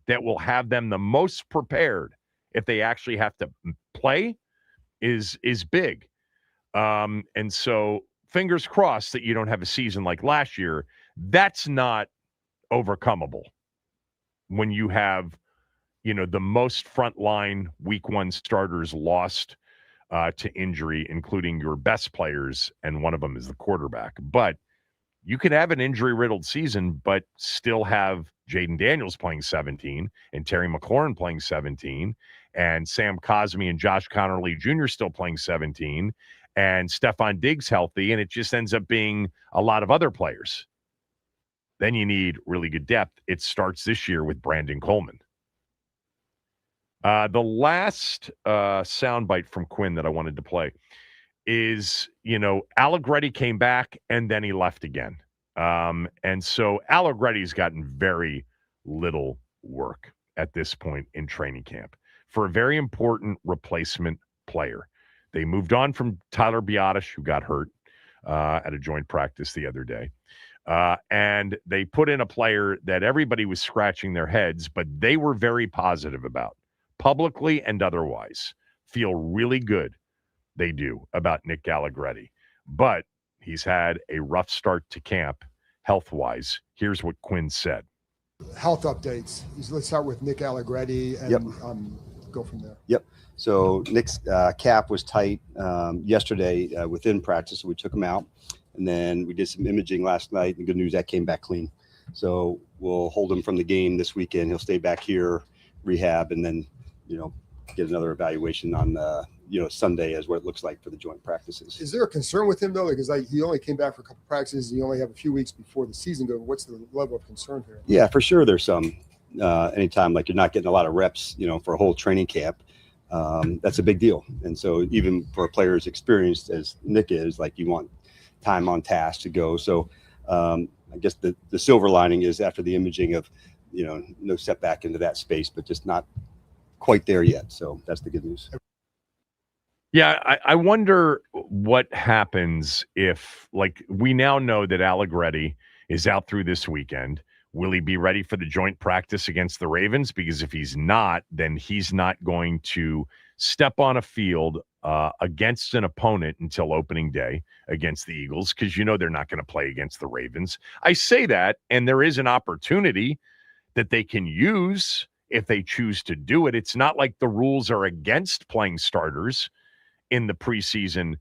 that will have them the most prepared if they actually have to play is big. And so fingers crossed that you don't have a season like last year. That's not overcomable when you have, the most frontline week one starters lost to injury, including your best players, and one of them is the quarterback. But you can have an injury-riddled season, but still have Jaden Daniels playing 17 and Terry McLaurin playing 17 and Sam Cosmi and Josh Connerly Jr. still playing 17 and Stephon Diggs healthy, and it just ends up being a lot of other players. Then you need really good depth. It starts this year with Brandon Coleman. The last soundbite from Quinn that I wanted to play is, Allegretti came back and then he left again. And so Allegretti's gotten very little work at this point in training camp for a very important replacement player. They moved on from Tyler Biadasz, who got hurt at a joint practice the other day. And they put in a player that everybody was scratching their heads, but they were very positive about, publicly and otherwise. Feel really good, they do, about Nick Allegretti. But he's had a rough start to camp health-wise. Here's what Quinn said. Health updates. Let's start with Nick Allegretti and go from there. Yep. So Nick's cap was tight yesterday within practice, so we took him out. And then we did some imaging last night. And the good news, that came back clean. So we'll hold him from the game this weekend. He'll stay back here, rehab, and then, get another evaluation on, Sunday as what it looks like for the joint practices. Is there a concern with him, though? Because he only came back for a couple practices. You only have a few weeks before the season goes. What's the level of concern here? Yeah, for sure there's some. Anytime, like, you're not getting a lot of reps, for a whole training camp, that's a big deal. And so even for a player as experienced as Nick is, like, you want time on task to go. So I guess the silver lining is after the imaging of, no setback into that space, but just not quite there yet. So that's the good news. Yeah, I wonder what happens if, we now know that Allegretti is out through this weekend. Will he be ready for the joint practice against the Ravens? Because if he's not, then he's not going to step on a field against an opponent until opening day against the Eagles, because they're not going to play against the Ravens. I say that, and there is an opportunity that they can use if they choose to do it. It's not like the rules are against playing starters in the preseason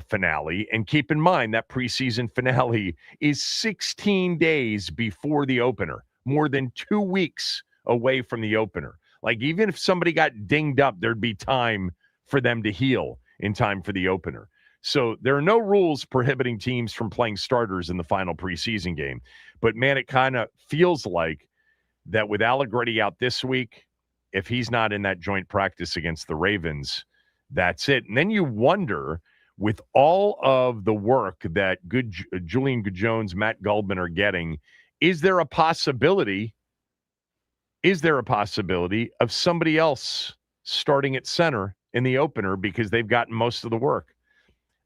finale. And keep in mind that preseason finale is 16 days before the opener, more than 2 weeks away from the opener. Like, even if somebody got dinged up, there'd be time for them to heal in time for the opener. So there are no rules prohibiting teams from playing starters in the final preseason game. But, man, it kind of feels like that with Allegretti out this week, if he's not in that joint practice against the Ravens, that's it. And then you wonder, with all of the work that Julian Good-Jones, Matt Goldman are getting, is there a possibility of somebody else starting at center in the opener because they've gotten most of the work?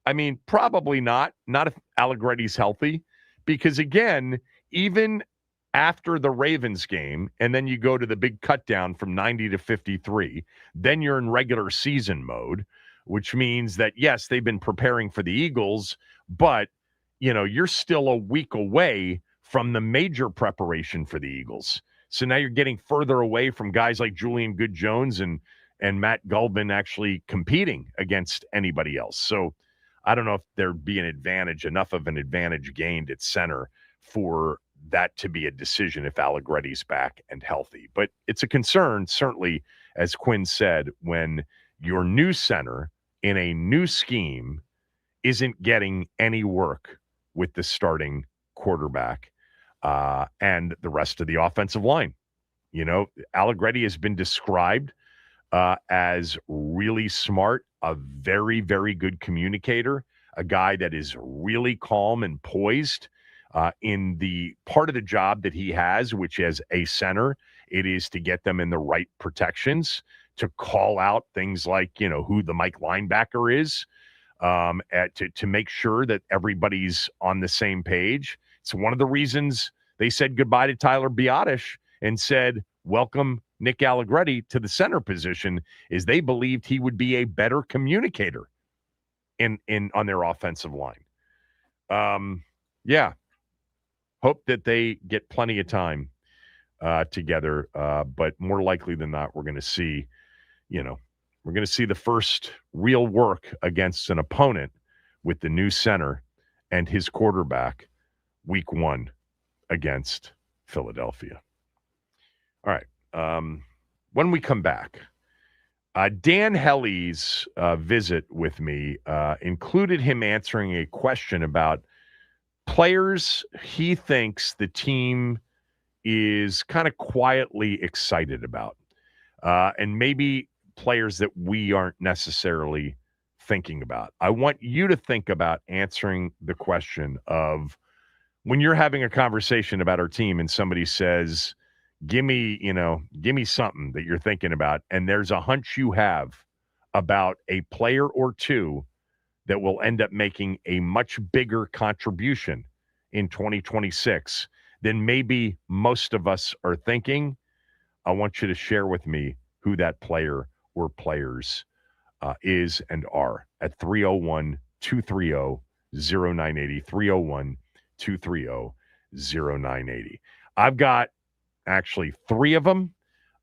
I mean, probably not if Allegretti's healthy, because, again, even after the Ravens game, and then you go to the big cut down from 90 to 53, then you're in regular season mode, which means that, yes, they've been preparing for the Eagles, but, you're still a week away from the major preparation for the Eagles. So now you're getting further away from guys like Julian Good-Jones and Matt Goldman actually competing against anybody else. So I don't know if there'd be enough of an advantage gained at center for that to be a decision if Allegretti's back and healthy. But it's a concern, certainly, as Quinn said, when your new center in a new scheme isn't getting any work with the starting quarterback and the rest of the offensive line. Allegretti has been described as really smart, a very, very good communicator, a guy that is really calm and poised in the part of the job that he has, which is a center. It is to get them in the right protections, to call out things like, who the Mike linebacker is, to make sure that everybody's on the same page. It's one of the reasons they said goodbye to Tyler Biadasz and said, welcome Nick Allegretti to the center position, is they believed he would be a better communicator in on their offensive line. Yeah. Hope that they get plenty of time together. But more likely than not, we're going to see, the first real work against an opponent with the new center and his quarterback week 1 against Philadelphia. All right. When we come back, Dan Helly's visit with me included him answering a question about players he thinks the team is kind of quietly excited about, and maybe players that we aren't necessarily thinking about. I want you to think about answering the question of, when you're having a conversation about our team and somebody says, give me something that you're thinking about, and there's a hunch you have about a player or two that will end up making a much bigger contribution in 2026 than maybe most of us are thinking. I want you to share with me who that player or players is and are at 301-230-0980, 301-230-0980. I've got actually 3 of them.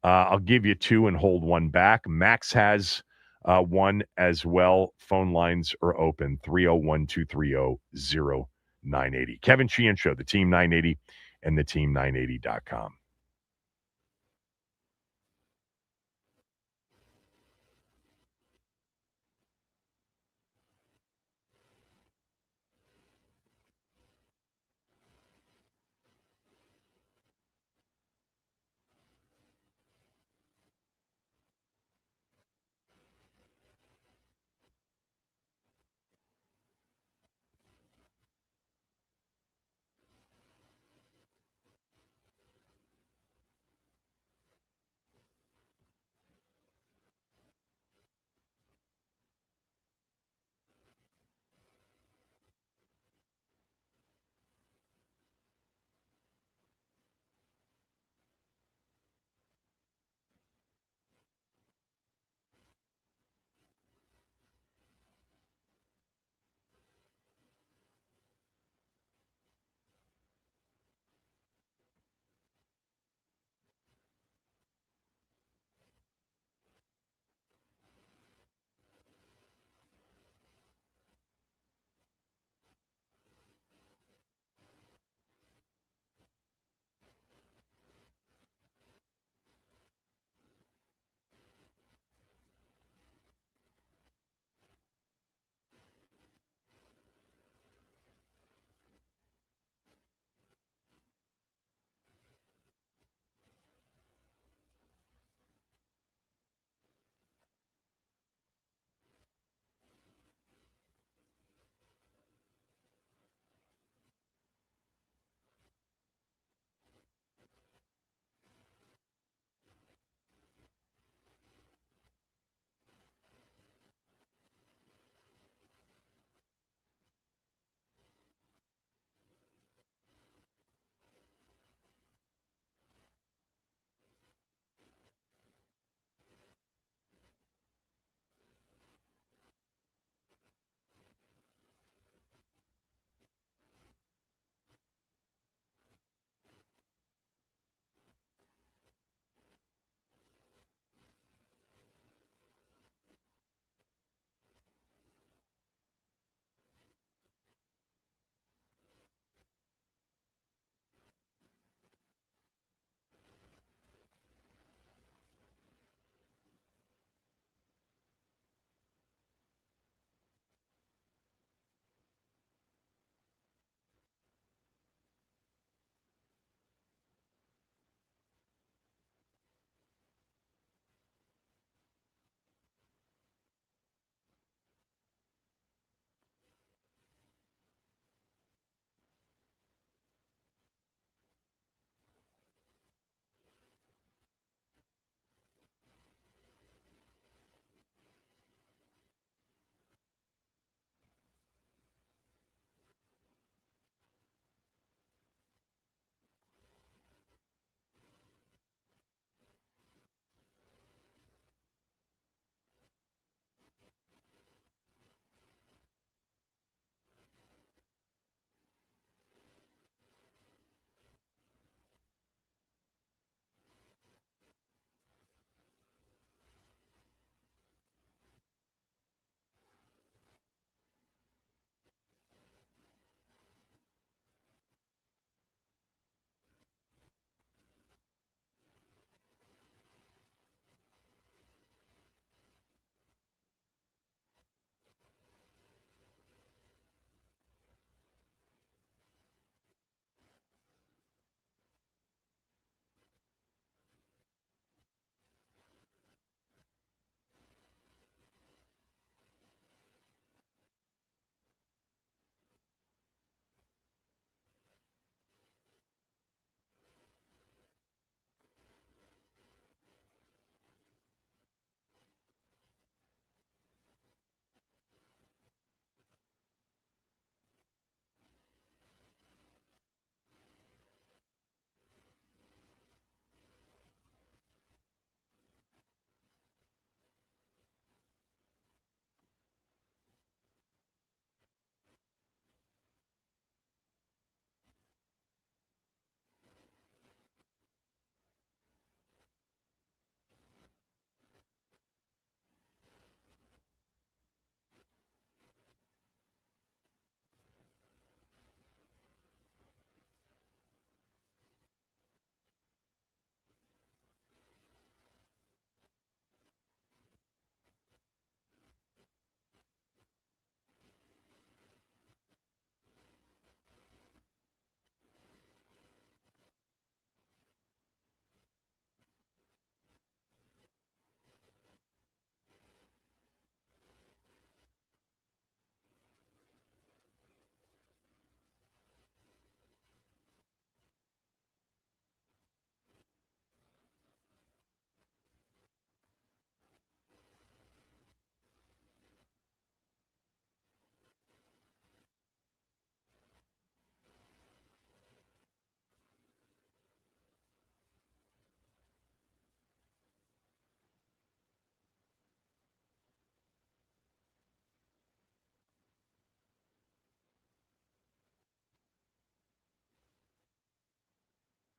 I'll give you 2 and hold 1 back. Max has 1 as well. Phone lines are open, 301-230-0980. Kevin Sheehan Show, the Team 980 and the team980.com.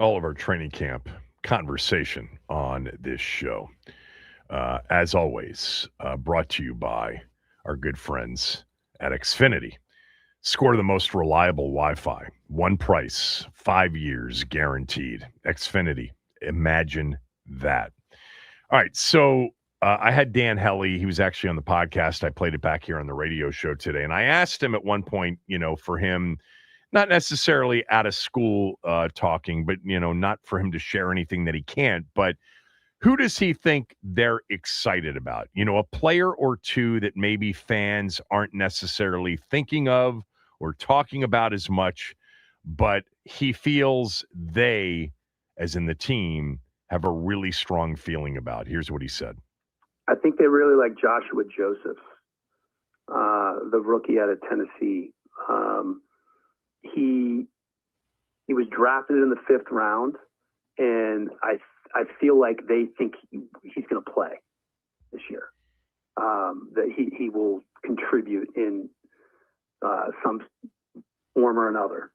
all of our training camp conversation on this show. As always, brought to you by our good friends at Xfinity. Score the most reliable Wi-Fi. One price, 5 years guaranteed. Xfinity. Imagine that. All right, so I had Dan Helly. He was actually on the podcast. I played it back here on the radio show today. And I asked him at one point, for him, not necessarily out of school talking, but, not for him to share anything that he can't. But who does he think they're excited about? A player or two that maybe fans aren't necessarily thinking of or talking about as much, but he feels they, as in the team, have a really strong feeling about. Here's what he said. I think they really like Joshua Josephs, the rookie out of Tennessee. He was drafted in the 5th round, and I feel like they think he's going to play this year. That he will contribute in some form or another.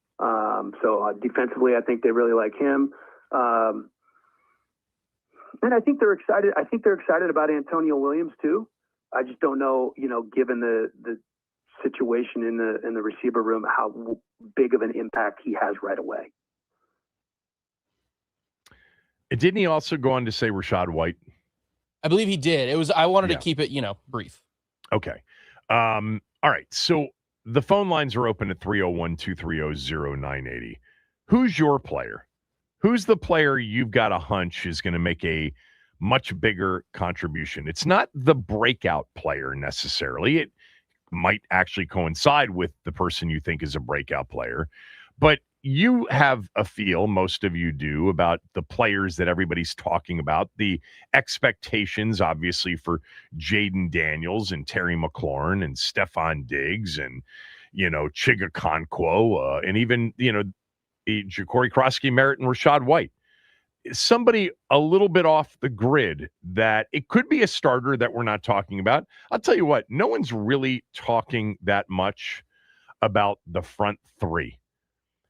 So defensively, I think they really like him. And I think they're excited. I think they're excited about Antonio Williams too. I just don't know, given the situation in the receiver room, how big of an impact he has right away. Didn't he also go on to say Rachaad White? I believe he did. I wanted to keep it, brief. Okay. All right. So the phone lines are open at 301-230-0980. Who's your player? Who's the player you've got a hunch is going to make a much bigger contribution? It's not the breakout player necessarily. It might actually coincide with the person you think is a breakout player. But you have a feel, most of you do, about the players that everybody's talking about, the expectations, obviously, for Jaden Daniels and Terry McLaurin and Stephon Diggs and, Chiga Okonkwo, and even, Ja'Cory Krosky-Merritt and Rachaad White. Somebody a little bit off the grid that it could be a starter that we're not talking about. I'll tell you what, no one's really talking that much about the front three.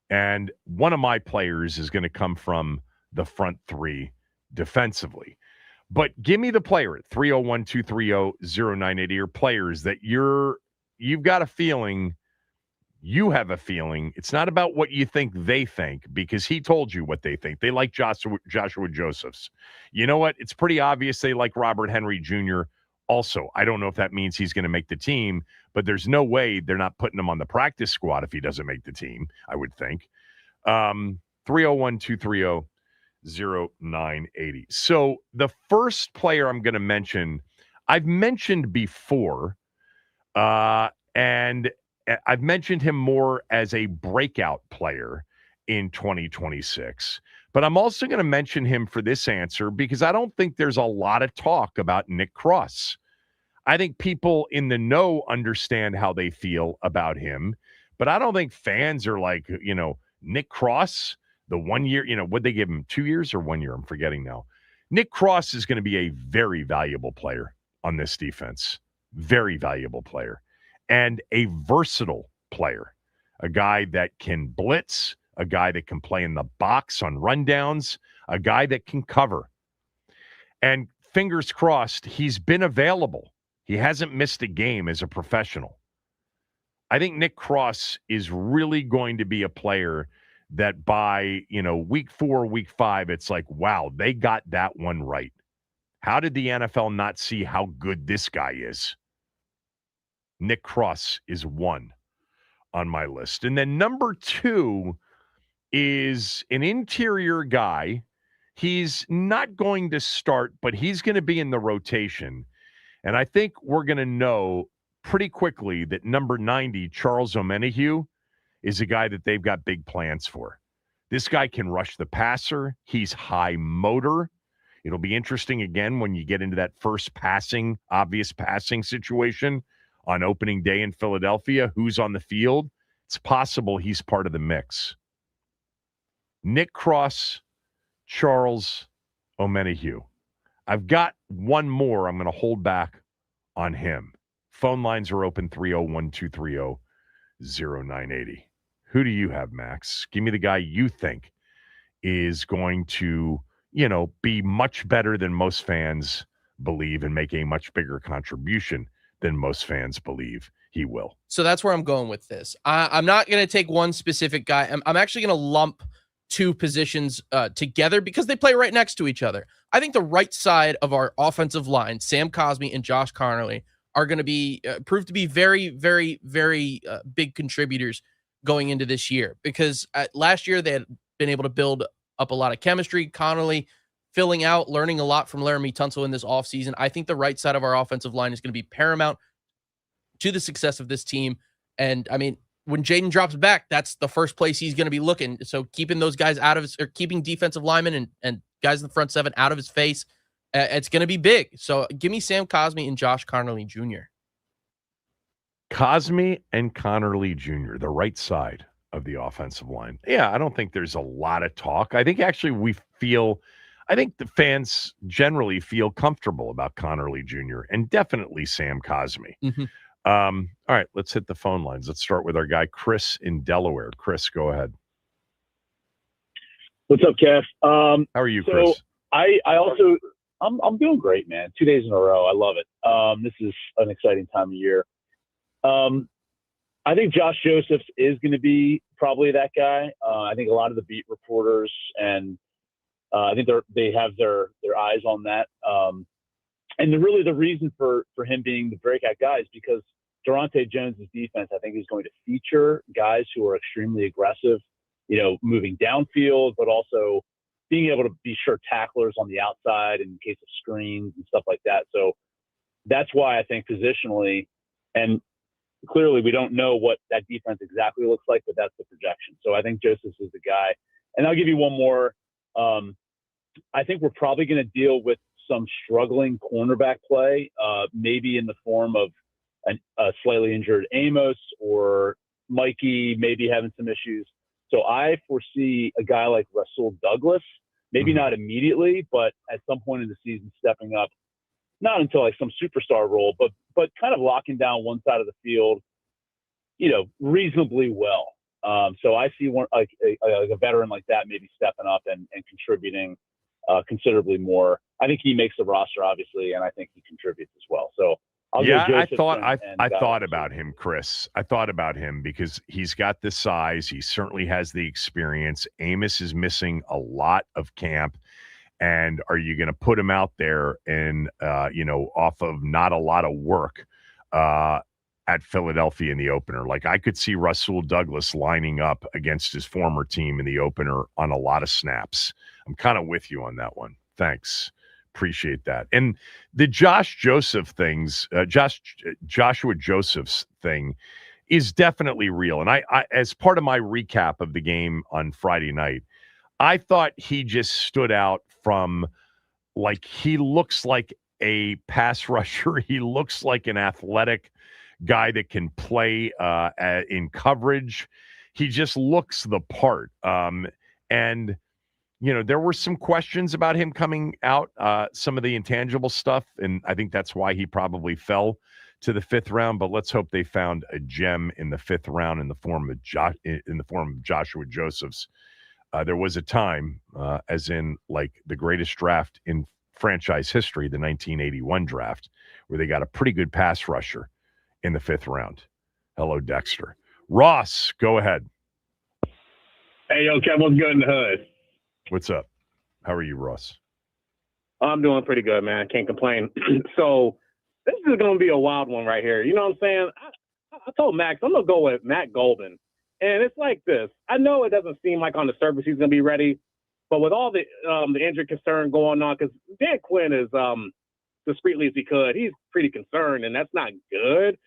And one of my players is going to come from the front three defensively. But give me the player at 301-230-0980 or players that you've got a feeling, you have a feeling. It's not about what you think they think, because he told you what they think. They like Joshua Josephs. You know what? It's pretty obvious they like Robert Henry Jr. also. I don't know if that means he's going to make the team, but there's no way they're not putting him on the practice squad if he doesn't make the team, I would think. 301-230-0980. So the first player I'm going to mention, I've mentioned before, and I've mentioned him more as a breakout player in 2026. But I'm also going to mention him for this answer because I don't think there's a lot of talk about Nick Cross. I think people in the know understand how they feel about him, but I don't think fans are like, Nick Cross, the 1 year, would they give him 2 years or 1 year? I'm forgetting now. Nick Cross is going to be a very valuable player on this defense. Very valuable player. And a versatile player. A guy that can blitz, a guy that can play in the box on rundowns, a guy that can cover. And fingers crossed, he's been available. He hasn't missed a game as a professional. I think Nick Cross is really going to be a player that by, week 4, week 5, it's like, wow, they got that one right. How did the NFL not see how good this guy is? Nick Cross is one on my list. And then number 2 is an interior guy. He's not going to start, but he's going to be in the rotation. And I think we're going to know pretty quickly that number 90, Charles Omenihu, is a guy that they've got big plans for. This guy can rush the passer. He's high motor. It'll be interesting again when you get into that first obvious passing situation on opening day in Philadelphia. Who's on the field? It's possible he's part of the mix. Nick Cross, Charles Omenihu. I've got one more. I'm going to hold back on him. Phone lines are open, 301-230-0980. Who do you have, Max? Give me the guy you think is going to, be much better than most fans believe and make a much bigger contribution than most fans believe he will. So that's where I'm going with this. I'm not going to take one specific guy. I'm actually going to lump two positions together because they play right next to each other. I think the right side of our offensive line, Sam Cosmi and Josh Connerly, are going to be proved to be very, very, very big contributors going into this year, because last year they had been able to build up a lot of chemistry. Connerly filling out, learning a lot from Laramie Tunsil in this offseason. I think the right side of our offensive line is going to be paramount to the success of this team. And I mean, when Jaden drops back, that's the first place he's going to be looking. So keeping those guys out of his, or keeping defensive linemen and guys in the front seven out of his face, it's going to be big. So give me Sam Cosmi and Josh Connerly Jr. Cosmi and Connerly Jr., the right side of the offensive line. Yeah, I don't think there's a lot of talk. I think actually I think the fans generally feel comfortable about Connerly Jr. and definitely Sam Cosmi. Mm-hmm. All right, let's hit the phone lines. Let's start with our guy, Chris in Delaware. Chris, go ahead. What's up, Kev? How are you, Chris? I'm doing great, man. 2 days in a row. I love it. This is an exciting time of year. I think Josh Josephs is going to be probably that guy. I think a lot of the beat reporters and I think they have their eyes on that. And really the reason for him being the breakout guy is because Durante Jones' defense, I think, is going to feature guys who are extremely aggressive, moving downfield, but also being able to be sure tacklers on the outside in case of screens and stuff like that. So that's why I think positionally, and clearly we don't know what that defense exactly looks like, but that's the projection. So I think Josephs is the guy. And I'll give you one more. I think we're probably going to deal with some struggling cornerback play, maybe in the form of a slightly injured Amos or Mikey maybe having some issues. So I foresee a guy like Rasul Douglas, maybe not immediately, but at some point in the season stepping up, not until like some superstar role, but kind of locking down one side of the field, reasonably well. So I see one like a veteran like that maybe stepping up and contributing considerably more. I think he makes the roster, obviously, and I think he contributes as well. So I thought about him, Chris. I thought about him because he's got the size. He certainly has the experience. Amos is missing a lot of camp. And are you going to put him out there and, off of not a lot of work at Philadelphia in the opener? Like, I could see Rasul Douglas lining up against his former team in the opener on a lot of snaps. I'm kind of with you on that one. Thanks. Appreciate that. And the Joshua Josephs thing is definitely real. And I as part of my recap of the game on Friday night, I thought he just stood out from, like, he looks like a pass rusher. He looks like an athletic guy that can play in coverage. He just looks the part. And there were some questions about him coming out, some of the intangible stuff, and I think that's why he probably fell to the fifth round. But let's hope they found a gem in the fifth round in the form of Joshua Josephs. There was a time, as in like the greatest draft in franchise history, the 1981 draft, where they got a pretty good pass rusher in the fifth round. Hello, Dexter. Ross, go ahead. Hey, yo, Kev, what's good in the hood? What's up? How are you, Ross? I'm doing pretty good, man. Can't complain. So this is going to be a wild one right here. You know what I'm saying? I told Max, I'm going to go with Matt Golden. And it's like this. I know it doesn't seem like on the surface he's going to be ready, but with all the injury concern going on, because Dan Quinn is discreetly as he could, he's pretty concerned, and that's not good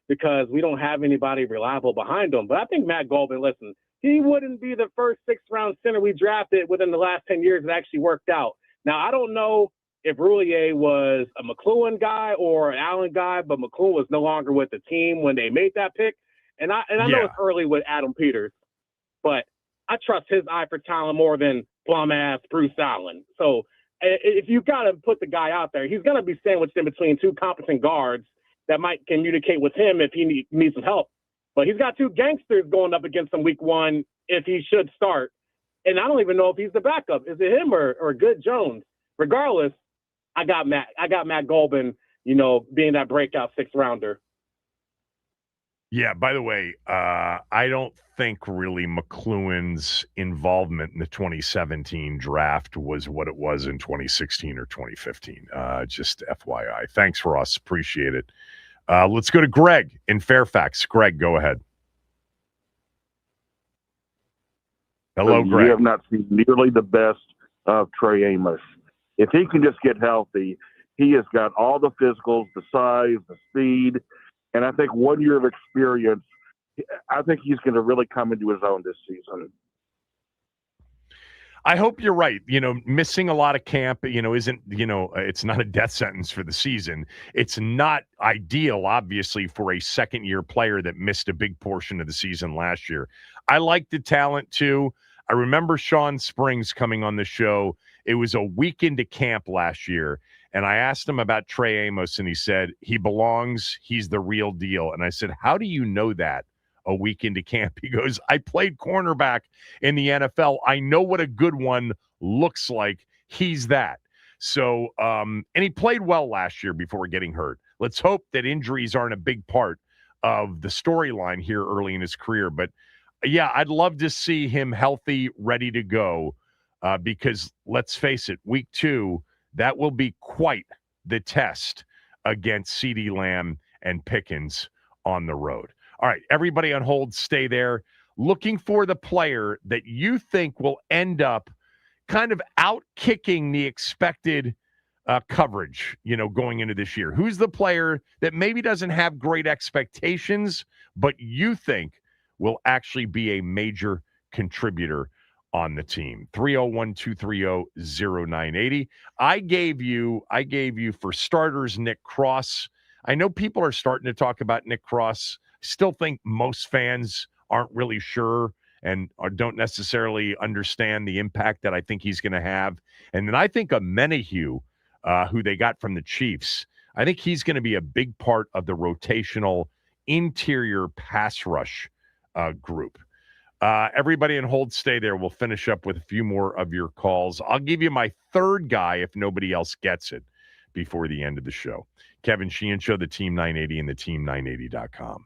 because we don't have anybody reliable behind him. But I think Matt Golden, listen, he wouldn't be the first sixth-round center we drafted within the last 10 years that actually worked out. Now, I don't know if Roulier was a McLuhan guy or an Allen guy, but McLuhan was no longer with the team when they made that pick. And I know it's early with Adam Peters, but I trust his eye for talent more than plum-ass Bruce Allen. So if you got to put the guy out there, he's going to be sandwiched in between two competent guards that might communicate with him if he needs some help. But he's got two gangsters going up against him week one if he should start. and I don't even know if he's the backup. Is it him or Good Jones? Regardless, I got Matt Golban, being that breakout 6th rounder. Yeah, by the way, I don't think really McLuhan's involvement in the 2017 draft was what it was in 2016 or 2015. Just FYI. Thanks for us. Appreciate it. Let's go to Greg in Fairfax. Greg, go ahead. Hello, Greg. You have not seen nearly the best of Trey Amos. If he can just get healthy, he has got all the physicals, the size, the speed, and I think 1 year of experience, I think he's going to really come into his own this season. I hope you're right. Missing a lot of camp, isn't, it's not a death sentence for the season. It's not ideal, obviously, for a second-year player that missed a big portion of the season last year. I like the talent, too. I remember Sean Springs coming on the show. It was a week into camp last year, and I asked him about Trey Amos, and he said, he belongs, he's the real deal. And I said, how do you know that a week into camp? He goes, I played cornerback in the NFL. I know what a good one looks like. He's that. So, and he played well last year before getting hurt. Let's hope that injuries aren't a big part of the storyline here early in his career. But yeah, I'd love to see him healthy, ready to go, because let's face it, week 2, that will be quite the test against CeeDee Lamb and Pickens on the road. All right, everybody on hold, stay there. Looking for the player that you think will end up kind of out-kicking the expected coverage, going into this year. Who's the player that maybe doesn't have great expectations, but you think will actually be a major contributor on the team? 301-230-0980. I gave you for starters Nick Cross. I know people are starting to talk about Nick Cross. Still think most fans aren't really sure and don't necessarily understand the impact that I think he's going to have. And then I think of Menahue, who they got from the Chiefs. I think he's going to be a big part of the rotational interior pass rush group. Everybody on hold, stay there. We'll finish up with a few more of your calls. I'll give you my third guy if nobody else gets it before the end of the show. Kevin Sheehan Show, the Team 980 and the team980.com.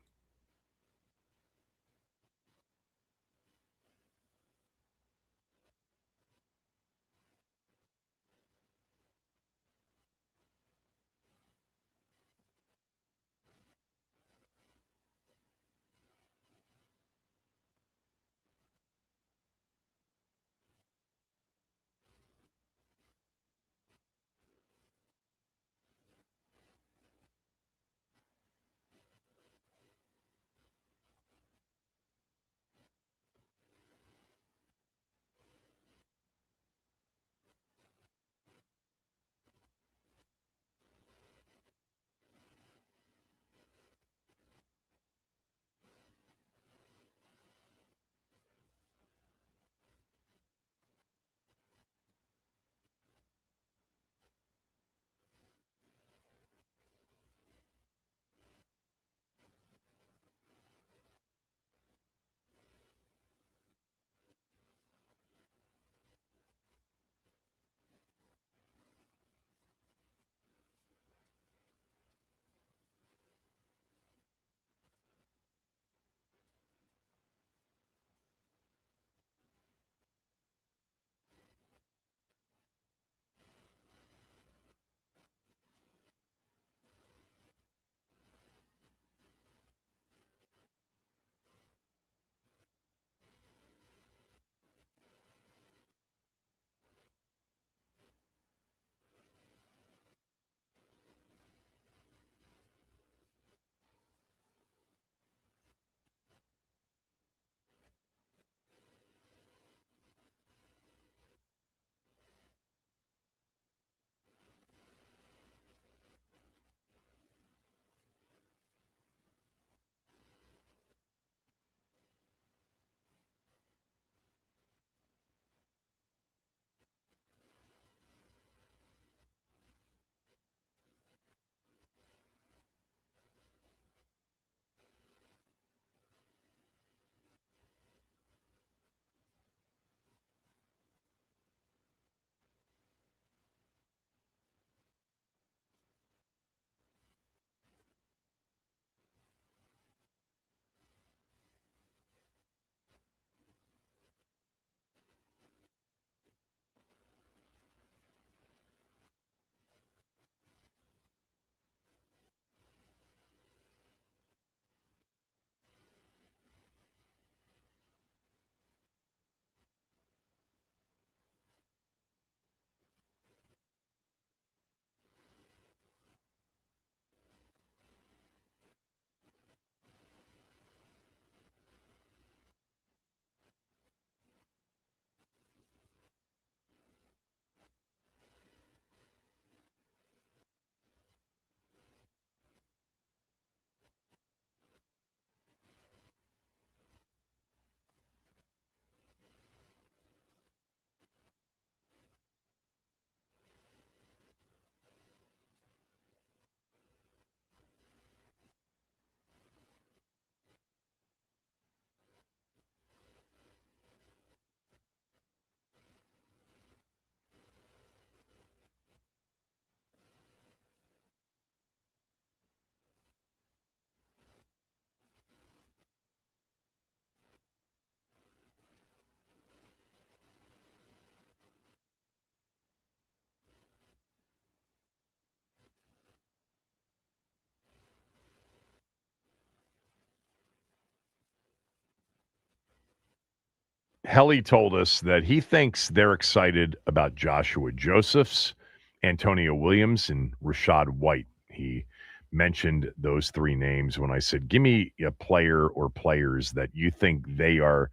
Helly told us that he thinks they're excited about Joshua Josephs, Antonio Williams, and Rashad White. He mentioned those three names when I said, give me a player or players that you think they are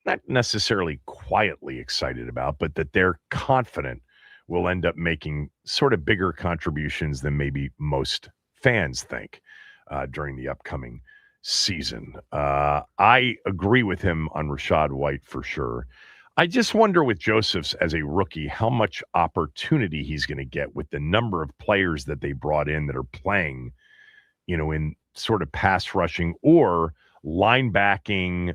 not necessarily quietly excited about, but that they're confident will end up making sort of bigger contributions than maybe most fans think during the upcoming season. I agree with him on Rashad White for sure. I just wonder with Josephs as a rookie, how much opportunity he's going to get with the number of players that they brought in that are playing, in sort of pass rushing or linebacking,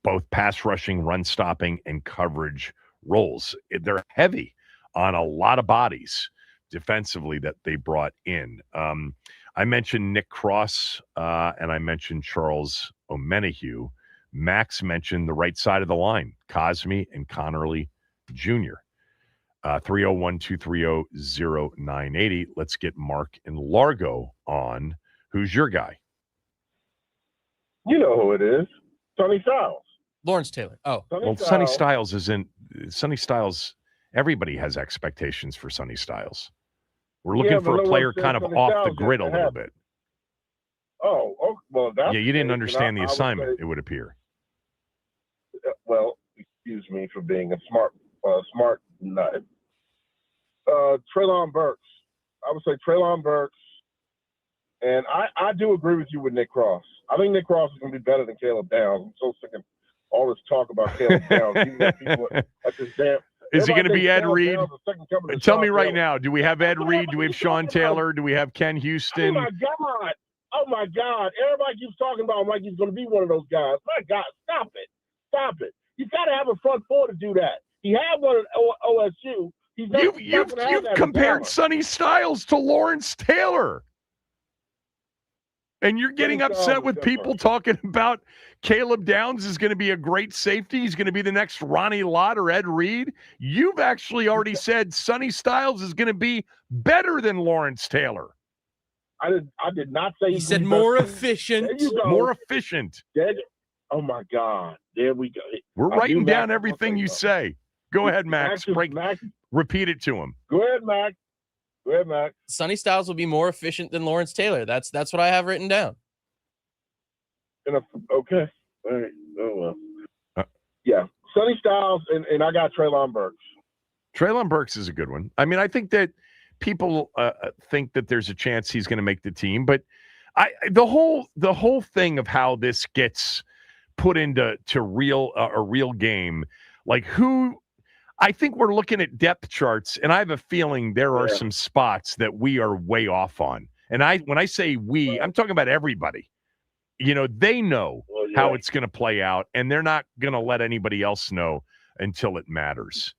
both pass rushing, run stopping, and coverage roles. They're heavy on a lot of bodies defensively that they brought in. I mentioned Nick Cross and I mentioned Charles Omenihu. Max mentioned the right side of the line, Cosme and Connerly Jr. 301-230-0980. Let's get Mark in Largo on. Who's your guy? You know who it is. Sonny Styles. Lawrence Taylor. Oh. Sonny Styles isn't – Sonny Styles – everybody has expectations for Sonny Styles. We're looking for a player kind of off the grid a little bit. Oh, well, that's... Yeah, you didn't understand the assignment, it would appear. Well, excuse me for being a smart nut. Treylon Burks. I would say Treylon Burks. And I do agree with you with Nick Cross. I think Nick Cross is going to be better than Caleb Downs. I'm so sick of all this talk about Caleb Downs. Even though people at this damn... Is it going to be Ed Reed? Tell me right Taylor. now, do we have Ed Reed? Do we have Sean Taylor? Do we have Ken Houston? Oh, my God. Everybody keeps talking about him like he's going to be one of those guys. My God, stop it. You've got to have a front four to do that. He had one at OSU. You've compared Sonny Styles to Lawrence Taylor. And you're getting upset with people talking about Caleb Downs is going to be a great safety. He's going to be the next Ronnie Lott or Ed Reed. You've actually already said Sonny Styles is going to be better than Lawrence Taylor. I did not say he said more efficient. More efficient. Oh, my God. There we go. We're writing down everything you say. Go ahead, Max. Repeat it to him. Go ahead, Max. Sonny Styles will be more efficient than Lawrence Taylor. That's what I have written down. Okay. All right. Oh, well. Yeah. Sonny Styles, and I got Treylon Burks. Treylon Burks is a good one. I mean, I think that people think that there's a chance he's going to make the team, but the whole thing of how this gets put into a real game, like who. I think we're looking at depth charts, and I have a feeling there are some spots that we are way off on. And when I say we, I'm talking about everybody. They know how it's going to play out, and they're not going to let anybody else know until it matters.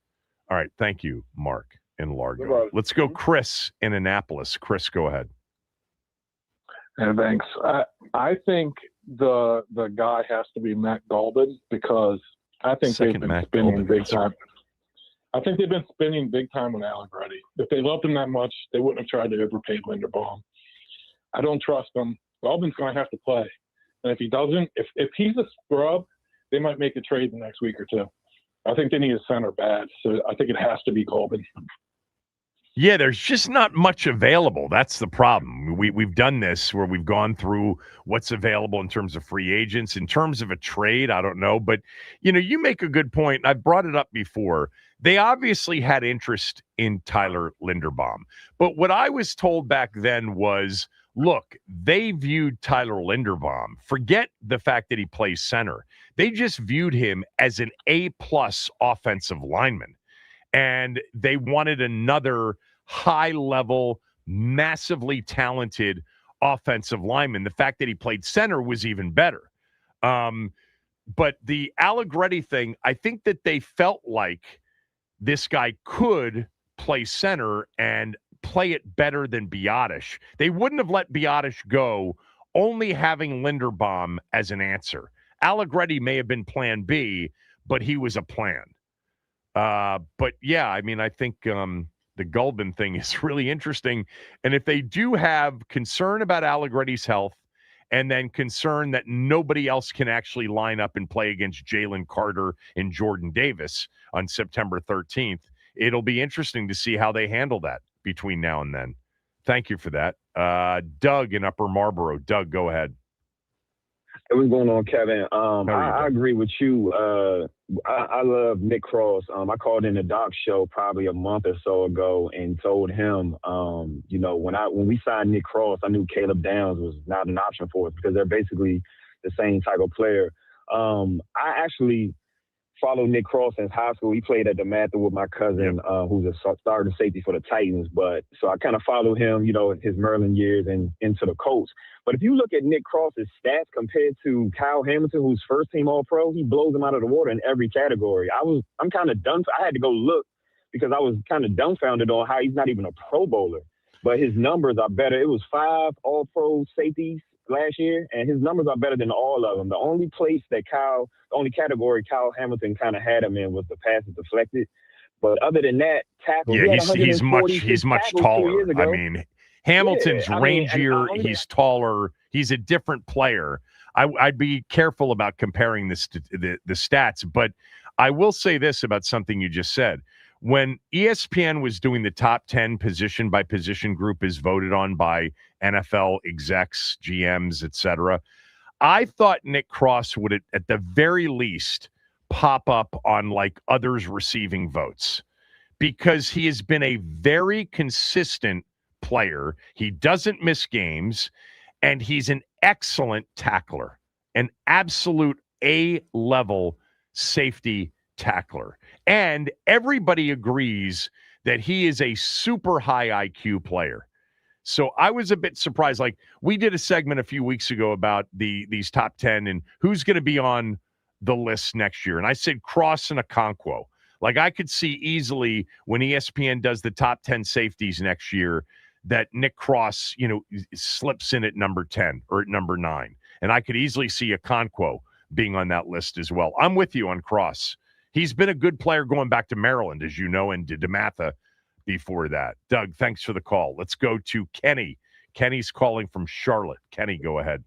All right. Thank you, Mark in Largo. Let's go Chris in Annapolis. Chris, go ahead. And thanks. I think the guy has to be Matt Golden because I think they've been spending big time. I think they've been spending big time on Allegretti. If they loved him that much, they wouldn't have tried to overpay Linderbaum. I don't trust him. Golden's going to have to play. And if he doesn't, if he's a scrub, they might make a trade the next week or two. I think they need a center bad. So I think it has to be Golden. Yeah, there's just not much available. That's the problem. We've done this where we've gone through what's available in terms of free agents. In terms of a trade, I don't know. But, you make a good point. I've brought it up before. They obviously had interest in Tyler Linderbaum. But what I was told back then was, look, they viewed Tyler Linderbaum. Forget the fact that he plays center. They just viewed him as an A-plus offensive lineman. And they wanted another high-level, massively talented offensive lineman. The fact that he played center was even better. But the Allegretti thing, I think that they felt like this guy could play center and play it better than Biotish. They wouldn't have let Biotish go, only having Linderbaum as an answer. Allegretti may have been plan B, but he was a plan. But yeah, I mean, I think the Gulbin thing is really interesting. And if they do have concern about Allegretti's health and then concerned that nobody else can actually line up and play against Jalen Carter and Jordan Davis on September 13th. It'll be interesting to see how they handle that between now and then. Thank you for that. Doug in Upper Marlboro. Doug, go ahead. Hey, what's going on, Kevin? I agree with you. I love Nick Cross. I called in the Doc show probably a month or so ago and told him, when we signed Nick Cross, I knew Caleb Downs was not an option for us because they're basically the same type of player. I actually followed Nick Cross since high school. He played at DeMatha with my cousin, who's a starting safety for the Titans. So I kind of followed him, his Maryland years and into the Colts. But if you look at Nick Cross's stats compared to Kyle Hamilton, who's first-team All-Pro, he blows him out of the water in every category. I'm kind of done. I had to go look because I was kind of dumbfounded on how he's not even a Pro Bowler. But his numbers are better. It was 5 All-Pro safeties last year, and his numbers are better than all of them. The only category Kyle Hamilton kind of had him in was the passes deflected. But other than that, tackles. Yeah, he's much taller. I mean, Hamilton's rangier. He's taller. He's a different player. I'd be careful about comparing the stats, but I will say this about something you just said. When ESPN was doing the top 10 position by position group as voted on by NFL execs, GMs, etc., I thought Nick Cross would, at the very least, pop up on like others receiving votes because he has been a very consistent player. He doesn't miss games, and he's an excellent tackler, an absolute A-level safety tackler. And everybody agrees that he is a super high IQ player. So I was a bit surprised. Like, we did a segment a few weeks ago about these top 10 and who's going to be on the list next year. And I said Cross and Okonkwo. Like, I could see easily when ESPN does the top 10 safeties next year that Nick Cross, slips in at number 10 or at number 9. And I could easily see Okonkwo being on that list as well. I'm with you on Cross. He's been a good player going back to Maryland, as you know, and to DeMatha before that. Doug, thanks for the call. Let's go to Kenny. Kenny's calling from Charlotte. Kenny, go ahead.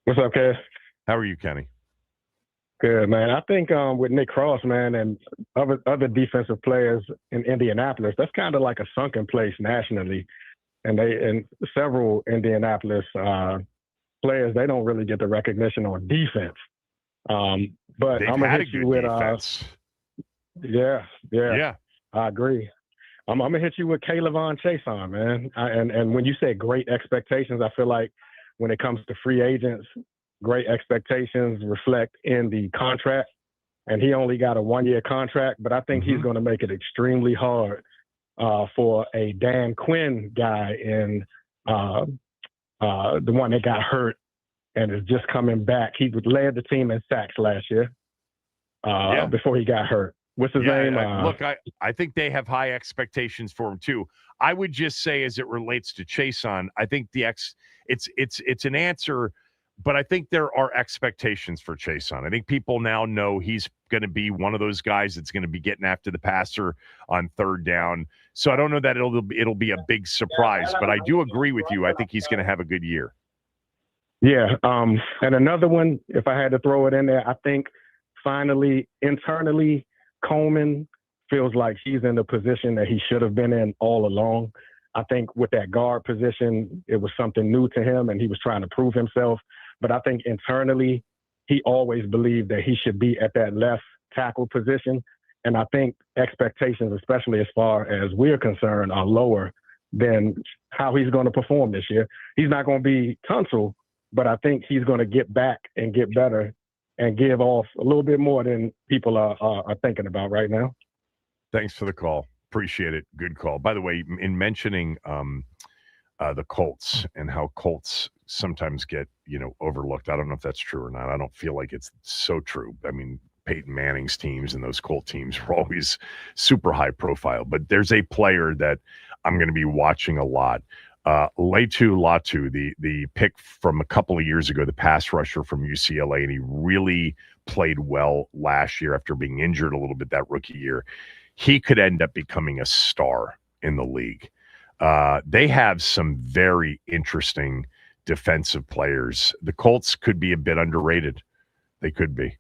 What's up, Kev? How are you, Kenny? Good, man. I think with Nick Cross, man, and other defensive players in Indianapolis, that's kind of like a sunken place nationally. And several Indianapolis players, they don't really get the recognition on defense. But They've I'm gonna had hit a you good with defense. Yeah, I agree. I'm gonna hit you with Kayvon Chason, man. And when you say great expectations, I feel like when it comes to free agents, great expectations reflect in the contract. And he only got a 1-year contract, but I think he's going to make it extremely hard for a Dan Quinn guy in the one that got hurt and is just coming back. He led the team in sacks last year before he got hurt. What's his name? Look, I think they have high expectations for him too. I would just say, as it relates to Chason, I think it's an answer, but I think there are expectations for Chason. I think people now know he's going to be one of those guys that's going to be getting after the passer on third down. So I don't know that it'll be a big surprise, but I do agree with you. I think he's going to have a good year. Yeah. And another one, if I had to throw it in there, I think finally, internally, Coleman feels like he's in the position that he should have been in all along. I think with that guard position, it was something new to him and he was trying to prove himself. But I think internally, he always believed that he should be at that left tackle position. And I think expectations, especially as far as we're concerned, are lower than how he's going to perform this year. He's not going to be Tunsil, but I think he's going to get back and get better and give off a little bit more than people are thinking about right now. Thanks for the call. Appreciate it. Good call. By the way, in mentioning the Colts and how Colts sometimes get, overlooked. I don't know if that's true or not. I don't feel like it's so true. I mean, Peyton Manning's teams and those Colt teams were always super high profile. But there's a player that I'm going to be watching a lot. Laitu Latu, the pick from a couple of years ago, the pass rusher from UCLA, and he really played well last year after being injured a little bit that rookie year. He could end up becoming a star in the league. They have some very interesting defensive players. The Colts could be a bit underrated. They could be.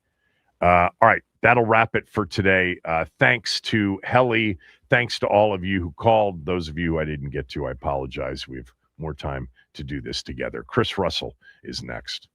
All right, that'll wrap it for today. Thanks to Helly. Thanks to all of you who called. Those of you I didn't get to, I apologize. We have more time to do this together. Chris Russell is next.